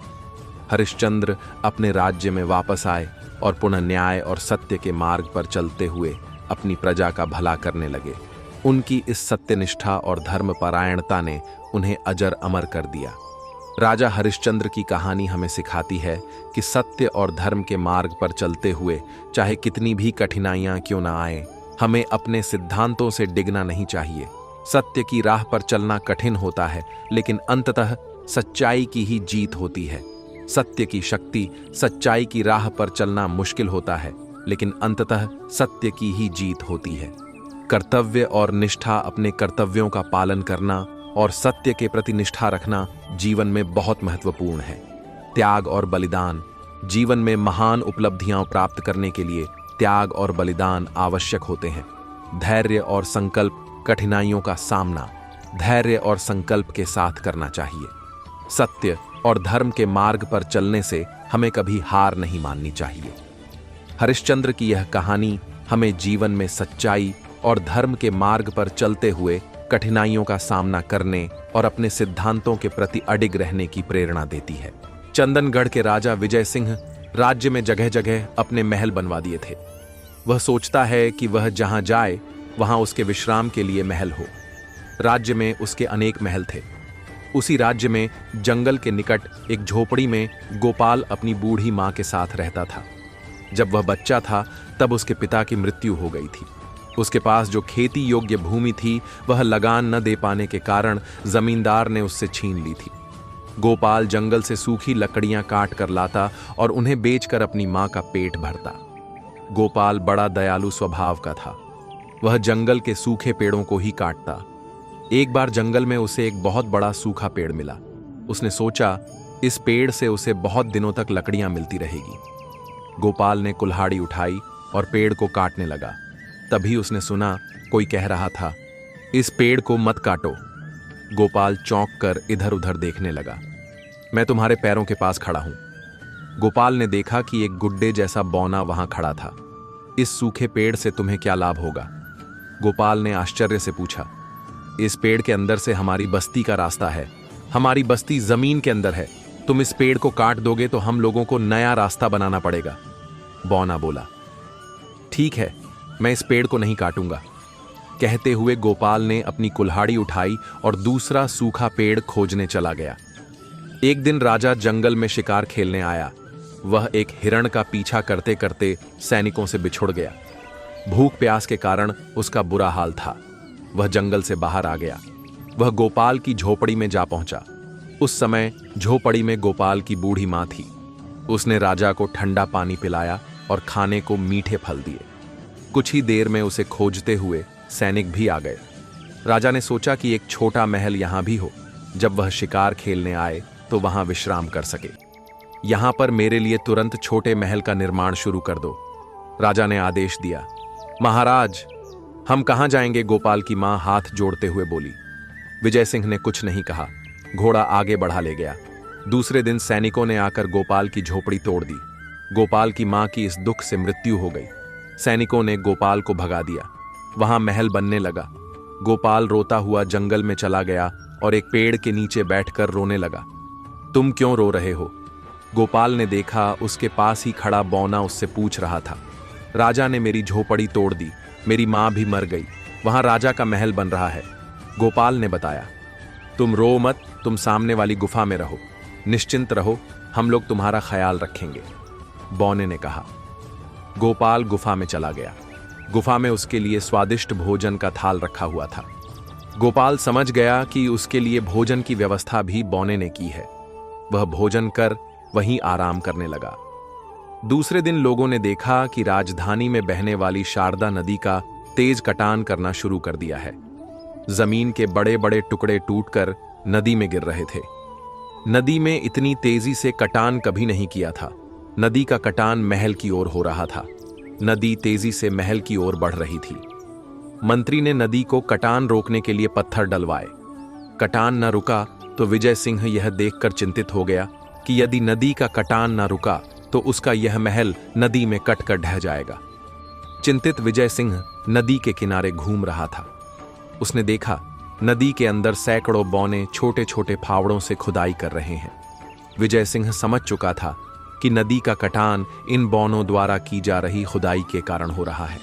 हरिश्चंद्र अपने राज्य में वापस आए और पुनः न्याय और सत्य के मार्ग पर चलते हुए अपनी प्रजा का भला करने लगे। उनकी इस सत्यनिष्ठा और धर्मपरायणता ने उन्हें अजर अमर कर दिया। राजा हरिश्चंद्र की कहानी हमें सिखाती है कि सत्य और धर्म के मार्ग पर चलते हुए चाहे कितनी भी कठिनाइयां क्यों ना आए, हमें अपने सिद्धांतों से डिगना नहीं चाहिए। सत्य की राह पर चलना कठिन होता है, लेकिन अंततः सच्चाई की ही जीत होती है। सत्य की शक्ति, सच्चाई की राह पर चलना मुश्किल होता है, लेकिन अंततः सत्य की ही जीत होती है। कर्तव्य और निष्ठा, अपने कर्तव्यों का पालन करना और सत्य के प्रति निष्ठा रखना जीवन में बहुत महत्वपूर्ण है। त्याग और बलिदान, जीवन में महान उपलब्धियां प्राप्त करने के लिए त्याग और बलिदान आवश्यक होते हैं। धैर्य और संकल्प, कठिनाइयों का सामना धैर्य और संकल्प के साथ करना चाहिए। सत्य और धर्म के मार्ग पर चलने से हमें कभी हार नहीं माननी चाहिए। हरिश्चंद्र की यह कहानी हमें जीवन में सच्चाई और धर्म के मार्ग पर चलते हुए कठिनाइयों का सामना करने और अपने सिद्धांतों के प्रति अडिग रहने की प्रेरणा देती है। चंदनगढ़ के राजा विजय सिंह राज्य में जगह जगह अपने महल बनवा दिए थे। वह सोचता है कि वह जहां जाए वहां उसके विश्राम के लिए महल हो। राज्य में उसके अनेक महल थे। उसी राज्य में जंगल के निकट एक झोपड़ी में गोपाल अपनी बूढ़ी मां के साथ रहता था। जब वह बच्चा था तब उसके पिता की मृत्यु हो गई थी। उसके पास जो खेती योग्य भूमि थी वह लगान न दे पाने के कारण जमींदार ने उससे छीन ली थी। गोपाल जंगल से सूखी लकड़ियां काट कर लाता और उन्हें बेचकर अपनी मां का पेट भरता। गोपाल बड़ा दयालु स्वभाव का था। वह जंगल के सूखे पेड़ों को ही काटता। एक बार जंगल में उसे एक बहुत बड़ा सूखा पेड़ मिला। उसने सोचा इस पेड़ से उसे बहुत दिनों तक लकड़ियां मिलती रहेगी। गोपाल ने कुल्हाड़ी उठाई और पेड़ को काटने लगा। तभी उसने सुना कोई कह रहा था, इस पेड़ को मत काटो। गोपाल चौंक कर इधर उधर देखने लगा। मैं तुम्हारे पैरों के पास खड़ा हूं। गोपाल ने देखा कि एक गुड्डे जैसा बौना वहां खड़ा था। इस सूखे पेड़ से तुम्हें क्या लाभ होगा? गोपाल ने आश्चर्य से पूछा। इस पेड़ के अंदर से हमारी बस्ती का रास्ता है। हमारी बस्ती जमीन के अंदर है। तुम इस पेड़ को काट दोगे तो हम लोगों को नया रास्ता बनाना पड़ेगा। बौना बोला, ठीक है, मैं इस पेड़ को नहीं काटूंगा। कहते हुए गोपाल ने अपनी कुल्हाड़ी उठाई और दूसरा सूखा पेड़ खोजने चला गया। एक दिन राजा जंगल में शिकार खेलने आया। वह एक हिरण का पीछा करते करते सैनिकों से बिछुड़ गया। भूख प्यास के कारण उसका बुरा हाल था। वह जंगल से बाहर आ गया। वह गोपाल की झोपड़ी में जा पहुंचा। उस समय झोपड़ी में गोपाल की बूढ़ी मां थी। उसने राजा को ठंडा पानी पिलाया और खाने को मीठे फल दिए। कुछ ही देर में उसे खोजते हुए सैनिक भी आ गए। राजा ने सोचा कि एक छोटा महल यहां भी हो। जब वह शिकार खेलने आए तो वहां विश्राम कर सके। यहां पर मेरे लिए तुरंत छोटे महल का निर्माण शुरू कर दो। राजा ने आदेश दिया। महाराज, हम कहां जाएंगे? गोपाल की मां हाथ जोड़ते हुए बोली। विजय सिंह ने कुछ नहीं कहा। घोड़ा आगे बढ़ा ले गया। दूसरे दिन सैनिकों ने आकर गोपाल की झोपड़ी तोड़ दी। गोपाल की मां की इस दुख से मृत्यु हो गई। सैनिकों ने गोपाल को भगा दिया। वहां महल बनने लगा। गोपाल रोता हुआ जंगल में चला गया और एक पेड़ के नीचे बैठकर रोने लगा। तुम क्यों रो रहे हो? गोपाल ने देखा उसके पास ही खड़ा बौना उससे पूछ रहा था। राजा ने मेरी झोपड़ी तोड़ दी। मेरी मां भी मर गई। वहां राजा का महल बन रहा है। गोपाल ने बताया। तुम रो मत, तुम सामने वाली गुफा में रहो। निश्चिंत रहो, हम लोग तुम्हारा ख्याल रखेंगे, बौने ने कहा। गोपाल गुफा में चला गया। गुफा में उसके लिए स्वादिष्ट भोजन का थाल रखा हुआ था। गोपाल समझ गया कि उसके लिए भोजन की व्यवस्था भी बौने ने की है। वह भोजन कर वहीं आराम करने लगा। दूसरे दिन लोगों ने देखा कि राजधानी में बहने वाली शारदा नदी का तेज कटान करना शुरू कर दिया है। जमीन के बड़े बड़े टुकड़े टूटकर नदी में गिर रहे थे। नदी में इतनी तेजी से कटान कभी नहीं किया था। नदी का कटान महल की ओर हो रहा था। नदी तेजी से महल की ओर बढ़ रही थी। मंत्री ने नदी को कटान रोकने के लिए पत्थर डलवाए। कटान न रुका तो विजय सिंह यह देखकर चिंतित हो गया कि यदि नदी का कटान न रुका तो उसका यह महल नदी में कटकर ढह जाएगा। चिंतित विजय सिंह नदी के किनारे घूम रहा था। उसने देखा नदी के अंदर सैकड़ों बौने छोटे छोटे फावड़ों से खुदाई कर रहे हैं। विजय सिंह समझ चुका था कि नदी का कटान इन बौनों द्वारा की जा रही खुदाई के कारण हो रहा है।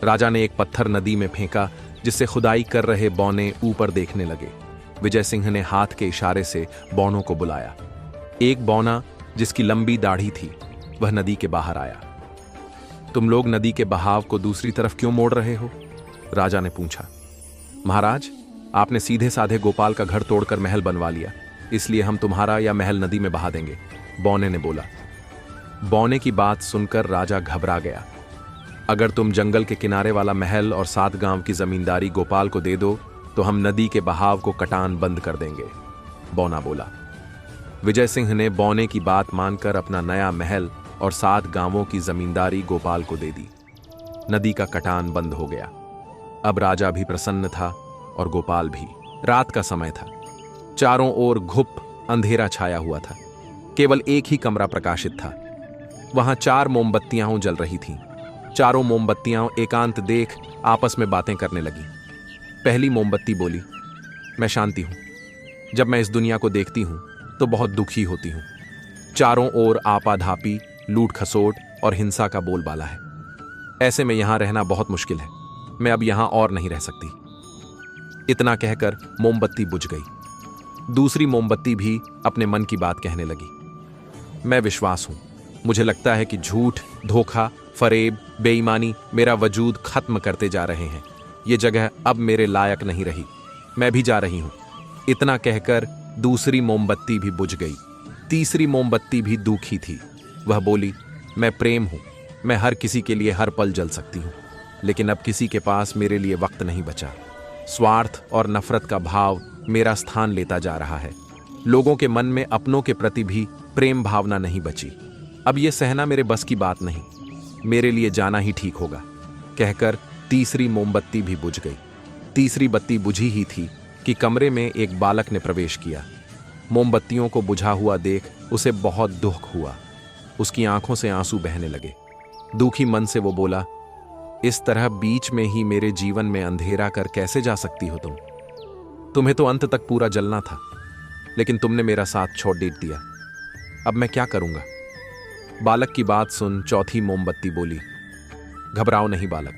राजा ने एक पत्थर नदी में फेंका, जिससे खुदाई कर रहे बौने ऊपर देखने लगे। विजय सिंह ने हाथ के इशारे से बौनों को बुलाया। एक बौना जिसकी लंबी दाढ़ी थी, वह नदी के बाहर आया। तुम लोग नदी के बहाव को दूसरी तरफ क्यों मोड़ रहे हो? राजा ने पूछा। महाराज, आपने सीधे साधे गोपाल का घर तोड़कर महल बनवा लिया, इसलिए हम तुम्हारा या महल नदी में बहा देंगे, बौने ने बोला। बौने की बात सुनकर राजा घबरा गया। अगर तुम जंगल के किनारे वाला महल और 7 गांव की जमींदारी गोपाल को दे दो तो हम नदी के बहाव को कटान बंद कर देंगे, बौना बोला। विजय सिंह ने बौने की बात मानकर अपना नया महल और 7 गांवों की जमींदारी गोपाल को दे दी। नदी का कटान बंद हो गया। अब राजा भी प्रसन्न था और गोपाल भी। रात का समय था। चारों ओर घुप अंधेरा छाया हुआ था। केवल एक ही कमरा प्रकाशित था। वहां 4 मोमबत्तियां जल रही थीं। चारों मोमबत्तियां एकांत देख आपस में बातें करने लगी। पहली मोमबत्ती बोली, मैं शांति हूं। जब मैं इस दुनिया को देखती हूं तो बहुत दुखी होती हूं। चारों ओर आपाधापी, लूट खसोट और हिंसा का बोलबाला है। ऐसे में यहां रहना बहुत मुश्किल है। मैं अब यहां और नहीं रह सकती। इतना कहकर मोमबत्ती बुझ गई। दूसरी मोमबत्ती भी अपने मन की बात कहने लगी। मैं विश्वास हूं। मुझे लगता है कि झूठ, धोखा, फरेब, बेईमानी मेरा वजूद खत्म करते जा रहे हैं। ये जगह अब मेरे लायक नहीं रही। मैं भी जा रही हूं। इतना कहकर दूसरी मोमबत्ती भी बुझ गई। तीसरी मोमबत्ती भी दुखी थी। वह बोली, मैं प्रेम हूं। मैं हर किसी के लिए हर पल जल सकती हूं, लेकिन अब किसी के पास मेरे लिए वक्त नहीं बचा। स्वार्थ और नफरत का भाव मेरा स्थान लेता जा रहा है। लोगों के मन में अपनों के प्रति भी प्रेम भावना नहीं बची। अब यह सहना मेरे बस की बात नहीं, मेरे लिए जाना ही ठीक होगा, कहकर तीसरी मोमबत्ती भी बुझ गई। तीसरी बत्ती बुझी ही थी कि कमरे में एक बालक ने प्रवेश किया। मोमबत्तियों को बुझा हुआ देख उसे बहुत दुख हुआ। उसकी आंखों से आंसू बहने लगे। दुखी मन से वो बोला, इस तरह बीच में ही मेरे जीवन में अंधेरा कर कैसे जा सकती हो तुम? तुम्हें तो अंत तक पूरा जलना था, लेकिन तुमने मेरा साथ छोड़ दिया। अब मैं क्या करूंगा? बालक की बात सुन चौथी मोमबत्ती बोली, घबराओ नहीं बालक,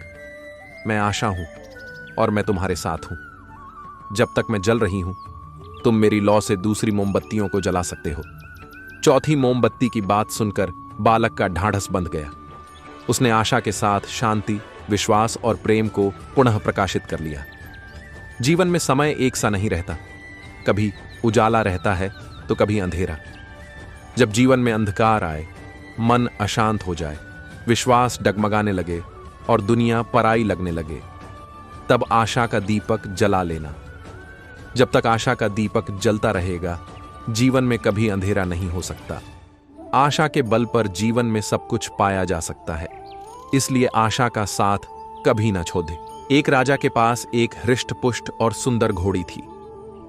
मैं आशा हूं और मैं तुम्हारे साथ हूं। जब तक मैं जल रही हूं, तुम मेरी लौ से दूसरी मोमबत्तियों को जला सकते हो। चौथी मोमबत्ती की बात सुनकर बालक का ढाढ़स बंध गया। उसने आशा के साथ शांति, विश्वास और प्रेम को पुनः प्रकाशित कर लिया। जीवन में समय एक सा नहीं रहता, कभी उजाला रहता है तो कभी अंधेरा। जब जीवन में अंधकार आए, मन अशांत हो जाए, विश्वास डगमगाने लगे और दुनिया पराई लगने लगे, तब आशा का दीपक जला लेना। जब तक आशा का दीपक जलता रहेगा, जीवन में कभी अंधेरा नहीं हो सकता। आशा के बल पर जीवन में सब कुछ पाया जा सकता है, इसलिए आशा का साथ कभी ना छोड़े। एक राजा के पास एक हृष्ट-पुष्ट और सुंदर घोड़ी थी।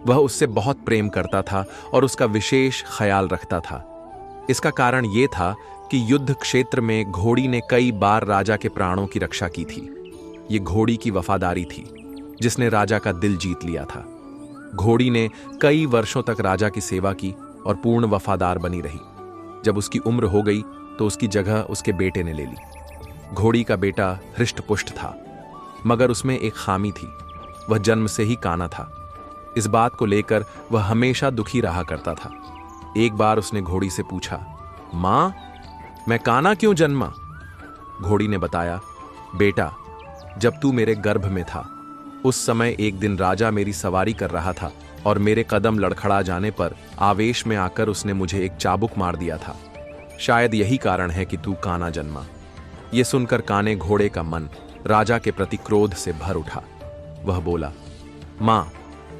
वह उससे बहुत प्रेम करता था और उसका विशेष ख्याल रखता था। इसका कारण यह था कि युद्ध क्षेत्र में घोड़ी ने कई बार राजा के प्राणों की रक्षा की थी। ये घोड़ी की वफादारी थी जिसने राजा का दिल जीत लिया था। घोड़ी ने कई वर्षों तक राजा की सेवा की और पूर्ण वफादार बनी रही। जब उसकी उम्र हो गई तो उसकी जगह उसके बेटे ने ले ली। घोड़ी का बेटा हृष्ट-पुष्ट था, मगर उसमें एक खामी थी, वह जन्म से ही काना था। इस बात को लेकर वह हमेशा दुखी रहा करता था। एक बार उसने घोड़ी से पूछा, मां, मैं काना क्यों जन्मा? घोड़ी ने बताया, बेटा, जब तू मेरे गर्भ में था, उस समय एक दिन राजा मेरी सवारी कर रहा था और मेरे कदम लड़खड़ा जाने पर आवेश में आकर उसने मुझे एक चाबुक मार दिया था। शायद यही कारण है कि तू काना जन्मा। यह सुनकर काने घोड़े का मन राजा के प्रति क्रोध से भर उठा। वह बोला, मां,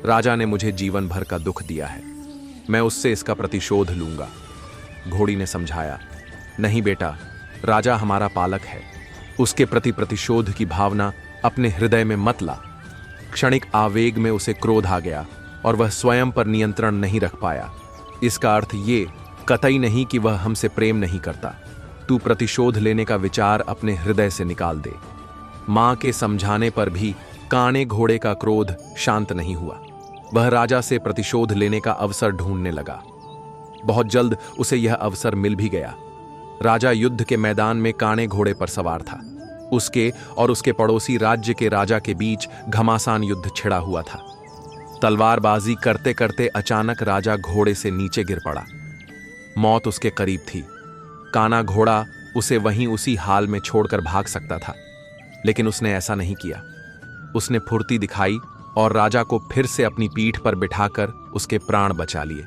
राजा ने मुझे जीवन भर का दुख दिया है, मैं उससे इसका प्रतिशोध लूंगा। घोड़ी ने समझाया, नहीं बेटा, राजा हमारा पालक है, उसके प्रति प्रतिशोध की भावना अपने हृदय में मत ला। क्षणिक आवेग में उसे क्रोध आ गया और वह स्वयं पर नियंत्रण नहीं रख पाया। इसका अर्थ ये कतई नहीं कि वह हमसे प्रेम नहीं करता। तू प्रतिशोध लेने का विचार अपने हृदय से निकाल दे। मां के समझाने पर भी काने घोड़े का क्रोध शांत नहीं हुआ। वह राजा से प्रतिशोध लेने का अवसर ढूंढने लगा। बहुत जल्द उसे यह अवसर मिल भी गया। राजा युद्ध के मैदान में काने घोड़े पर सवार था। उसके और उसके पड़ोसी राज्य के राजा के बीच घमासान युद्ध छिड़ा हुआ था। तलवारबाजी करते करते अचानक राजा घोड़े से नीचे गिर पड़ा। मौत उसके करीब थी। काना घोड़ा उसे वहीं उसी हाल में छोड़कर भाग सकता था, लेकिन उसने ऐसा नहीं किया। उसने फुर्ती दिखाई और राजा को फिर से अपनी पीठ पर बिठाकर उसके प्राण बचा लिए।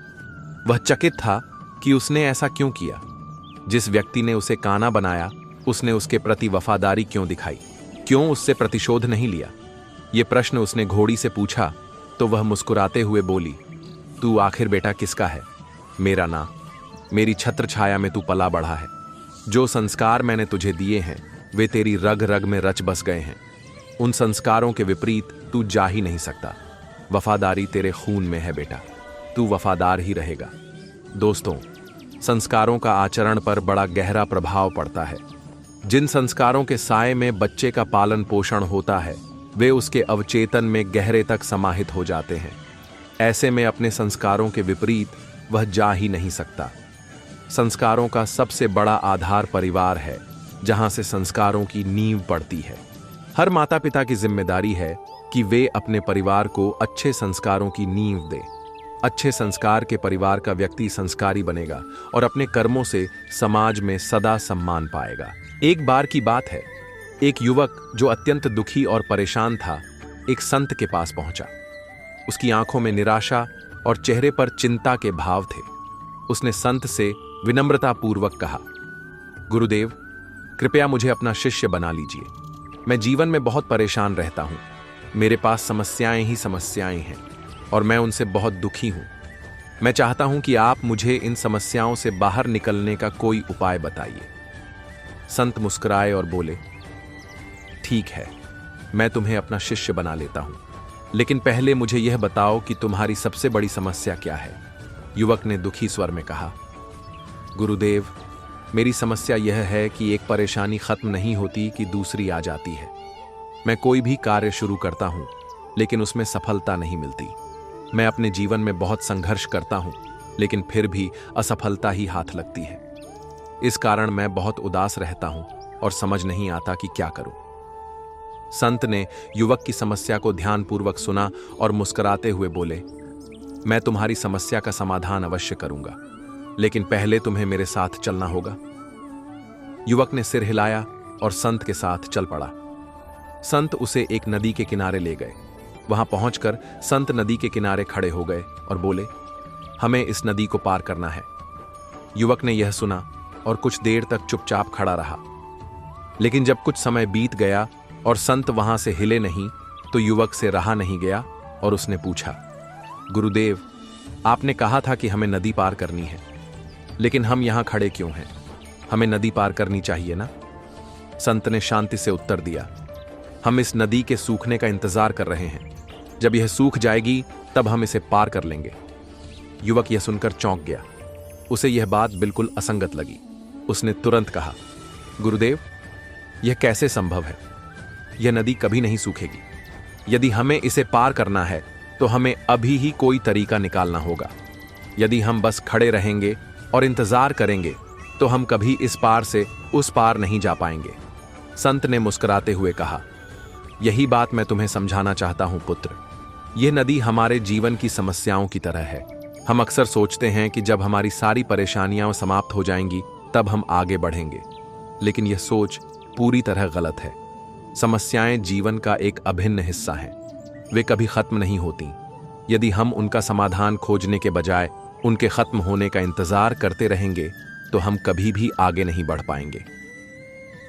वह चकित था कि उसने ऐसा क्यों किया। जिस व्यक्ति ने उसे काना बनाया, उसने उसके प्रति वफादारी क्यों दिखाई? क्यों उससे प्रतिशोध नहीं लिया? ये प्रश्न उसने घोड़ी से पूछा तो वह मुस्कुराते हुए बोली, तू आखिर बेटा किसका है? मेरा ना। मेरी छत्र छाया में तू पला बढ़ा है। जो संस्कार मैंने तुझे दिए हैं वे तेरी रग रग में रच बस गए हैं। उन संस्कारों के विपरीत तू जा ही नहीं सकता। वफादारी तेरे खून में है बेटा, तू वफादार ही रहेगा। दोस्तों, संस्कारों का आचरण पर बड़ा गहरा प्रभाव पड़ता है। जिन संस्कारों के साए में बच्चे का पालन पोषण होता है, वे उसके अवचेतन में गहरे तक समाहित हो जाते हैं। ऐसे में अपने संस्कारों के विपरीत वह जा ही नहीं सकता। संस्कारों का सबसे बड़ा आधार परिवार है, जहां से संस्कारों की नींव पड़ती है। हर माता पिता की जिम्मेदारी है कि वे अपने परिवार को अच्छे संस्कारों की नींव दें। अच्छे संस्कार के परिवार का व्यक्ति संस्कारी बनेगा और अपने कर्मों से समाज में सदा सम्मान पाएगा। एक बार की बात है, एक युवक जो अत्यंत दुखी और परेशान था, एक संत के पास पहुंचा। उसकी आंखों में निराशा और चेहरे पर चिंता के भाव थे। उसने संत से विनम्रतापूर्वक कहा, गुरुदेव, कृपया मुझे अपना शिष्य बना लीजिए। मैं जीवन में बहुत परेशान रहता हूं। मेरे पास समस्याएं ही समस्याएं हैं और मैं उनसे बहुत दुखी हूं। मैं चाहता हूं कि आप मुझे इन समस्याओं से बाहर निकलने का कोई उपाय बताइए। संत मुस्कुराए और बोले, ठीक है, मैं तुम्हें अपना शिष्य बना लेता हूं, लेकिन पहले मुझे यह बताओ कि तुम्हारी सबसे बड़ी समस्या क्या है। युवक ने दुखी स्वर में कहा, गुरुदेव, मेरी समस्या यह है कि एक परेशानी खत्म नहीं होती कि दूसरी आ जाती है। मैं कोई भी कार्य शुरू करता हूं, लेकिन उसमें सफलता नहीं मिलती। मैं अपने जीवन में बहुत संघर्ष करता हूं, लेकिन फिर भी असफलता ही हाथ लगती है। इस कारण मैं बहुत उदास रहता हूं और समझ नहीं आता कि क्या करूं। संत ने युवक की समस्या को ध्यानपूर्वक सुना और मुस्कुराते हुए बोले, मैं तुम्हारी समस्या का समाधान अवश्य करूंगा, लेकिन पहले तुम्हें मेरे साथ चलना होगा। युवक ने सिर हिलाया और संत के साथ चल पड़ा। संत उसे एक नदी के किनारे ले गए। वहां पहुंचकर संत नदी के किनारे खड़े हो गए और बोले, हमें इस नदी को पार करना है। युवक ने यह सुना और कुछ देर तक चुपचाप खड़ा रहा। लेकिन जब कुछ समय बीत गया और संत वहां से हिले नहीं, तो युवक से रहा नहीं गया और उसने पूछा, गुरुदेव, आपने कहा था कि हमें नदी पार करनी है, लेकिन हम यहां खड़े क्यों हैं? हमें नदी पार करनी चाहिए ना? संत ने शांति से उत्तर दिया, हम इस नदी के सूखने का इंतजार कर रहे हैं। जब यह सूख जाएगी तब हम इसे पार कर लेंगे। युवक यह सुनकर चौंक गया। उसे यह बात बिल्कुल असंगत लगी। उसने तुरंत कहा, गुरुदेव, यह कैसे संभव है? यह नदी कभी नहीं सूखेगी। यदि हमें इसे पार करना है तो हमें अभी ही कोई तरीका निकालना होगा। यदि हम बस खड़े रहेंगे और इंतजार करेंगे तो हम कभी इस पार से उस पार नहीं जा पाएंगे। संत ने मुस्कुराते हुए कहा, यही बात मैं तुम्हें समझाना चाहता हूं पुत्र। यह नदी हमारे जीवन की समस्याओं की तरह है। हम अक्सर सोचते हैं कि जब हमारी सारी परेशानियां समाप्त हो जाएंगी तब हम आगे बढ़ेंगे, लेकिन यह सोच पूरी तरह गलत है। समस्याएं जीवन का एक अभिन्न हिस्सा हैं। वे कभी खत्म नहीं होती। यदि हम उनका समाधान खोजने के बजाय उनके खत्म होने का इंतजार करते रहेंगे तो हम कभी भी आगे नहीं बढ़ पाएंगे।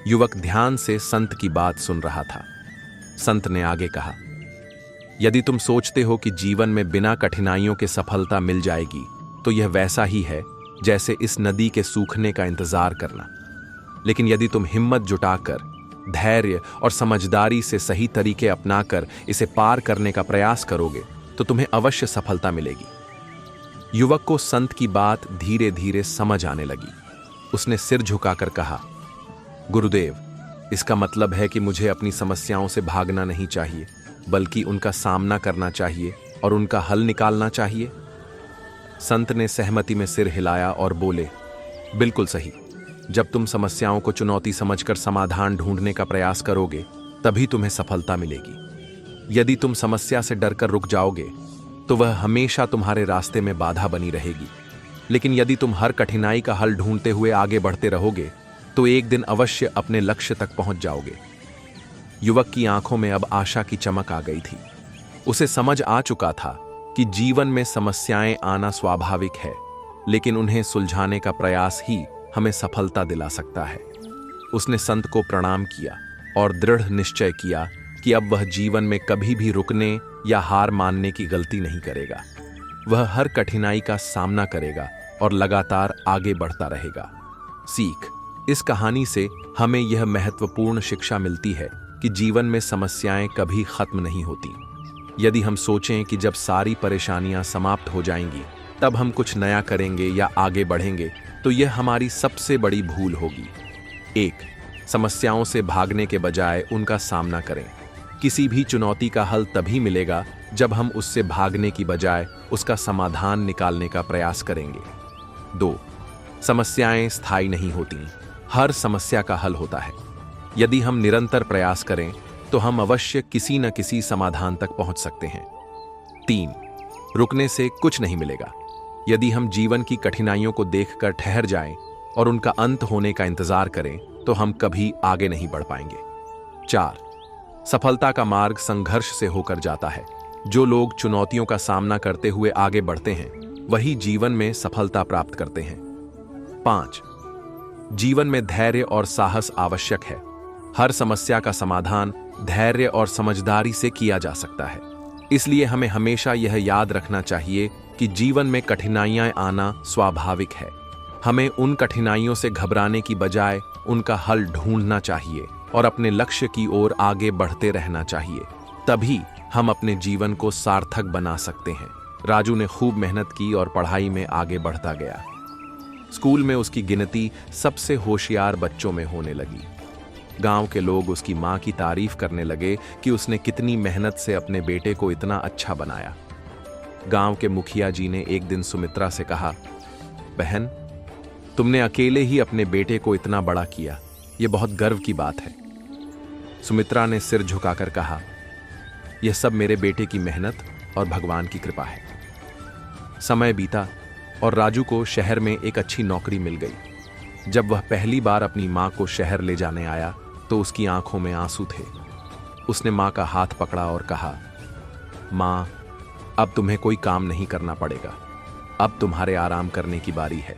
युवक ध्यान से संत की बात सुन रहा था। संत ने आगे कहा, यदि तुम सोचते हो कि जीवन में बिना कठिनाइयों के सफलता मिल जाएगी, तो यह वैसा ही है जैसे इस नदी के सूखने का इंतजार करना। लेकिन यदि तुम हिम्मत जुटाकर, धैर्य और समझदारी से सही तरीके अपनाकर इसे पार करने का प्रयास करोगे तो तुम्हें अवश्य सफलता मिलेगी। युवक को संत की बात धीरे धीरे समझ आने लगी। उसने सिर झुकाकर कहा, गुरुदेव, इसका मतलब है कि मुझे अपनी समस्याओं से भागना नहीं चाहिए, बल्कि उनका सामना करना चाहिए और उनका हल निकालना चाहिए। संत ने सहमति में सिर हिलाया और बोले, बिल्कुल सही। जब तुम समस्याओं को चुनौती समझकर समाधान ढूंढने का प्रयास करोगे, तभी तुम्हें सफलता मिलेगी। यदि तुम समस्या से डरकर रुक जाओगे, तो वह हमेशा तुम्हारे रास्ते में बाधा बनी रहेगी। लेकिन यदि तुम हर कठिनाई का हल ढूंढते हुए आगे बढ़ते रहोगे, तो एक दिन अवश्य अपने लक्ष्य तक पहुंच जाओगे। युवक की आंखों में अब आशा की चमक आ गई थी। उसे समझ आ चुका था कि जीवन में समस्याएं आना स्वाभाविक है, लेकिन उन्हें सुलझाने का प्रयास ही हमें सफलता दिला सकता है। उसने संत को प्रणाम किया और दृढ़ निश्चय किया कि अब वह जीवन में कभी भी रुकने या हार मानने की गलती नहीं करेगा। वह हर कठिनाई का सामना करेगा और लगातार आगे बढ़ता रहेगा। सीख: इस कहानी से हमें यह महत्वपूर्ण शिक्षा मिलती है कि जीवन में समस्याएं कभी खत्म नहीं होती। यदि हम सोचें कि जब सारी परेशानियां समाप्त हो जाएंगी तब हम कुछ नया करेंगे या आगे बढ़ेंगे, तो यह हमारी सबसे बड़ी भूल होगी। 1. समस्याओं से भागने के बजाय उनका सामना करें। किसी भी चुनौती का हल तभी मिलेगा जब हम उससे भागने की बजाय उसका समाधान निकालने का प्रयास करेंगे। 2. समस्याएं स्थायी नहीं होती। हर समस्या का हल होता है। यदि हम निरंतर प्रयास करें तो हम अवश्य किसी न किसी समाधान तक पहुंच सकते हैं। 3. रुकने से कुछ नहीं मिलेगा। यदि हम जीवन की कठिनाइयों को देखकर ठहर जाएं और उनका अंत होने का इंतजार करें, तो हम कभी आगे नहीं बढ़ पाएंगे। 4. सफलता का मार्ग संघर्ष से होकर जाता है। जो लोग चुनौतियों का सामना करते हुए आगे बढ़ते हैं, वही जीवन में सफलता प्राप्त करते हैं। 5. जीवन में धैर्य और साहस आवश्यक है। हर समस्या का समाधान धैर्य और समझदारी से किया जा सकता है। इसलिए हमें हमेशा यह याद रखना चाहिए कि जीवन में कठिनाइयां आना स्वाभाविक है। हमें उन कठिनाइयों से घबराने की बजाय उनका हल ढूंढना चाहिए और अपने लक्ष्य की ओर आगे बढ़ते रहना चाहिए। तभी हम अपने जीवन को सार्थक बना सकते हैं। राजू ने खूब मेहनत की और पढ़ाई में आगे बढ़ता गया। स्कूल में उसकी गिनती सबसे होशियार बच्चों में होने लगी। गांव के लोग उसकी मां की तारीफ करने लगे कि उसने कितनी मेहनत से अपने बेटे को इतना अच्छा बनाया। गांव के मुखिया जी ने एक दिन सुमित्रा से कहा, बहन, तुमने अकेले ही अपने बेटे को इतना बड़ा किया, यह बहुत गर्व की बात है। सुमित्रा ने सिर झुकाकर कहा, यह सब मेरे बेटे की मेहनत और भगवान की कृपा है। समय बीता और राजू को शहर में एक अच्छी नौकरी मिल गई। जब वह पहली बार अपनी मां को शहर ले जाने आया तो उसकी आंखों में आंसू थे। उसने मां का हाथ पकड़ा और कहा, मां, अब तुम्हें कोई काम नहीं करना पड़ेगा, अब तुम्हारे आराम करने की बारी है।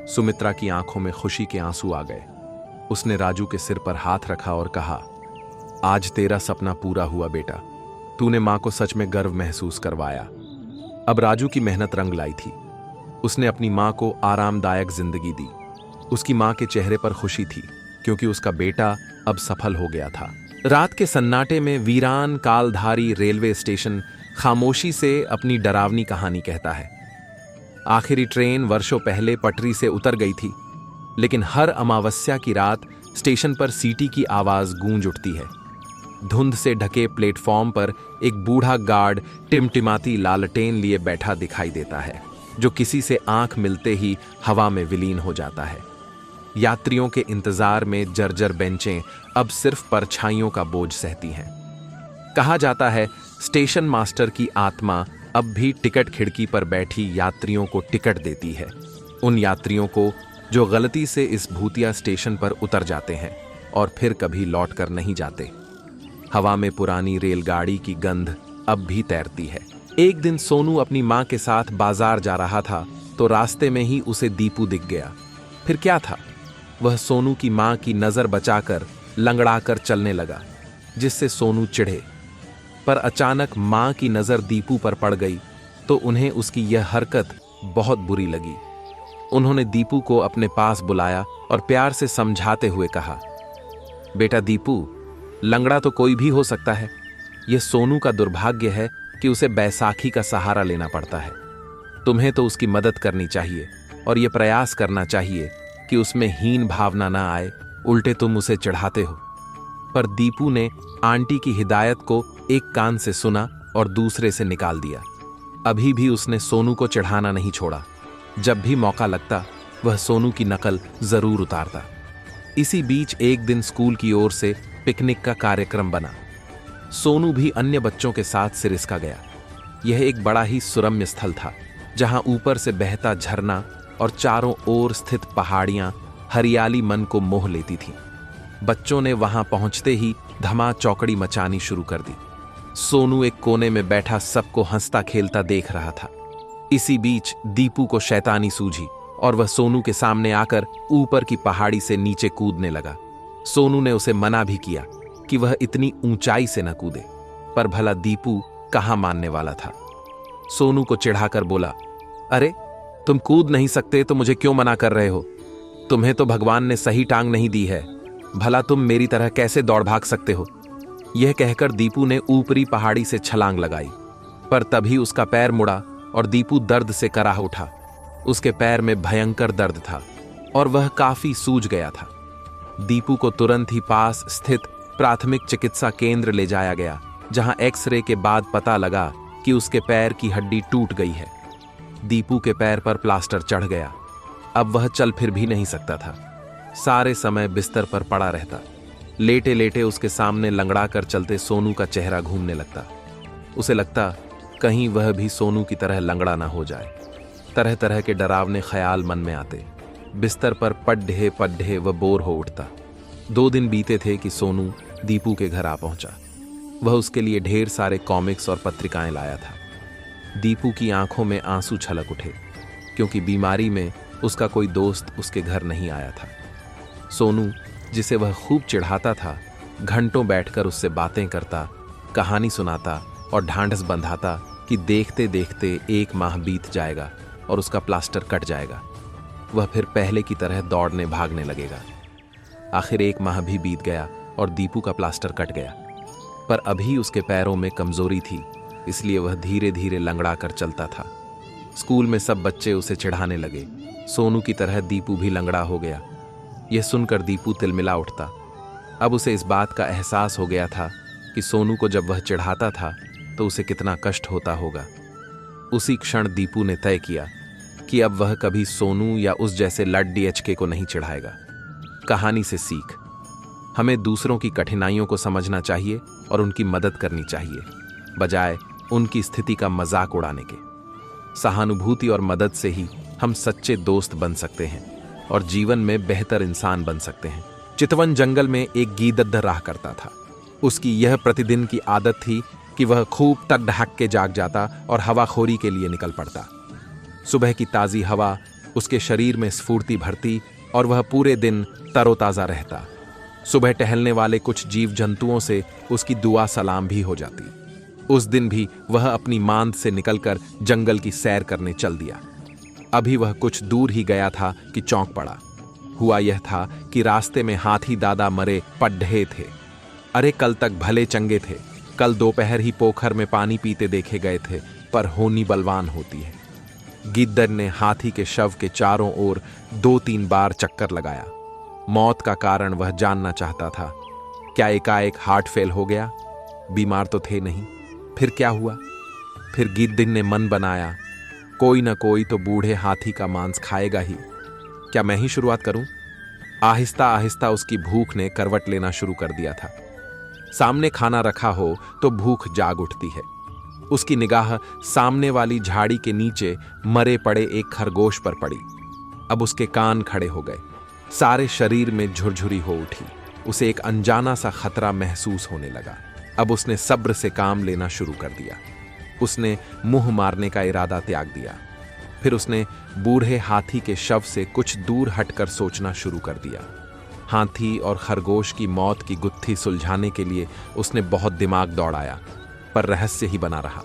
सुमित्रा की आंखों में खुशी के आंसू आ गए। उसने राजू के सिर पर हाथ रखा और कहा, आज तेरा सपना पूरा हुआ बेटा, तूने मां को सच में गर्व महसूस करवाया। अब राजू की मेहनत रंग लाई थी। उसने अपनी मां को आरामदायक जिंदगी दी। उसकी मां के चेहरे पर खुशी थी क्योंकि उसका बेटा अब सफल हो गया था। रात के सन्नाटे में वीरान कालधारी रेलवे स्टेशन खामोशी से अपनी डरावनी कहानी कहता है। आखिरी ट्रेन वर्षों पहले पटरी से उतर गई थी, लेकिन हर अमावस्या की रात स्टेशन पर सीटी की आवाज गूंज उठती है। धुंध से ढके प्लेटफॉर्म पर एक बूढ़ा गार्ड टिमटिमाती लालटेन लिए बैठा दिखाई देता है, जो किसी से आंख मिलते ही हवा में विलीन हो जाता है। यात्रियों के इंतजार में जर्जर बेंचें अब सिर्फ परछाइयों का बोझ सहती हैं। कहा जाता है, स्टेशन मास्टर की आत्मा अब भी टिकट खिड़की पर बैठी यात्रियों को टिकट देती है। उन यात्रियों को जो गलती से इस भूतिया स्टेशन पर उतर जाते हैं और फिर कभी लौट कर नहीं जाते। हवा में पुरानी रेलगाड़ी की गंध अब भी तैरती है। एक दिन सोनू अपनी मां के साथ बाजार जा रहा था तो रास्ते में ही उसे दीपू दिख गया। फिर क्या था, वह सोनू की मां की नजर बचाकर लंगड़ाकर चलने लगा, जिससे सोनू चिढ़े। पर अचानक मां की नजर दीपू पर पड़ गई तो उन्हें उसकी यह हरकत बहुत बुरी लगी। उन्होंने दीपू को अपने पास बुलाया और प्यार से समझाते हुए कहा, बेटा दीपू, लंगड़ा तो कोई भी हो सकता है। यह सोनू का दुर्भाग्य है कि उसे बैसाखी का सहारा लेना पड़ता है। तुम्हें तो उसकी मदद करनी चाहिए और यह प्रयास करना चाहिए कि उसमें हीन भावना ना आए, उल्टे तुम उसे चढ़ाते हो। पर दीपू ने आंटी की हिदायत को एक कान से सुना और दूसरे से निकाल दिया। अभी भी उसने सोनू को चढ़ाना नहीं छोड़ा। जब भी मौका लगता वह सोनू की नकल जरूर उतारता। इसी बीच एक दिन स्कूल की ओर से पिकनिक का कार्यक्रम बना। सोनू भी अन्य बच्चों के साथ सिरिस्का गया। यह एक बड़ा ही सुरम्य स्थल था, जहां ऊपर से बहता झरना और चारों ओर स्थित पहाड़ियां हरियाली मन को मोह लेती थीं। बच्चों ने वहां पहुंचते ही धमा चौकड़ी मचानी शुरू कर दी। सोनू एक कोने में बैठा सबको हंसता खेलता देख रहा था। इसी बीच दीपू को शैतानी सूझी और वह सोनू के सामने आकर ऊपर की पहाड़ी से नीचे कूदने लगा। सोनू ने उसे मना भी किया कि वह इतनी ऊंचाई से न कूदे, पर भला दीपू कहां मानने वाला था। सोनू को चिढ़ाकर बोला, अरे तुम कूद नहीं सकते तो मुझे क्यों मना कर रहे हो? तुम्हें तो भगवान ने सही टांग नहीं दी है, भला तुम मेरी तरह कैसे दौड़ भाग सकते हो? यह कहकर दीपू ने ऊपरी पहाड़ी से छलांग लगाई, पर तभी उसका पैर मुड़ा और दीपू दर्द से कराह उठा। उसके पैर में भयंकर दर्द था और वह काफी सूज गया था। दीपू को तुरंत ही पास स्थित प्राथमिक चिकित्सा केंद्र ले जाया गया, जहां एक्सरे के बाद पता लगा कि उसके पैर की हड्डी टूट गई है। दीपू के पैर पर प्लास्टर चढ़ गया। अब वह चल फिर भी नहीं सकता था। सारे समय बिस्तर पर पड़ा रहता। लेटे लेटे उसके सामने लंगड़ा कर चलते सोनू का चेहरा घूमने लगता। उसे लगता कहीं वह भी सोनू की तरह लंगड़ा ना हो जाए। तरह तरह के डरावने ख्याल मन में आते। बिस्तर पर पड्ढे पड्ढे वह बोर हो उठता। 2 दिन बीते थे कि सोनू दीपू के घर आ पहुंचा। वह उसके लिए ढेर सारे कॉमिक्स और पत्रिकाएं लाया था। दीपू की आंखों में आंसू छलक उठे, क्योंकि बीमारी में उसका कोई दोस्त उसके घर नहीं आया था। सोनू, जिसे वह खूब चिढ़ाता था, घंटों बैठकर उससे बातें करता, कहानी सुनाता और ढांढस बंधाता कि देखते देखते 1 माह बीत जाएगा और उसका प्लास्टर कट जाएगा। वह फिर पहले की तरह दौड़ने भागने लगेगा। आखिर 1 माह भी बीत गया और दीपू का प्लास्टर कट गया, पर अभी उसके पैरों में कमजोरी थी, इसलिए वह धीरे धीरे लंगड़ा कर चलता था। स्कूल में सब बच्चे उसे चिढ़ाने लगे। सोनू की तरह दीपू भी लंगड़ा हो गया। यह सुनकर दीपू तिलमिला उठता। अब उसे इस बात का एहसास हो गया था कि सोनू को जब वह चिढ़ाता था तो उसे कितना कष्ट होता होगा। उसी क्षण दीपू ने तय किया कि अब वह कभी सोनू या उस जैसे लड्डी एचके को नहीं चिढ़ाएगा। कहानी से सीख, हमें दूसरों की कठिनाइयों को समझना चाहिए और उनकी मदद करनी चाहिए, बजाय उनकी स्थिति का मजाक उड़ाने के। सहानुभूति और मदद से ही हम सच्चे दोस्त बन सकते हैं और जीवन में बेहतर इंसान बन सकते हैं। चितवन जंगल में एक गीदड़ रहा करता था। उसकी यह प्रतिदिन की आदत थी कि वह खूब तक ढक के जाग जाता और हवाखोरी के लिए निकल पड़ता। सुबह की ताज़ी हवा उसके शरीर में स्फूर्ति भरती और वह पूरे दिन तरोताज़ा रहता। सुबह टहलने वाले कुछ जीव जंतुओं से उसकी दुआ सलाम भी हो जाती। उस दिन भी वह अपनी मांद से निकलकर जंगल की सैर करने चल दिया। अभी वह कुछ दूर ही गया था कि चौंक पड़ा। हुआ यह था कि रास्ते में हाथी दादा मरे पड्ढे थे। अरे कल तक भले चंगे थे, कल दोपहर ही पोखर में पानी पीते देखे गए थे, पर होनी बलवान होती है। गिद्दर ने हाथी के शव के चारों ओर 2-3 बार चक्कर लगाया। मौत का कारण वह जानना चाहता था। क्या एकाएक हार्ट फेल हो गया? बीमार तो थे नहीं। फिर क्या हुआ? फिर गिद्दर ने मन बनाया, कोई ना कोई तो बूढ़े हाथी का मांस खाएगा ही। क्या मैं ही शुरुआत करूं? आहिस्ता आहिस्ता उसकी भूख ने करवट लेना शुरू कर दिया था। सामने खाना रखा हो तो भूख जाग उठती है। उसकी निगाह सामने वाली झाड़ी के नीचे मरे पड़े एक खरगोश पर पड़ी। अब उसके कान खड़े हो गए, सारे शरीर में झुरझुरी हो उठी। उसे एक अनजाना सा खतरा महसूस होने लगा। अब उसने सब्र से काम लेना शुरू कर दिया। उसने मुंह मारने का इरादा त्याग दिया। फिर उसने बूढ़े हाथी के शव से कुछ दूर हटकर सोचना शुरू कर दिया। हाथी और खरगोश की मौत की गुत्थी सुलझाने के लिए उसने बहुत दिमाग दौड़ाया, पर रहस्य ही बना रहा।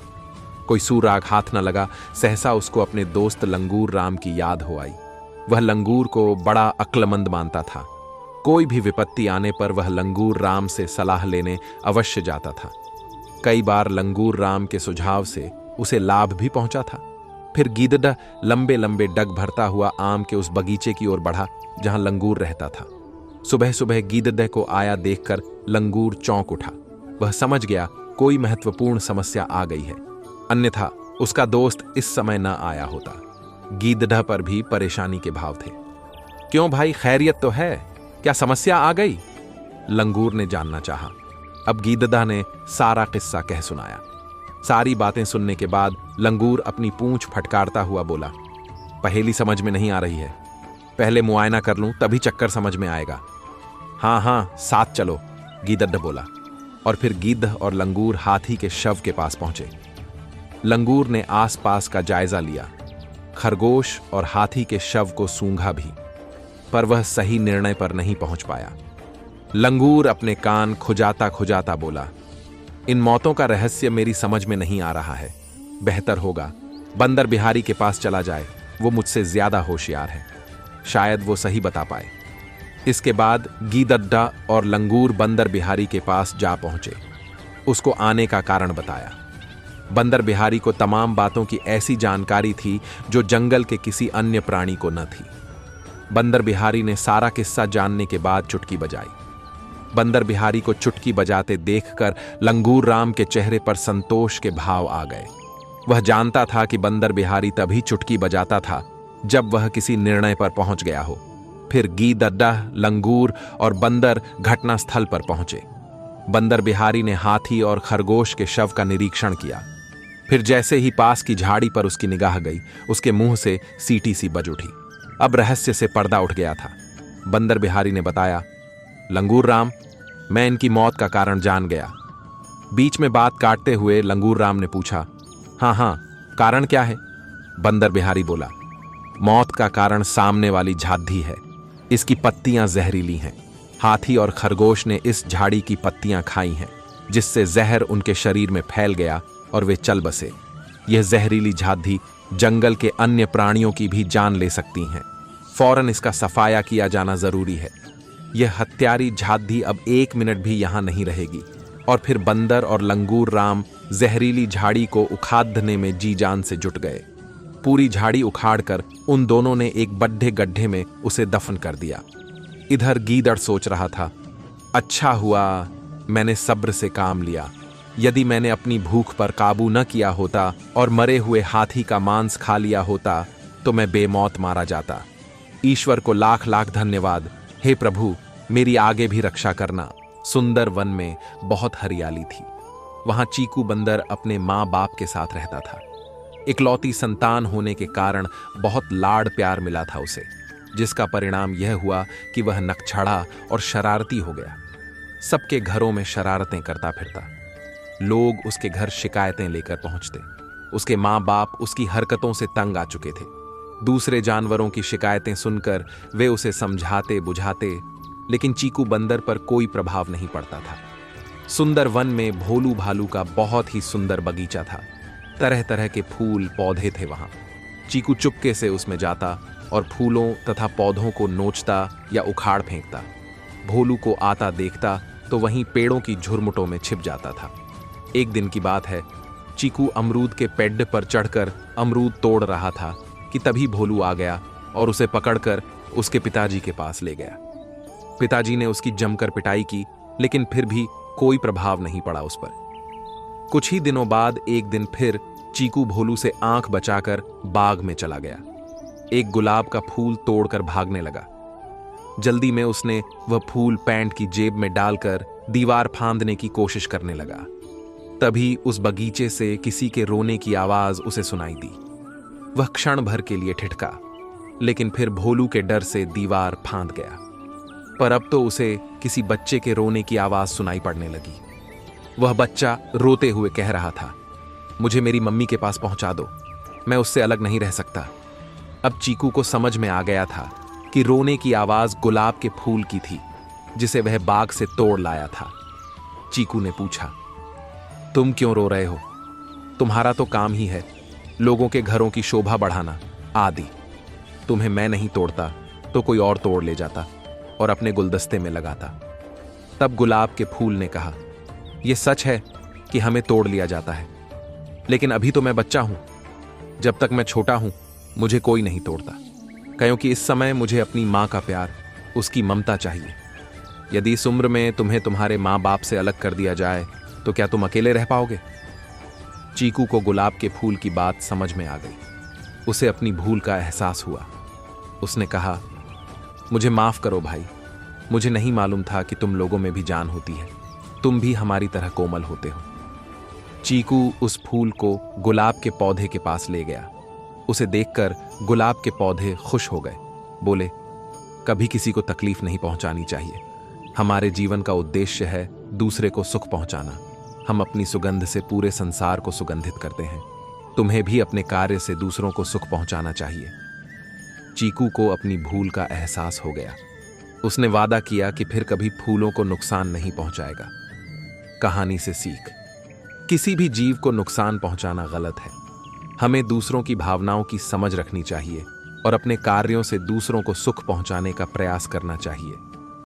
कोई सुराग हाथ न लगा। सहसा उसको अपने दोस्त लंगूर राम की याद हो आई। वह लंगूर को बड़ा अक्लमंद मानता था। कोई भी विपत्ति आने पर वह लंगूर राम से सलाह लेने अवश्य जाता था। कई बार लंगूर राम के सुझाव से उसे लाभ भी पहुंचा था। फिर गीदड़ लंबे लंबे डग भरता हुआ आम के उस बगीचे की ओर बढ़ा जहां लंगूर रहता था। सुबह सुबह गीदड़ को आया देखकर लंगूर चौंक उठा। वह समझ गया कोई महत्वपूर्ण समस्या आ गई है, अन्यथा उसका दोस्त इस समय न आया होता। गीदड़ पर भी परेशानी के भाव थे। क्यों भाई, खैरियत तो है? क्या समस्या आ गई? लंगूर ने जानना चाहा। अब गीदड़ ने सारा किस्सा कह सुनाया। सारी बातें सुनने के बाद लंगूर अपनी पूंछ फटकारता हुआ बोला, पहेली समझ में नहीं आ रही है। पहले मुआयना कर लूं तभी चक्कर समझ में आएगा। हाँ हाँ, साथ चलो, गीदड़ बोला। और फिर गिद्ध और लंगूर हाथी के शव के पास पहुंचे। लंगूर ने आसपास का जायजा लिया, खरगोश और हाथी के शव को सूंघा भी, पर वह सही निर्णय पर नहीं पहुंच पाया। लंगूर अपने कान खुजाता खुजाता बोला, इन मौतों का रहस्य मेरी समझ में नहीं आ रहा है। बेहतर होगा बंदर बिहारी के पास चला जाए, वो मुझसे ज्यादा होशियार है, शायद वो सही बता पाए। इसके बाद गीदड़ और लंगूर बंदर बिहारी के पास जा पहुंचे। उसको आने का कारण बताया। बंदर बिहारी को तमाम बातों की ऐसी जानकारी थी जो जंगल के किसी अन्य प्राणी को न थी। बंदर बिहारी ने सारा किस्सा जानने के बाद चुटकी बजाई। बंदर बिहारी को चुटकी बजाते देखकर लंगूर राम के चेहरे पर संतोष के भाव आ गए। वह जानता था कि बंदर बिहारी तभी चुटकी बजाता था जब वह किसी निर्णय पर पहुंच गया हो। फिर गीदड़, लंगूर और बंदर घटनास्थल पर पहुंचे। बंदर बिहारी ने हाथी और खरगोश के शव का निरीक्षण किया। फिर जैसे ही पास की झाड़ी पर उसकी निगाह गई, उसके मुंह से सीटी सी बज उठी। अब रहस्य से पर्दा उठ गया था। बंदर बिहारी ने बताया, लंगूर राम, मैं इनकी मौत का कारण जान गया। बीच में बात काटते हुए लंगूर राम ने पूछा, हाँ हाँ, कारण क्या है? बंदर बिहारी बोला, मौत का कारण सामने वाली झाधी है। इसकी पत्तियां जहरीली हैं। हाथी और खरगोश ने इस झाड़ी की पत्तियां खाई हैं, जिससे जहर उनके शरीर में फैल गया और वे चल बसे। यह जहरीली झाड़ी जंगल के अन्य प्राणियों की भी जान ले सकती हैं। फौरन इसका सफाया किया जाना जरूरी है। यह हत्यारी झाड़ी अब 1 मिनट भी यहां नहीं रहेगी। और फिर बंदर और लंगूर राम जहरीली झाड़ी को उखाड़ने में जी जान से जुट गए। पूरी झाड़ी उखाड़कर उन दोनों ने एक बड्ढे गड्ढे में उसे दफन कर दिया। इधर गीदड़ सोच रहा था, अच्छा हुआ मैंने सब्र से काम लिया। यदि मैंने अपनी भूख पर काबू न किया होता और मरे हुए हाथी का मांस खा लिया होता तो मैं बेमौत मारा जाता। ईश्वर को लाख लाख धन्यवाद। हे प्रभु, मेरी आगे भी रक्षा करना। सुंदर वन में बहुत हरियाली थी। वहां चीकू बंदर अपने माँ बाप के साथ रहता था। इकलौती संतान होने के कारण बहुत लाड़ प्यार मिला था उसे, जिसका परिणाम यह हुआ कि वह नकछड़ा और शरारती हो गया। सबके घरों में शरारतें करता फिरता। लोग उसके घर शिकायतें लेकर पहुंचते। उसके माँ बाप उसकी हरकतों से तंग आ चुके थे। दूसरे जानवरों की शिकायतें सुनकर वे उसे समझाते बुझाते, लेकिन चीकू बंदर पर कोई प्रभाव नहीं पड़ता था। सुंदर वन में भोलू भालू का बहुत ही सुंदर बगीचा था। तरह तरह के फूल पौधे थे वहां। चीकू चुपके से उसमें जाता और फूलों तथा पौधों को नोचता या उखाड़ फेंकता। भोलू को आता देखता तो वहीं पेड़ों की झुरमुटों में छिप जाता था। एक दिन की बात है, चीकू अमरूद के पेड़ पर चढ़कर अमरूद तोड़ रहा था कि तभी भोलू आ गया और उसे पकड़कर उसके पिताजी के पास ले गया। पिताजी ने उसकी जमकर पिटाई की, लेकिन फिर भी कोई प्रभाव नहीं पड़ा उस पर। कुछ ही दिनों बाद एक दिन फिर चीकू भोलू से आंख बचाकर बाग में चला गया। एक गुलाब का फूल तोड़कर भागने लगा। जल्दी में उसने वह फूल पैंट की जेब में डालकर दीवार फांदने की कोशिश करने लगा। तभी उस बगीचे से किसी के रोने की आवाज उसे सुनाई दी। वह क्षण भर के लिए ठिठका, लेकिन फिर भोलू के डर से दीवार फांद गया। पर अब तो उसे किसी बच्चे के रोने की आवाज सुनाई पड़ने लगी। वह बच्चा रोते हुए कह रहा था, मुझे मेरी मम्मी के पास पहुंचा दो, मैं उससे अलग नहीं रह सकता। अब चीकू को समझ में आ गया था कि रोने की आवाज गुलाब के फूल की थी, जिसे वह बाग से तोड़ लाया था। चीकू ने पूछा, तुम क्यों रो रहे हो? तुम्हारा तो काम ही है लोगों के घरों की शोभा बढ़ाना आदि। तुम्हें मैं नहीं तोड़ता तो कोई और तोड़ ले जाता और अपने गुलदस्ते में लगाता। तब गुलाब के फूल ने कहा, यह सच है कि हमें तोड़ लिया जाता है, लेकिन अभी तो मैं बच्चा हूं। जब तक मैं छोटा हूं मुझे कोई नहीं तोड़ता, क्योंकि इस समय मुझे अपनी मां का प्यार, उसकी ममता चाहिए। यदि इस उम्र में तुम्हें तुम्हारे मां बाप से अलग कर दिया जाए तो क्या तुम अकेले रह पाओगे? चीकू को गुलाब के फूल की बात समझ में आ गई। उसे अपनी भूल का एहसास हुआ। उसने कहा, मुझे माफ करो भाई, मुझे नहीं मालूम था कि तुम लोगों में भी जान होती है। तुम भी हमारी तरह कोमल होते हो। चीकू उस फूल को गुलाब के पौधे के पास ले गया। उसे देखकर गुलाब के पौधे खुश हो गए। बोले, कभी किसी को तकलीफ नहीं पहुंचानी चाहिए। हमारे जीवन का उद्देश्य है दूसरे को सुख पहुंचाना। हम अपनी सुगंध से पूरे संसार को सुगंधित करते हैं। तुम्हें भी अपने कार्य से दूसरों को सुख पहुंचाना चाहिए। चीकू को अपनी भूल का एहसास हो गया। उसने वादा किया कि फिर कभी फूलों को नुकसान नहीं पहुंचाएगा। कहानी से सीख, किसी भी जीव को नुकसान पहुंचाना गलत है। हमें दूसरों की भावनाओं की समझ रखनी चाहिए और अपने कार्यों से दूसरों को सुख पहुंचाने का प्रयास करना चाहिए।